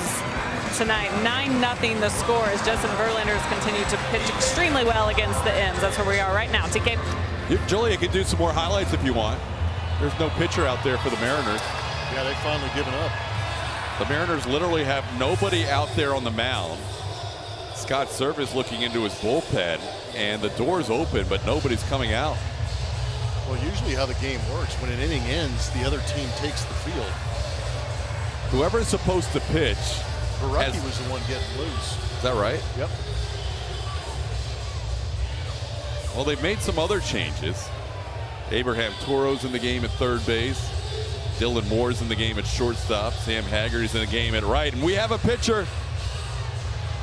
tonight. 9-0 the score as Justin Verlander has continued to pitch extremely well against the M's. That's where we are right now. TK. Julia can do some more highlights if you want. There's no pitcher out there for the Mariners. Yeah, they've finally given up. The Mariners literally have nobody out there on the mound. Scott Service looking into his bullpen, and the door's open, but nobody's coming out. Well, usually how the game works, when an inning ends, the other team takes the field. Whoever's supposed to pitch. Barucki was the one getting loose. Is that right? Yep. Well, they've made some other changes. Abraham Toro's in the game at third base. Dylan Moore's in the game at shortstop. Sam Haggerty's in the game at right. And we have a pitcher.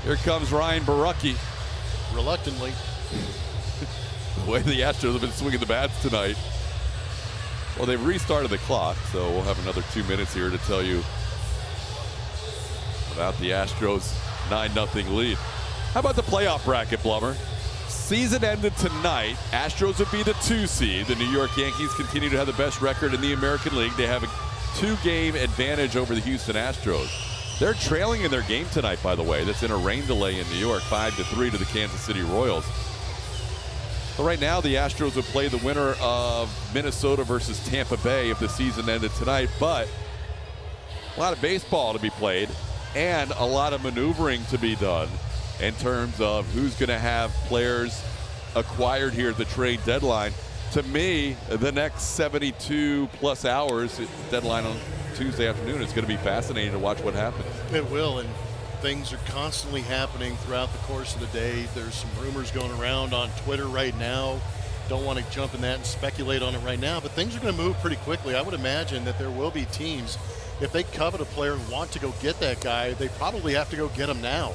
Here comes Ryan Barucki. Reluctantly. The way the Astros have been swinging the bats tonight. Well, they've restarted the clock, so we'll have another 2 minutes here to tell you about the Astros' 9-0 lead. How about the playoff bracket, Blummer? Season ended tonight. Astros would be the 2 seed. The New York Yankees continue to have the best record in the American League. They have a 2-game advantage over the Houston Astros. They're trailing in their game tonight, by the way. That's in a rain delay in New York, 5-3 to the Kansas City Royals. But right now, the Astros would play the winner of Minnesota versus Tampa Bay if the season ended tonight. But a lot of baseball to be played and a lot of maneuvering to be done in terms of who's going to have players acquired here at the trade deadline. To me, the next 72 plus hours, deadline on Tuesday afternoon, is going to be fascinating to watch what happens. It will, and things are constantly happening throughout the course of the day. There's some rumors going around on Twitter right now. Don't want to jump in that and speculate on it right now, but things are going to move pretty quickly. I would imagine that there will be teams, if they covet a player and want to go get that guy, they probably have to go get him now.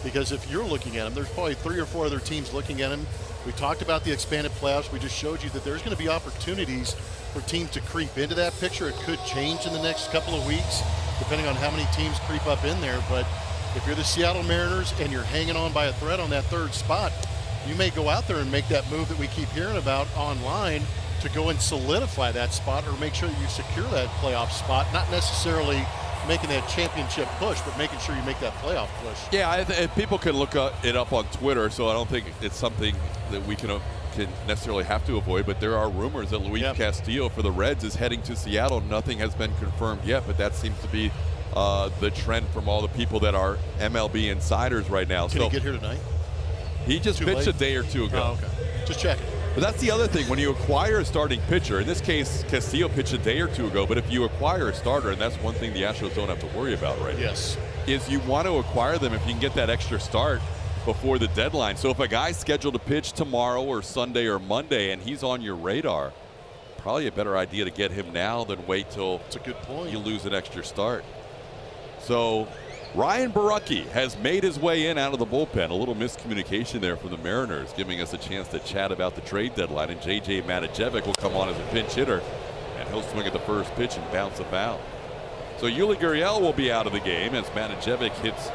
Because if you're looking at him, there's probably 3 or 4 other teams looking at him. We talked about the expanded playoffs. We just showed you that there's going to be opportunities for teams to creep into that picture. It could change in the next couple of weeks, depending on how many teams creep up in there. But if you're the Seattle Mariners and you're hanging on by a thread on that 3rd spot, you may go out there and make that move that we keep hearing about online to go and solidify that spot or make sure that you secure that playoff spot, not necessarily making that championship push, but making sure you make that playoff push. Yeah, people can look it up on Twitter, so I don't think it's something that we can necessarily have to avoid, but there are rumors that Luis Castillo for the Reds is heading to Seattle. Nothing has been confirmed yet, but that seems to be the trend from all the people that are MLB insiders right now. Can he get here tonight? He just pitched a day or 2 ago. Oh, okay. Just checking. But that's the other thing. When you acquire a starting pitcher, in this case, Castillo pitched a day or 2 ago, but if you acquire a starter, and that's one thing the Astros don't have to worry about right now, is you want to acquire them if you can get that extra start before the deadline. So if a guy's scheduled to pitch tomorrow or Sunday or Monday and he's on your radar, probably a better idea to get him now than wait till that's a good point. You lose an extra start. So Ryan Barucki has made his way in out of the bullpen. A little miscommunication there from the Mariners, giving us a chance to chat about the trade deadline. And J.J. Matijevic will come on as a pinch hitter, and he'll swing at the first pitch and bounce a foul. So Yuli Gurriel will be out of the game as Matijevic hits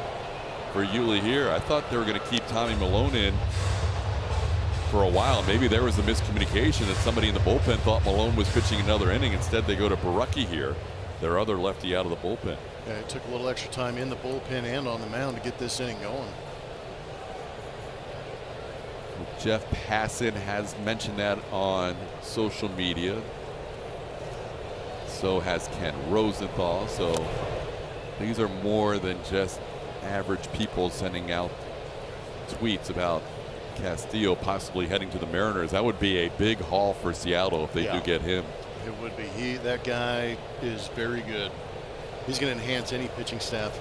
for Yuli here. I thought they were going to keep Tommy Malone in for a while. Maybe there was a miscommunication that somebody in the bullpen thought Malone was pitching another inning. Instead, they go to Barucki here, their other lefty out of the bullpen. Yeah, it took a little extra time in the bullpen and on the mound to get this inning going. Jeff Passan has mentioned that on social media. So has Ken Rosenthal. So these are more than just average people sending out tweets about Castillo possibly heading to the Mariners. That would be a big haul for Seattle if they do get him. It would be. That guy is very good. He's going to enhance any pitching staff.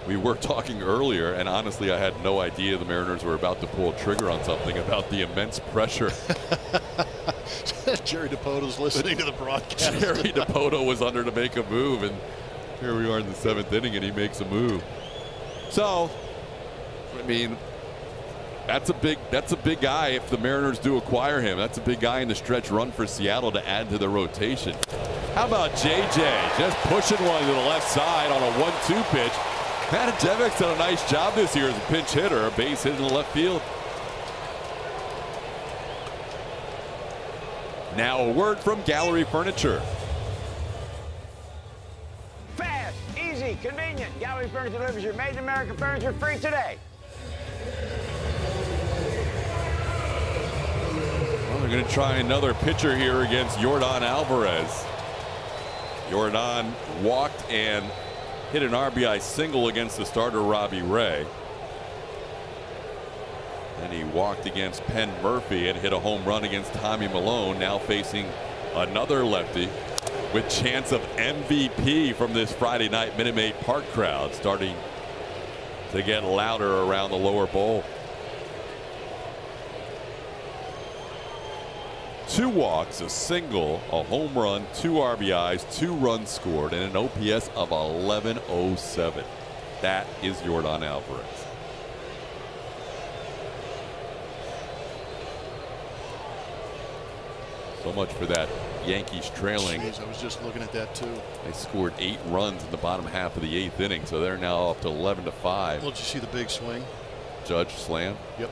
We were talking earlier, and honestly, I had no idea the Mariners were about to pull a trigger on something about the immense pressure. Jerry Dipoto's listening to the broadcast. Jerry Dipoto was under to make a move, and here we are in the 7th inning, and he makes a move. So, I mean, that's a big guy if the Mariners do acquire him. That's a big guy in the stretch run for Seattle to add to the rotation. How about JJ just pushing one to the left side on a 1-2 pitch? Matajevic's done a nice job this year as a pinch hitter, a base hit in the left field. Now a word from Gallery Furniture. Fast, easy, convenient. Gallery Furniture delivers your made in America furniture free today. Well, they're going to try another pitcher here against Yordan Alvarez. Jordan walked and hit an RBI single against the starter Robbie Ray. And he walked against Penn Murphy and hit a home run against Tommy Malone, now facing another lefty with chance of MVP from this Friday night Minute Maid Park crowd starting to get louder around the lower bowl. 2 walks, a single, a home run, 2 RBIs, 2 runs scored, and an OPS of 1107. That is Jordan Alvarez. So much for that Yankees trailing. Jeez, I was just looking at that too. They scored 8 runs in the bottom half of the 8th inning, so they're now up to 11-5. Well, did you see the big swing? Judge slam. Yep.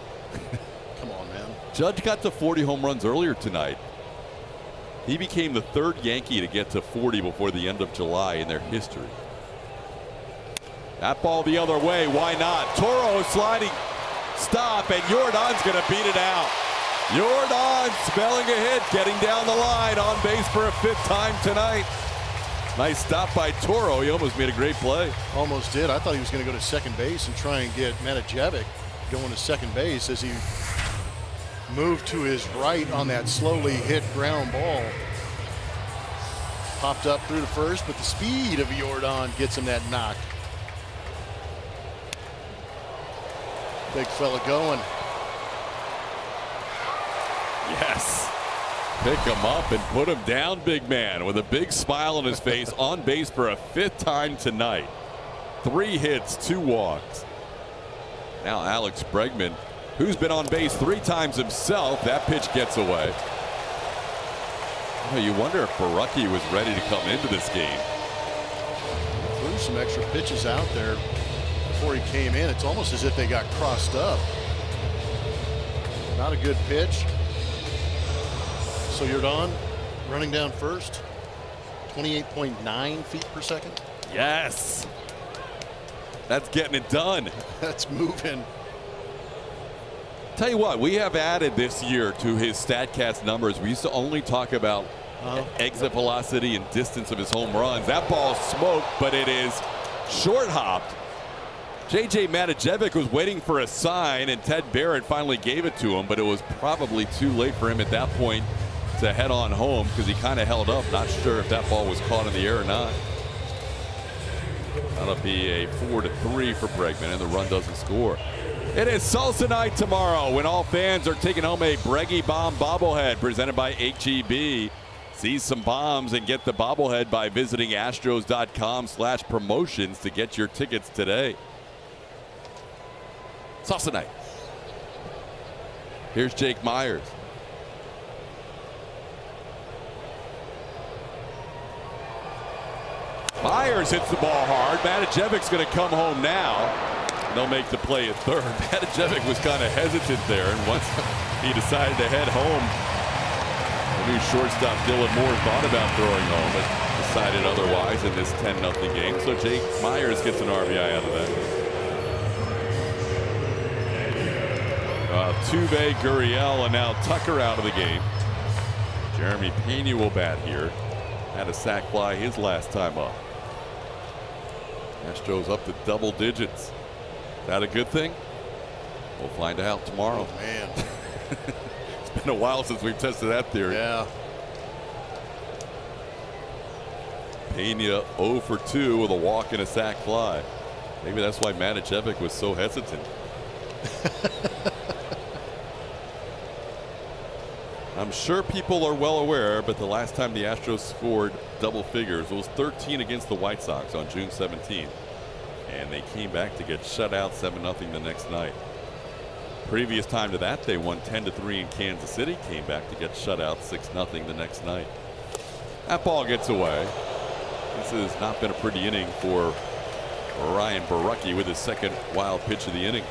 Come on, man. Judge got to 40 home runs earlier tonight. He became the 3rd Yankee to get to 40 before the end of July in their history. That ball the other way, why not? Toro sliding stop, and Jordan's going to beat it out. Jordan spelling a hit, getting down the line, on base for a 5th time tonight. Nice stop by Toro. He almost made a great play. Almost did. I thought he was going to go to second base and try and get Matajevic going to second base as he moved to his right on that slowly hit ground ball. Popped up through to first, but the speed of Jordan gets him that knock. Big fella going. Yes. Pick him up and put him down, big man, with a big smile on his face, on base for a 5th time tonight. 3 hits, 2 walks. Now Alex Bregman, who's been on base 3 times himself. That pitch gets away. You wonder if Barucki was ready to come into this game. Threw some extra pitches out there before he came in. It's almost as if they got crossed up. Not a good pitch. So Jordan running down first. 28.9 feet per second. Yes. That's getting it done. That's moving. Tell you what, we have added this year to his StatCast numbers. We used to only talk about exit velocity and distance of his home runs. That ball smoked, but it is short hopped. J.J. Matajevic was waiting for a sign, and Ted Barrett finally gave it to him, but it was probably too late for him at that point to head on home because he kind of held up. Not sure if that ball was caught in the air or not. That'll be a 4-3 for Bregman, and the run doesn't score. It is Salsa night tomorrow when all fans are taking home a Breggy Bomb bobblehead presented by HEB. See some bombs and get the bobblehead by visiting astros.com/promotions to get your tickets today. Salsa night. Here's Jake Myers. Myers hits the ball hard. Matajevic's going to come home now. They'll make the play at third. Matajevic was kind of hesitant there, and once he decided to head home, the new shortstop Dylan Moore thought about throwing home, but decided otherwise in this 10-0 game. So Jake Myers gets an RBI out of that. Tuve, Gurriel, and now Tucker out of the game. Jeremy Pena will bat here. Had a sac fly his last time up. Astros up to double digits. Is that a good thing? We'll find out tomorrow. Oh, man. It's been a while since we've tested that theory. Yeah. Pena 0 for 2 with a walk and a sac fly. Maybe that's why Matajevic was so hesitant. I'm sure people are well aware, but the last time the Astros scored double figures was 13 against the White Sox on June 17th. And they came back to get shut out 7-0 the next night. Previous time to that, they won 10-3 in Kansas City, came back to get shut out 6-0 the next night. That ball gets away. This has not been a pretty inning for Ryan Barucki with his second wild pitch of the inning.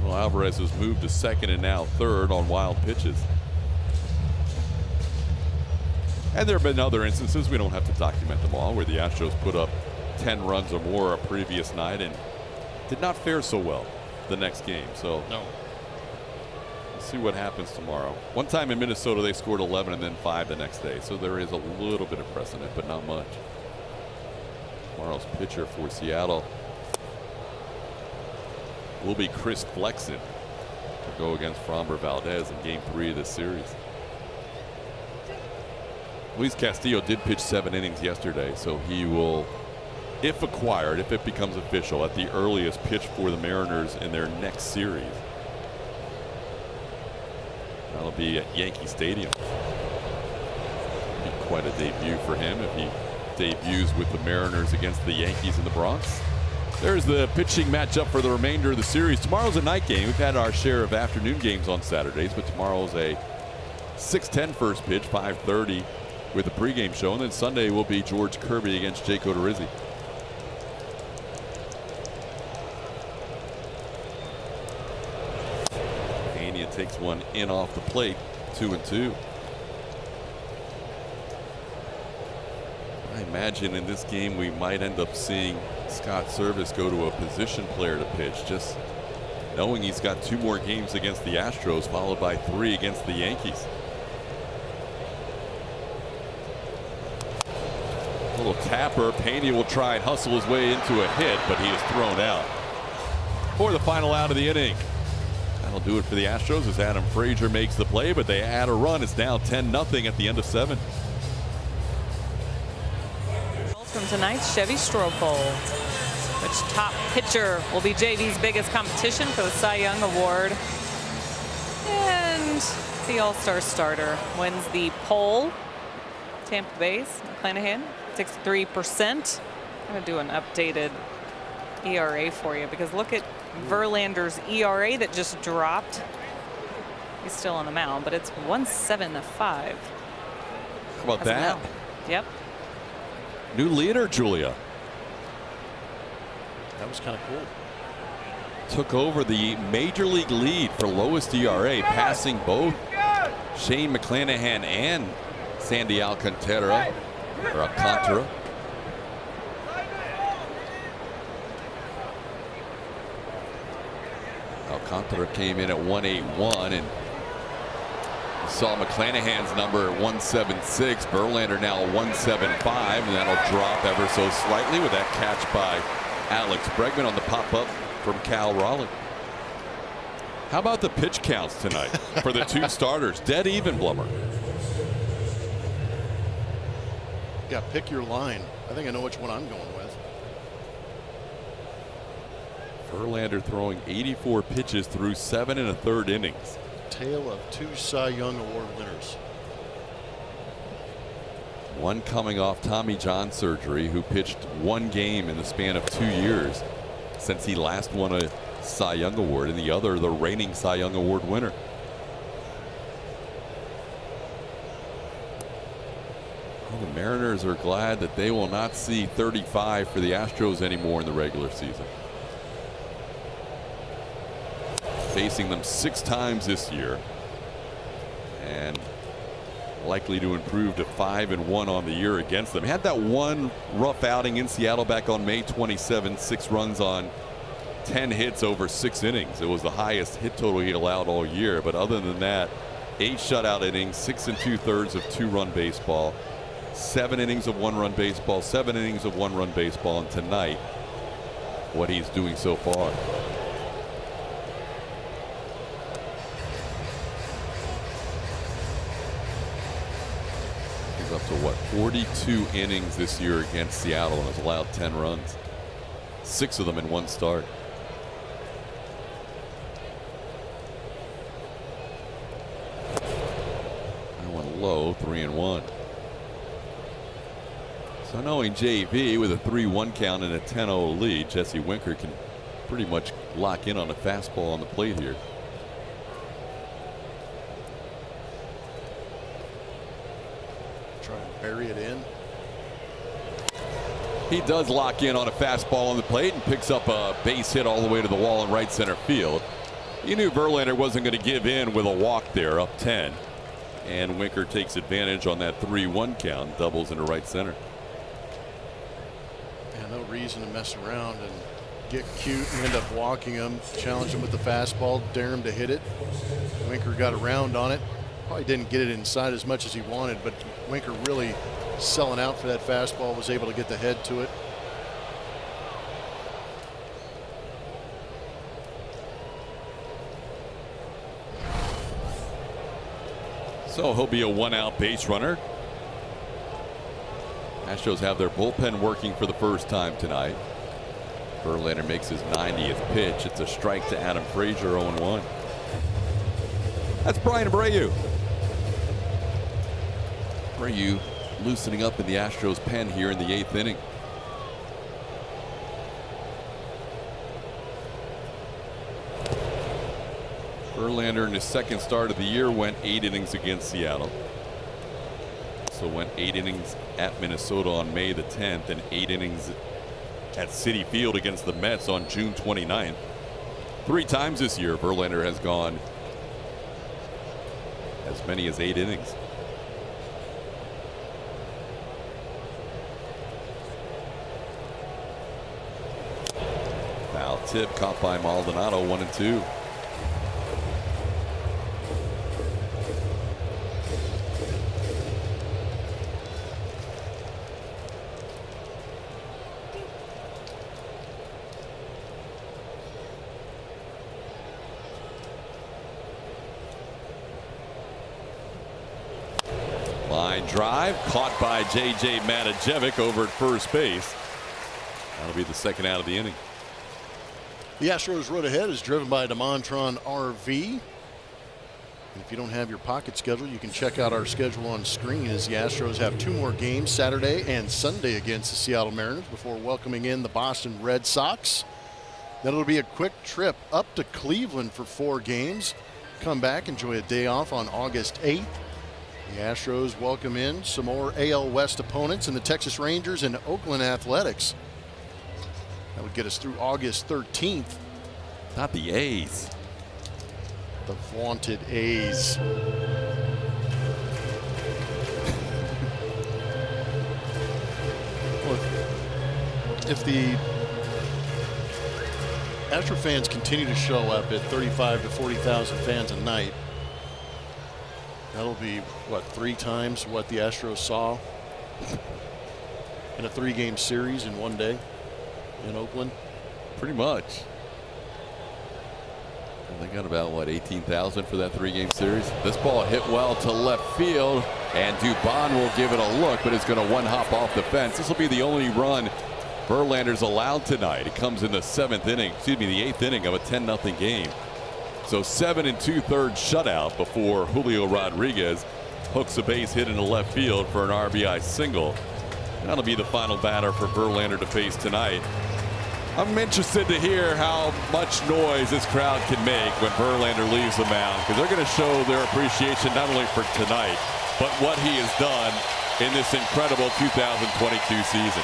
Well, Alvarez has moved to second and now third on wild pitches. And there have been other instances, we don't have to document them all, where the Astros put up 10 runs or more a previous night and did not fare so well the next game. So no. see what happens tomorrow. One time in Minnesota, they scored 11 and then 5 the next day. So there is a little bit of precedent, but not much. Tomorrow's pitcher for Seattle will be Chris Flexen to go against Framber Valdez in Game 3 of this series. Luis Castillo did pitch 7 innings yesterday, so he will, if acquired, if it becomes official, at the earliest pitch for the Mariners in their next series. That'll be at Yankee Stadium. Be quite a debut for him if he debuts with the Mariners against the Yankees in the Bronx. There's the pitching matchup for the remainder of the series. Tomorrow's a night game. We've had our share of afternoon games on Saturdays, but tomorrow's a 6:10 first pitch, 5:30 with the pregame show, and then Sunday will be George Kirby against Jake Odorizzi. Pena takes one in off the plate, 2-2. I imagine in this game we might end up seeing Scott Service go to a position player to pitch, just knowing he's got 2 more games against the Astros, followed by 3 against the Yankees. Little tapper. Pena will try and hustle his way into a hit, but he is thrown out for the final out of the inning. That'll do it for the Astros as Adam Frazier makes the play, but they add a run. It's now 10-0 at the end of 7. From tonight's Chevy Stropel, which top pitcher will be JV's biggest competition for the Cy Young Award. And the All-Star starter wins the poll. Tampa Bay's McClanahan, 63%. I'm going to do an updated ERA for you because look at Verlander's ERA that just dropped. He's still on the mound, but it's 1.75. How about that? Yep. New leader, Julia. That was kind of cool. Took over the major league lead for lowest ERA, passing both Shane McClanahan and Sandy Alcantara. Alcantara came in at 181, and you saw McClanahan's number at 176. Verlander now 175, and that'll drop ever so slightly with that catch by Alex Bregman on the pop-up from Cal Raleigh. How about the pitch counts tonight for the 2 starters? Dead even, Blummer. Yeah, pick your line. I think I know which one I'm going with. Verlander throwing 84 pitches through 7 1/3 innings. Tale of 2 Cy Young Award winners. One coming off Tommy John surgery, who pitched 1 game in the span of 2 years since he last won a Cy Young Award, and the other the reigning Cy Young Award winner. Well, the Mariners are glad that they will not see 35 for the Astros anymore in the regular season. Facing them 6 times this year, and likely to improve to 5-1 on the year against them. Had that one rough outing in Seattle back on May 27, 6 runs on 10 hits over 6 innings. It was the highest hit total he allowed all year, but other than that, 8 shutout innings, 6 2/3 of 2-run baseball, 7 innings of 1-run baseball, 7 innings of 1-run baseball, and tonight what he's doing so far. He's up to what, 42 innings this year against Seattle and has allowed 10 runs, 6 of them in 1 start. That went low, 3-1. So knowing JV with a 3-1 count and a 10-0 lead, Jesse Winker can pretty much lock in on a fastball on the plate here. Try and bury it in. He does lock in on a fastball on the plate and picks up a base hit all the way to the wall in right center field. You knew Verlander wasn't going to give in with a walk there, up 10. And Winker takes advantage on that 3-1 count, doubles into right center. Yeah, no reason to mess around and get cute and end up walking him. Challenge him with the fastball, dare him to hit it. Winker got around on it. Probably didn't get it inside as much as he wanted, but Winker really selling out for that fastball, was able to get the head to it. So he'll be a 1-out base runner. Astros have their bullpen working for the first time tonight. Verlander makes his 90th pitch. It's a strike to Adam Frazier, 0-1. That's Brian Abreu. Abreu loosening up in the Astros pen here in the 8th inning. Verlander in his second start of the year went 8 innings against Seattle. So went 8 innings at Minnesota on May the 10th and 8 innings at Citi Field against the Mets on June 29th. 3 times this year Verlander has gone as many as 8 innings. Foul tip caught by Maldonado, 1-2. Line drive caught by J.J. Matijevic over at first base. That'll be the second out of the inning. The Astros road ahead is driven by DeMontron RV. And if you don't have your pocket schedule, you can check out our schedule on screen, as the Astros have 2 more games Saturday and Sunday against the Seattle Mariners before welcoming in the Boston Red Sox. Then it'll be a quick trip up to Cleveland for 4 games. Come back, enjoy a day off on August 8th. The Astros welcome in some more AL West opponents in the Texas Rangers and Oakland Athletics. That would get us through August 13th. Not the A's. The vaunted A's. Well, if the Astro fans continue to show up at 35 to 40,000 fans a night, that'll be, what, 3 times what the Astros saw in a 3-game series in one day in Oakland? Pretty much. And they got about, what, 18,000 for that 3-game series. This ball hit well to left field, and Dubon will give it a look, but it's going to one-hop off the fence. This will be the only run Verlander's allowed tonight. It comes in the 7th inning, excuse me, the 8th inning of a 10-0 game. So 7 2/3 shutout before Julio Rodriguez hooks a base hit into left field for an RBI single. That'll be the final batter for Verlander to face tonight. I'm interested to hear how much noise this crowd can make when Verlander leaves the mound, because they're going to show their appreciation not only for tonight, but what he has done in this incredible 2022 season.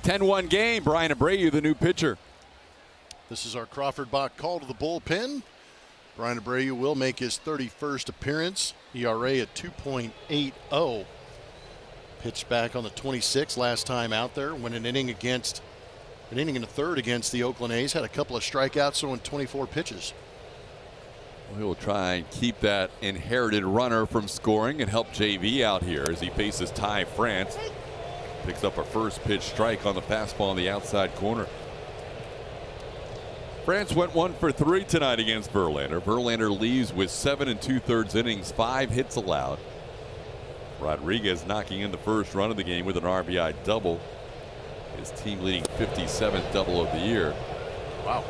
Ten-1 game. Brian Abreu, the new pitcher. This is our Crawford Bach call to the bullpen. Brian Abreu will make his 31st appearance. ERA at 2.80. Pitched back on the 26th last time out there. Went an inning and a third against the Oakland A's. Had a couple of strikeouts, throwing 24 pitches. Well, he will try and keep that inherited runner from scoring and help JV out here as he faces Ty France. Picks up a first pitch strike on the fastball on the outside corner. France went 1 for 3 tonight against Verlander. Verlander leaves with 7 2/3 innings, 5 hits allowed. Rodriguez knocking in the first run of the game with an RBI double. His team leading 57th double of the year. Wow,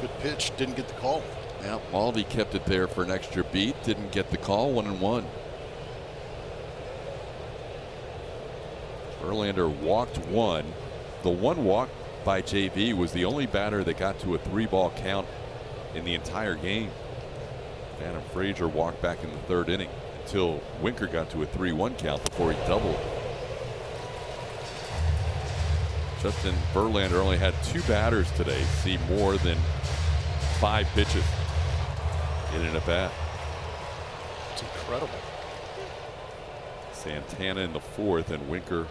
good pitch. Didn't get the call. Yeah, Maldi kept it there for an extra beat. Didn't get the call. 1-1. Verlander walked 1. The 1 walk by JV, was the only batter that got to a 3-ball count in the entire game. Phantom Frazier walked back in the 3rd inning until Winker got to a 3-1 count before he doubled. Justin Verlander only had 2 batters today see more than 5 pitches in an at-bat. It's incredible. Santana in the 4th and Winker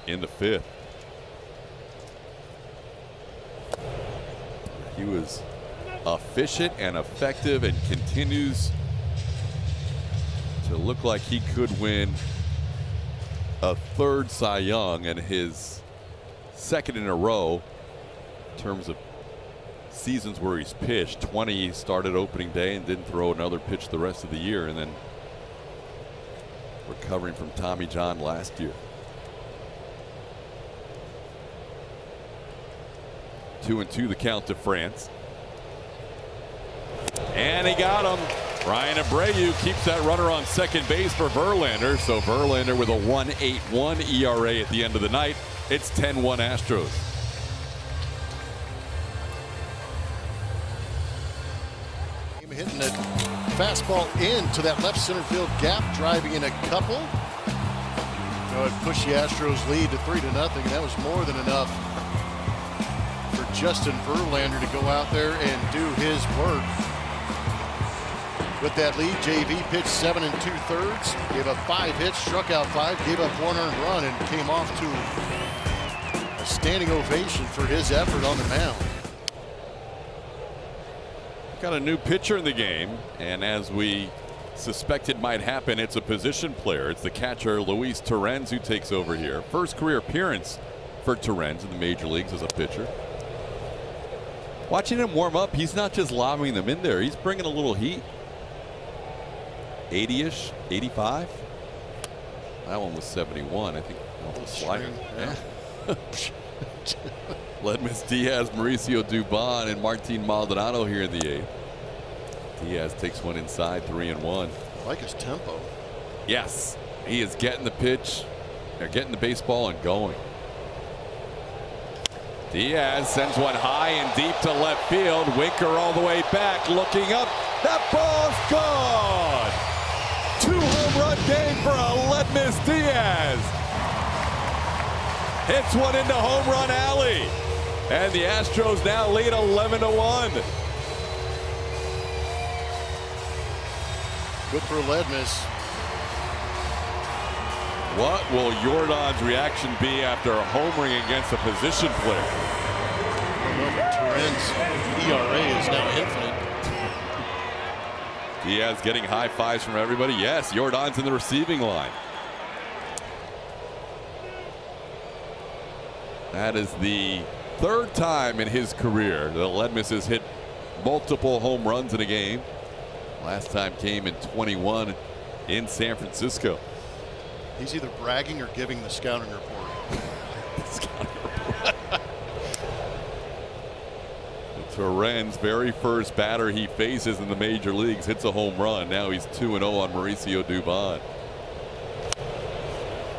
in the 5th. He was efficient and effective and continues to look like he could win a 3rd Cy Young and his 2nd in a row in terms of seasons where he's pitched. 20 started opening day and didn't throw another pitch the rest of the year, and then recovering from Tommy John last year. 2-2 the count to France. And he got him. Ryan Abreu keeps that runner on second base for Verlander. So Verlander with a 1.81 ERA at the end of the night. It's 10-1 Astros. Hitting a fastball into that left center field gap, driving in a couple. It pushed the Astros lead to 3-0, and that was more than enough for Justin Verlander to go out there and do his work. With that lead, JV pitched 7 2/3, gave up 5 hits, struck out 5, gave up 1 earned run, and came off to a standing ovation for his effort on the mound. Got a new pitcher in the game, and as we suspected might happen, it's a position player. It's the catcher Luis Torrens who takes over here. First career appearance for Torrens in the major leagues as a pitcher. Watching him warm up, he's not just lobbing them in there, he's bringing a little heat. 80-ish, 85. That one was 71. I think that was slider. Yeah. Ledmus Diaz, Mauricio Dubon, and Martin Maldonado here in the 8th. Diaz takes one inside, 3-1. I like his tempo. Yes, he is getting the pitch. They're getting the baseball and going. Diaz sends one high and deep to left field. Winker all the way back, looking up. That ball's gone. 2-home-run game for Ledmus Diaz. Hits one into home run alley. And the Astros now lead 11-1. Good for Ledmus. What will Jordan's reaction be after homering against a position player? Torrens' ERA is now infinite. Diaz getting high fives from everybody. Yes, Jordan's in the receiving line. That is the 3rd time in his career that Ledmus has hit multiple home runs in a game. Last time came in 21 in San Francisco. He's either bragging or giving the scouting report. Torrens, very first batter he faces in the major leagues, hits a home run. Now he's 2-0 on Mauricio Dubon.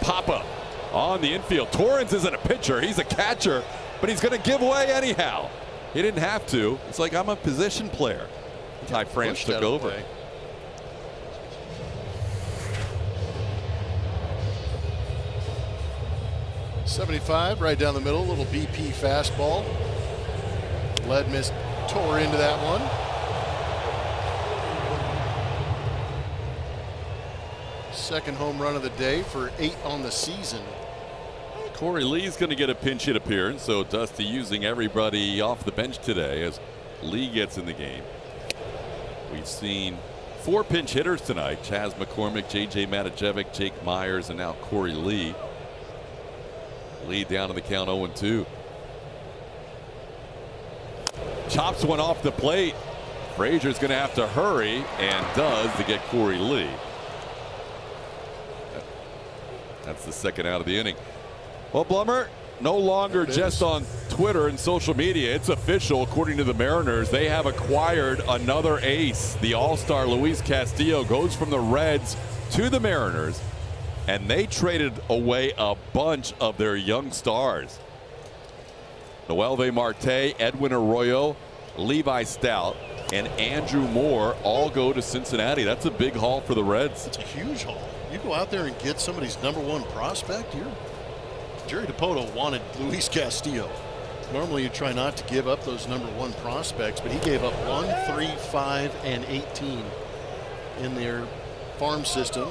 Pop-up on the infield. Torrens isn't a pitcher, he's a catcher, but he's going to give away anyhow. He didn't have to. It's like, I'm a position player. Ty France took over. Away. .75 right down the middle, little BP fastball. Ledmus tore into that one. Second home run of the day for 8 on the season. Corey Lee's going to get a pinch hit appearance, so Dusty using everybody off the bench today as Lee gets in the game. We've seen 4 pinch hitters tonight. Chas McCormick, J.J. Matajevic, Jake Myers, and now Corey Lee. Lee down in the count 0-2. Chops one off the plate. Frazier's going to have to hurry, and does, to get Corey Lee. That's the 2nd out of the inning. Well, Blummer, no longer just on Twitter and social media. It's official. According to the Mariners, they have acquired another ace. The All-Star Luis Castillo goes from the Reds to the Mariners, and they traded away a bunch of their young stars. Noelvi Marte, Edwin Arroyo, Levi Stout, and Andrew Moore all go to Cincinnati. That's a big haul for the Reds. It's a huge haul. You go out there and get somebody's #1 prospect. Jerry DiPoto wanted Luis Castillo. Normally you try not to give up those #1 prospects, but he gave up 1, 3, 5, and 18 in their farm system.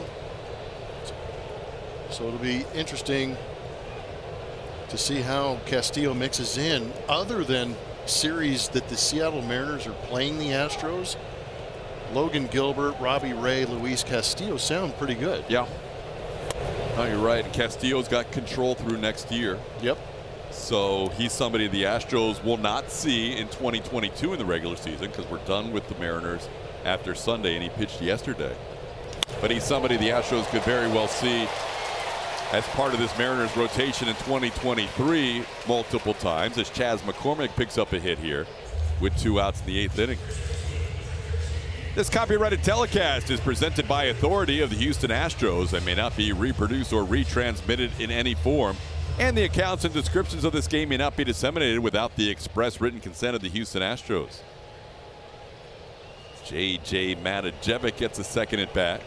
So it'll be interesting to see how Castillo mixes in. Other than series that the Seattle Mariners are playing the Astros, Logan Gilbert, Robbie Ray, Luis Castillo sound pretty good. Yeah. No, you're right. And Castillo's got control through next year. Yep. So he's somebody the Astros will not see in 2022 in the regular season, because we're done with the Mariners after Sunday, and he pitched yesterday. But he's somebody the Astros could very well see as part of this Mariners rotation in 2023 multiple times, as Chas McCormick picks up a hit here with 2 outs in the 8th inning. This copyrighted telecast is presented by authority of the Houston Astros and may not be reproduced or retransmitted in any form. And the accounts and descriptions of this game may not be disseminated without the express written consent of the Houston Astros. J.J. Matajevic gets a second at bat.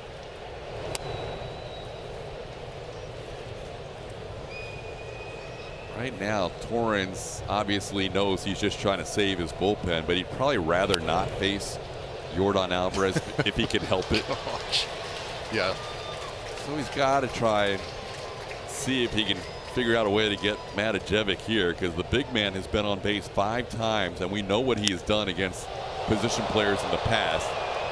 Right now, Torrens obviously knows he's just trying to save his bullpen, but he'd probably rather not face Yordan Alvarez if he can help it. Yeah. So he's got to try and see if he can figure out a way to get Matajevic here, because the big man has been on base 5 times, and we know what he has done against position players in the past.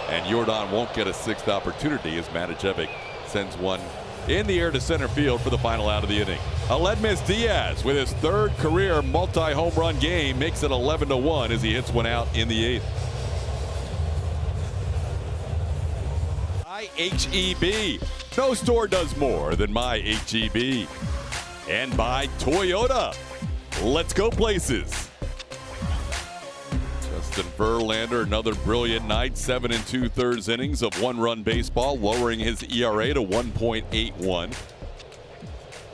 And Yordan won't get a 6th opportunity as Matajevic sends one in the air to center field for the final out of the inning. Aledmys Diaz, with his 3rd career multi-home run game, makes it 11-1 as he hits one out in the 8th. HEB. No store does more than my HEB. And by Toyota. Let's go places. Justin Verlander, another brilliant night. 7 2/3 innings of 1-run baseball, lowering his ERA to 1.81.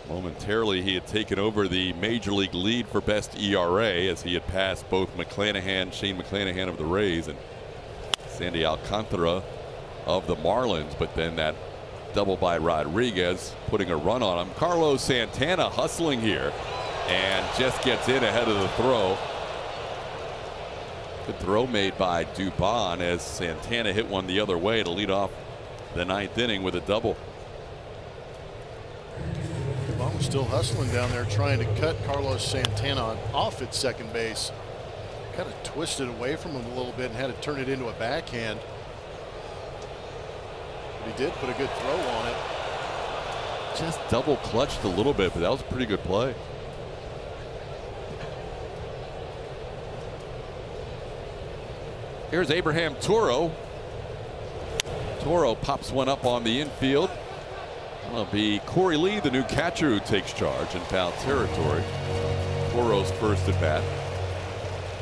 Momentarily, he had taken over the major league lead for best ERA, as he had passed both Shane McClanahan of the Rays and Sandy Alcantara of the Marlins. But then that double by Rodriguez putting a run on him. Carlos Santana hustling here and just gets in ahead of the throw. Good throw made by Dubon as Santana hit one the other way to lead off the 9th inning with a double. Dubon was still hustling down there, trying to cut Carlos Santana off at second base. Kind of twisted away from him a little bit and had to turn it into a backhand. He did put a good throw on it. Just double clutched a little bit, but that was a pretty good play. Here's Abraham Toro. Toro pops one up on the infield. It'll be Corey Lee, the new catcher, who takes charge in foul territory. Toro's first at bat.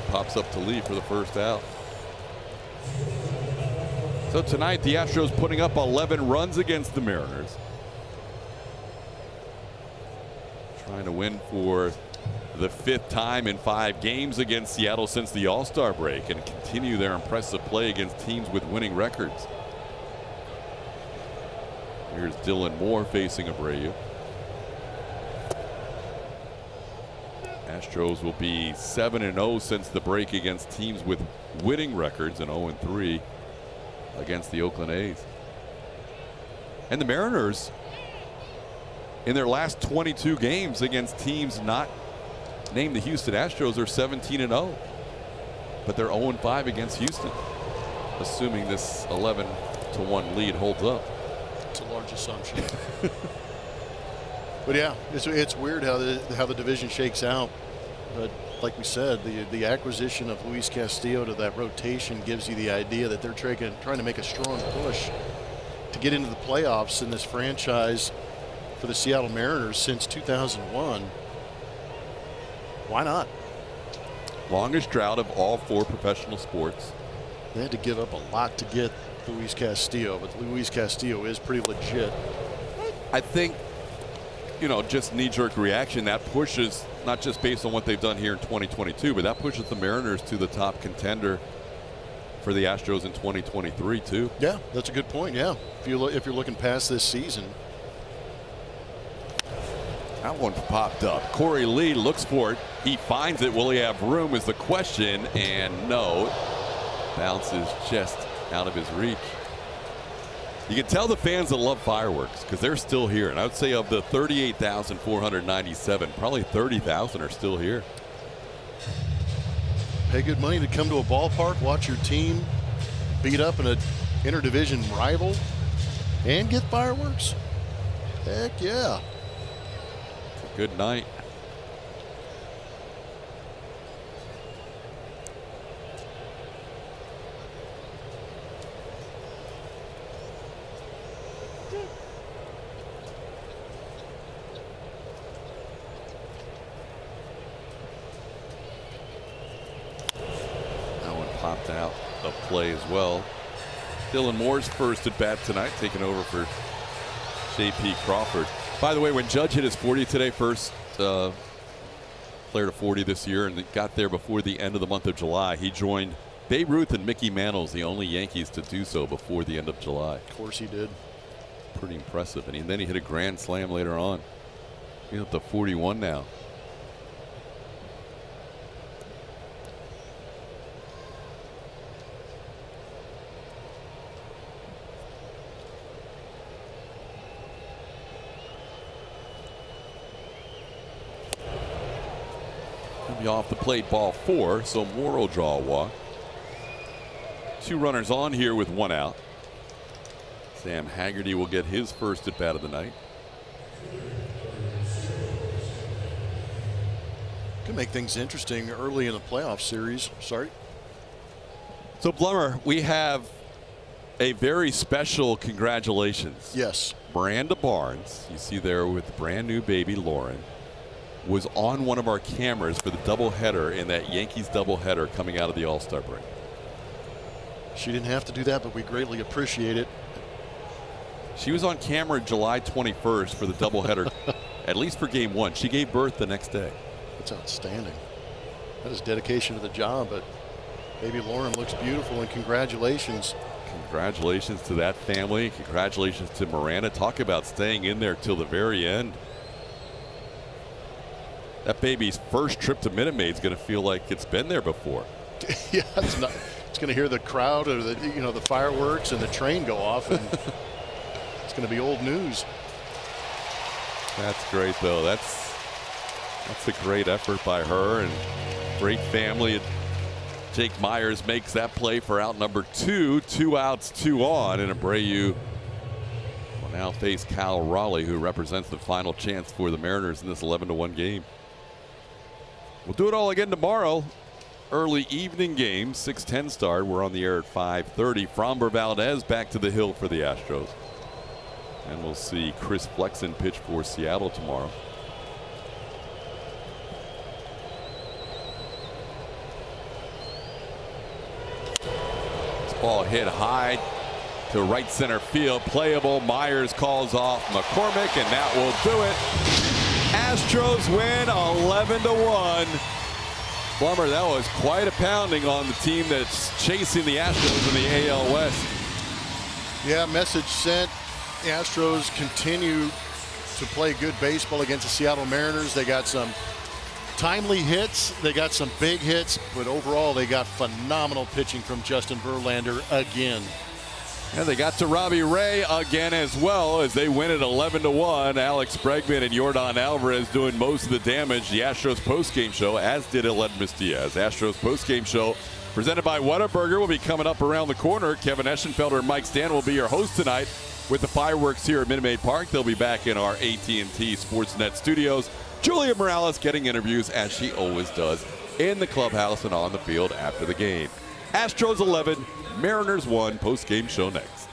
Pops up to Lee for the first out. So tonight, the Astros putting up 11 runs against the Mariners. Trying to win for the 5th time in 5 games against Seattle since the All-Star break, and continue their impressive play against teams with winning records. Here's Dylan Moore facing Abreu. Astros will be 7-0 since the break against teams with winning records, and 0-3 against the Oakland A's. And the Mariners, in their last 22 games against teams not named the Houston Astros, are 17-0. But they're 0-5 against Houston, assuming this 11-1 lead holds up. It's a large assumption. But yeah, it's weird how the division shakes out. But like we said, the acquisition of Luis Castillo to that rotation gives you the idea that they're trying to make a strong push to get into the playoffs in this franchise for the Seattle Mariners since 2001. Why not? Longest drought of all 4 professional sports. They had to give up a lot to get Luis Castillo, but Luis Castillo is pretty legit. I think just knee-jerk reaction, that pushes, not just based on what they've done here in 2022, but that pushes the Mariners to the top contender for the Astros in 2023 too. Yeah, that's a good point. Yeah, if you're looking past this season. That one popped up. Corey Lee looks for it. He finds it. Will he have room is the question, and no, bounces just out of his reach. You can tell the fans that love fireworks because they're still here. And I would say of the 38,497, probably 30,000 are still here. Pay good money to come to a ballpark, watch your team beat up in an interdivision rival, and get fireworks. Heck yeah. It's a good night. Popped out of play as well. Dylan Moore's first at bat tonight, taking over for J.P. Crawford. By the way, when Judge hit his 40 today, first player to 40 this year, and got there before the end of the month of July, he joined Babe Ruth and Mickey Mantle's the only Yankees to do so before the end of July. Of course he did. Pretty impressive. And then he hit a grand slam later on. He's up to 41 now. Off the plate, ball 4, so Moore will draw a walk. 2 runners on here with 1 out. Sam Haggerty will get his first at bat of the night. Could make things interesting early in the playoff series. Sorry. So Blummer, we have a very special congratulations. Yes. Miranda Barnes, you see there with brand new baby Lauren, was on one of our cameras for the doubleheader in that Yankees doubleheader coming out of the All-Star break. She didn't have to do that, but we greatly appreciate it. She was on camera July 21st for the doubleheader, at least for game 1. She gave birth the next day. That's outstanding. That is dedication to the job, but baby Lauren looks beautiful, and congratulations. Congratulations to that family. Congratulations to Miranda. Talk about staying in there till the very end. That baby's first trip to Minute Maid is going to feel like it's been there before. Yeah, it's not. It's going to hear the crowd or the fireworks and the train go off, and it's going to be old news. That's great, though. That's a great effort by her and great family. Jake Myers makes that play for out number 2. 2 outs, 2 on, and Abreu will now face Kyle Raleigh, who represents the final chance for the Mariners in this 11-1 game. We'll do it all again tomorrow. Early evening game, 6:10 start. We're on the air at 5:30. Framber Valdez back to the hill for the Astros. And we'll see Chris Flexen pitch for Seattle tomorrow. This ball hit high to right center field. Playable. Myers calls off McCormick, and that will do it. Astros win 11-1. Blummer, that was quite a pounding on the team that's chasing the Astros in the AL West. Yeah, message sent. The Astros continue to play good baseball against the Seattle Mariners. They got some timely hits. They got some big hits, but overall they got phenomenal pitching from Justin Verlander again. And they got to Robbie Ray again as well as they win it 11-1. Alex Bregman and Yordan Alvarez doing most of the damage. The Astros postgame show, as did Aledmus Diaz. Astros postgame show presented by Whataburger will be coming up around the corner. Kevin Eschenfelder and Mike Stan will be your hosts tonight with the fireworks here at Minute Maid Park. They'll be back in our AT&T Sportsnet studios. Julia Morales getting interviews, as she always does, in the clubhouse and on the field after the game. Astros 11, Mariners 1, post-game show next.